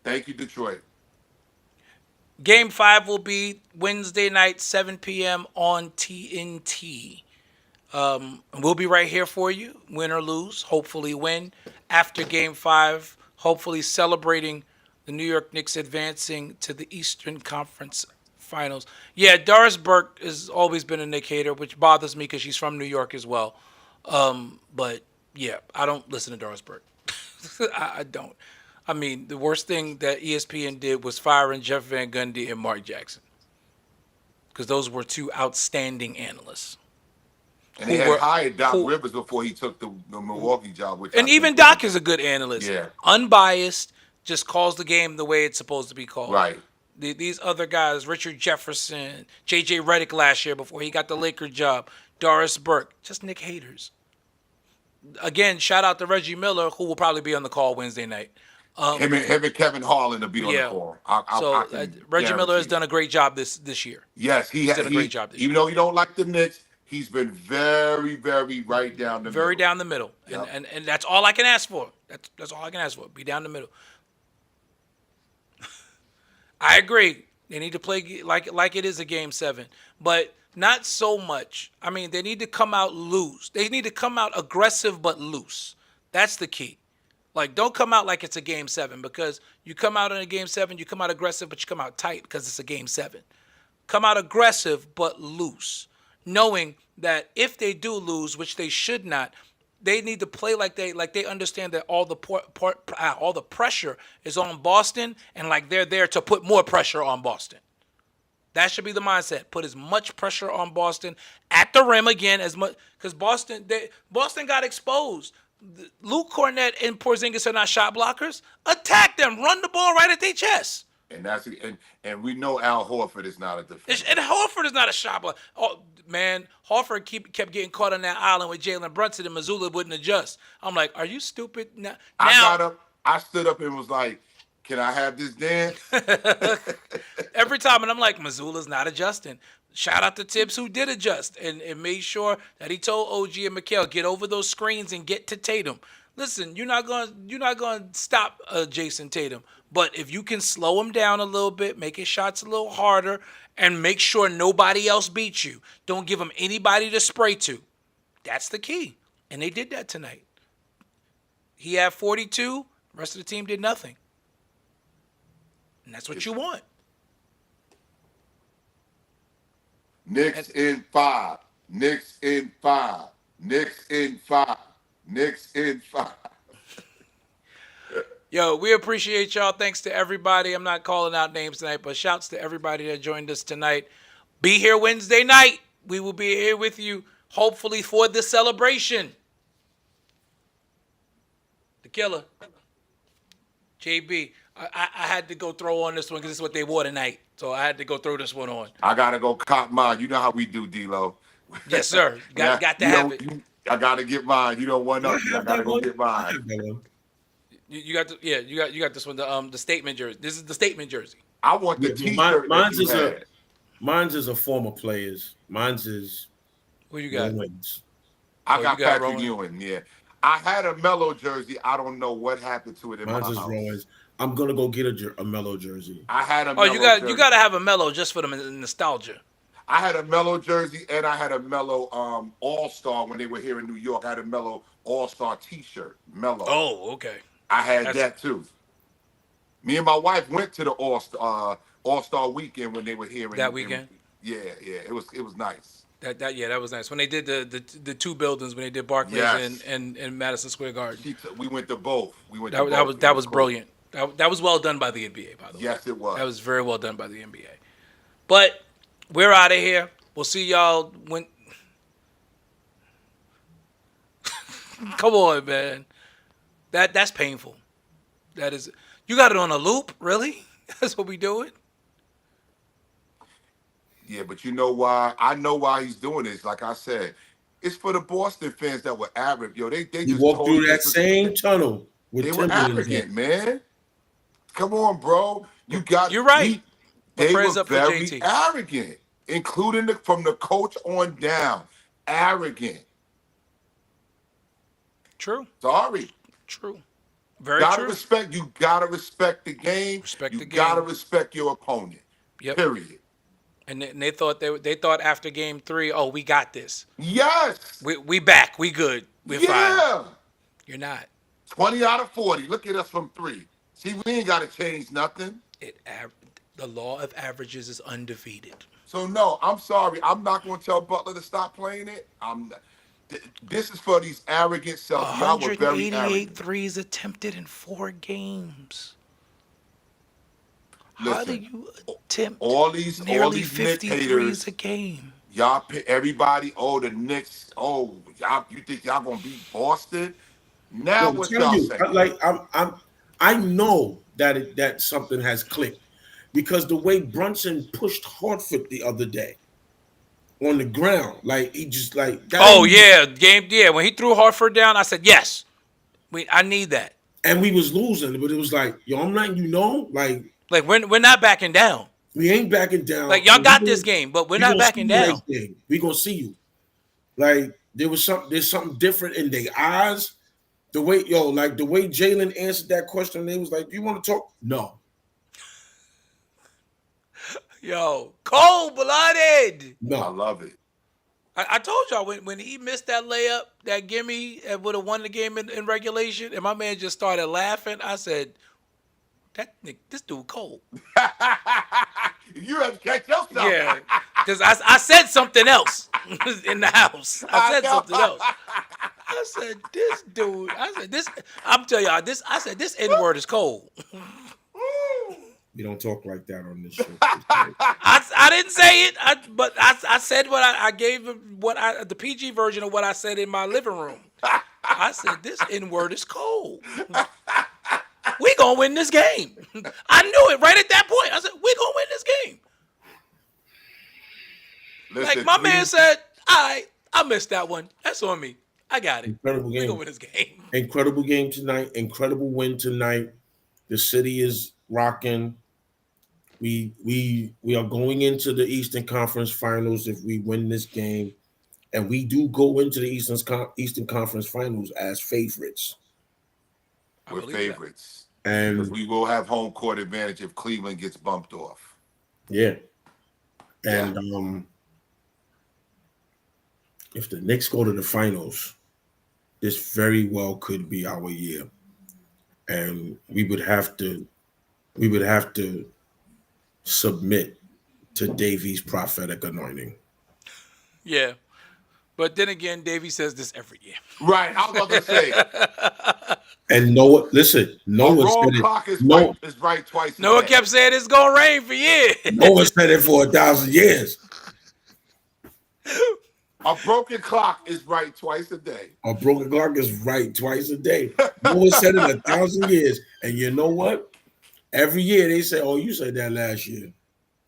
Thank you, Detroit. Game 5 will be Wednesday night, 7 p.m. on TNT. We'll be right here for you, win or lose. Hopefully win after Game 5. Hopefully celebrating the New York Knicks advancing to the Eastern Conference Finals. Yeah, Doris Burke has always been a Knick hater, which bothers me because she's from New York as well. But yeah, I don't listen to Doris Burke. I don't. I mean, the worst thing that ESPN did was firing Jeff Van Gundy and Mark Jackson, because those were two outstanding analysts. And they had hired Doc Rivers before he took the Milwaukee job. And even Doc is a good analyst. Yeah. Unbiased, just calls the game the way it's supposed to be called. Right. These other guys, Richard Jefferson, J.J. Redick last year before he got the Laker job, Doris Burke, just Knick haters. Again, shout out to Reggie Miller, who will probably be on the call Wednesday night. Him and Kevin Harlan will be on the call. Reggie Miller has done a great job this year. Yes, he's done a great job this year. Even though he don't like the Knicks, he's been very, very right down the middle. Very down the middle. Yep. And that's all I can ask for. That's all I can ask for. Be down the middle. I agree. They need to play like it is a Game 7. But not so much. I mean, they need to come out loose. They need to come out aggressive but loose. That's the key. Like, don't come out like it's a Game 7, because you come out in a Game 7, you come out aggressive, but you come out tight because it's a Game 7. Come out aggressive but loose, knowing that if they do lose, which they should not, they need to play like they understand that all the pressure is on Boston, and like they're there to put more pressure on Boston. That should be the mindset. Put as much pressure on Boston at the rim again as much, because Boston got exposed. Luke Cornett and Porzingis are not shot blockers. Attack them. Run the ball right at their chest. And we know Al Horford is not a defender. And Horford is not a shot blocker. Oh, man, Horford kept getting caught on that island with Jalen Brunson, and Mazzulla wouldn't adjust. I'm like, are you stupid? Now, I stood up and was like, can I have this dance? Every time, and I'm like, Mazzulla's not adjusting. Shout out to Tibbs, who did adjust and made sure that he told OG and Mikal, get over those screens and get to Tatum. Listen, you're not gonna stop Jason Tatum, but if you can slow him down a little bit, make his shots a little harder, and make sure nobody else beats you, don't give him anybody to spray to. That's the key, and they did that tonight. He had 42. The rest of the team did nothing, and that's what you want. Knicks in 5. Knicks in 5. Knicks in 5. Knicks in 5. Yo, we appreciate y'all. Thanks to everybody. I'm not calling out names tonight, but shouts to everybody that joined us tonight. Be here Wednesday night. We will be here with you, hopefully, for the celebration. The killer. JB, I had to go throw on this one because it's what they wore tonight. So I had to go throw this one on. I got to go cop mine. You know how we do, D-Lo. Yes, sir. Got to have it. I got to get mine. You don't want nothing. I got to go get mine. You got this one, the statement jersey. This is the statement jersey. I want the T-shirt. Mine's is a former player's. Mine's is who you got? Owens. I got Patrick Ewing. Yeah, I had a Melo jersey. I don't know what happened to it in Mine's my just house. ruins. I'm gonna go get a Melo jersey. I had a Oh, Melo you got jersey. you got to have a Melo just for the nostalgia. I had a Melo jersey and I had a Melo All-Star when they were here in New York. I had a Melo All-Star T-shirt. Melo. Oh, okay. I had that too. Me and my wife went to the All-Star weekend when they were here That weekend? Yeah. It was nice. That was nice when they did the two buildings when they did Barclays Yes. and Madison Square Garden. We went to both. We went to That both. was It that was cool. brilliant. That was well done by the NBA, by the way. Yes, it was. That was very well done by the NBA. But we're out of here. We'll see y'all when. Come on, man. That's painful. That is. You got it on a loop, really? That's what we doing. Yeah, but you know why? I know why he's doing this. Like I said, it's for the Boston fans that were arrogant. Yo, they He just walked totally through that same tunnel with They were Timberland. arrogant, man. Come on, bro. You're right. They prayers were up for very JT. arrogant, including from the coach on down. Arrogant. True. Sorry. True. Very gotta true. respect. You gotta respect the game. You gotta respect your opponent. Yep. Period. And they thought they thought after game 3, oh, we got this. Yes. We back. We good. We're Yeah. fine. You're not. 20 out of 40. Look at us from 3. See, we ain't gotta change nothing. The law of averages is undefeated. So no, I'm sorry. I'm not going to tell Butler to stop playing it. This is for these arrogant self. Y'all were very 188 arrogant. threes attempted in 4 games. How do Listen, you attempt all these nearly Knicks 50 threes haters, a game? y'all pick everybody. Oh, the Knicks. Oh, y'all. You think y'all gonna beat Boston? Now Yo, I'm what telling y'all you, saying? I know that something has clicked because the way Brunson pushed Horford the other day on the ground, like he just like that. Oh yeah, when he threw Hartford down, I said yes. I need that. And we was losing, but it was like, yo, I'm letting you know, like we're not backing down. We ain't backing down. Like y'all got this game, but we're not backing down. We gonna see you. Like there's something different in their eyes. The way Jalen answered that question, they was like, "Do you want to talk?" No. Yo, cold-blooded. No, I love it. I told y'all when he missed that layup, that gimme, and would have won the game in regulation, and my man just started laughing. I said, this dude cold. You have to catch yourself. Yeah, because I said something else in the house. I said something else. I said, this dude. I said this. I'm telling y'all this. I said this N-word is cold. We don't talk like that on this show. I didn't say it, but I said what I gave him the PG version of what I said in my living room. I said this N-word is cold. We gonna win this game. I knew it right at that point. I said we gonna win this game. Listen, like my man said, I missed that one. That's on me. I got it. Incredible game. We gonna win this game. Incredible game tonight. Incredible win tonight. The city is rocking. We are going into the Eastern Conference Finals if we win this game, and we do go into the Eastern Conference Finals as favorites. We're favorites, and because we will have home court advantage if Cleveland gets bumped off. Yeah, and if the Knicks go to the finals, this very well could be our year, and we would have to submit to Davies' prophetic anointing. Yeah. But then again, Davey says this every year. Right. I was about to say. And Noah, listen, Noah said it. Clock is right twice. Noah kept saying it's gonna rain for years. Noah said it for 1,000 years. A broken clock is right twice a day. A broken clock is right twice a day. Noah said it 1,000 years. And you know what? Every year they say, "Oh, you said that last year.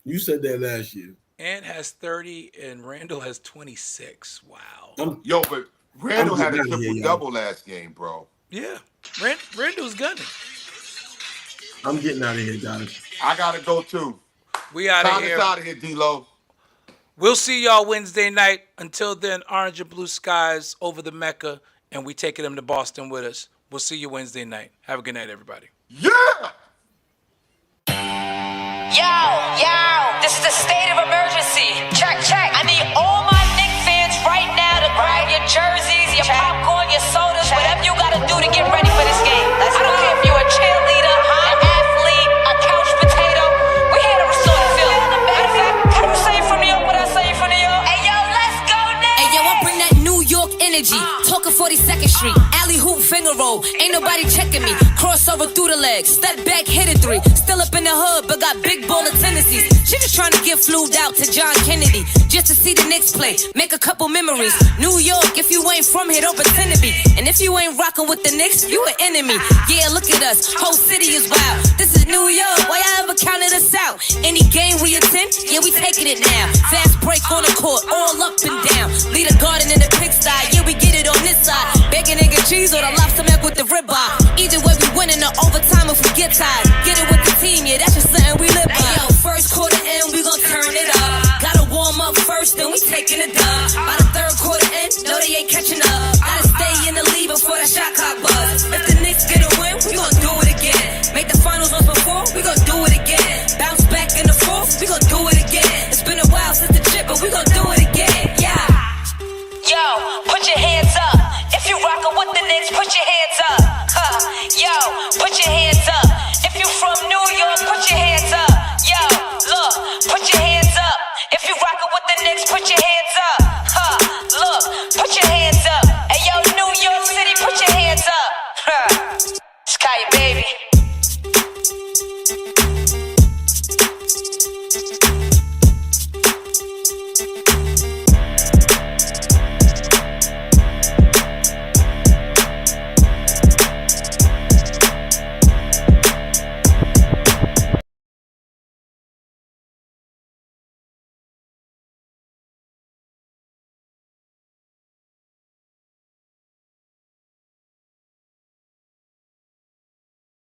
You said that last year." Ant has 30 and Randall has 26. Wow. But Randall had a triple-double last game, bro. Yeah. Randall's gunning. I'm getting out of here, guys. I gotta go too. We out of Time here. us out of here, D-Lo. We'll see y'all Wednesday night. Until then, orange and blue skies over the Mecca and we taking them to Boston with us. We'll see you Wednesday night. Have a good night, everybody. Yeah! Yo, this is the state of emergency. Check. I need all my Knicks fans right now to grab your jerseys, your popcorn, your sodas, whatever you gotta do to get ready for this game. I don't care if you're a cheerleader, an athlete, a couch potato. We're here to restore the feeling. Matter of fact, how do you say it from New York? What I say from New York? Hey, yo, let's go now. Hey, yo, I bring that New York energy. Talking 42nd Street. Alley hoop finger roll. Ain't nobody checking me. Crossover through the legs. Step back, hit a three. Still up in the hood, but got big baller tendencies. She just trying to get flued out to John Kennedy. Just to see the Knicks play. Make a couple memories. New York, if you ain't from here, don't pretend to be. And if you ain't rocking with the Knicks, you an enemy. Yeah, look at us. Whole city is wild. This is New York. Why y'all ever counted us out? Any game we attend, yeah, we taking it now. Fast break on the court, all up and down. Lead a garden in the pigsty. Yeah, we get it on this side. Bacon, egg, and cheese or the lobster mac with the ribeye. Either way, we winning the overtime if we get tired. Get it with the team, yeah, that's just something we live by. Hey, yo, first quarter in, we gon' turn it up. Gotta warm up first, then we taking it dub. By the third quarter in, no, they ain't catching up.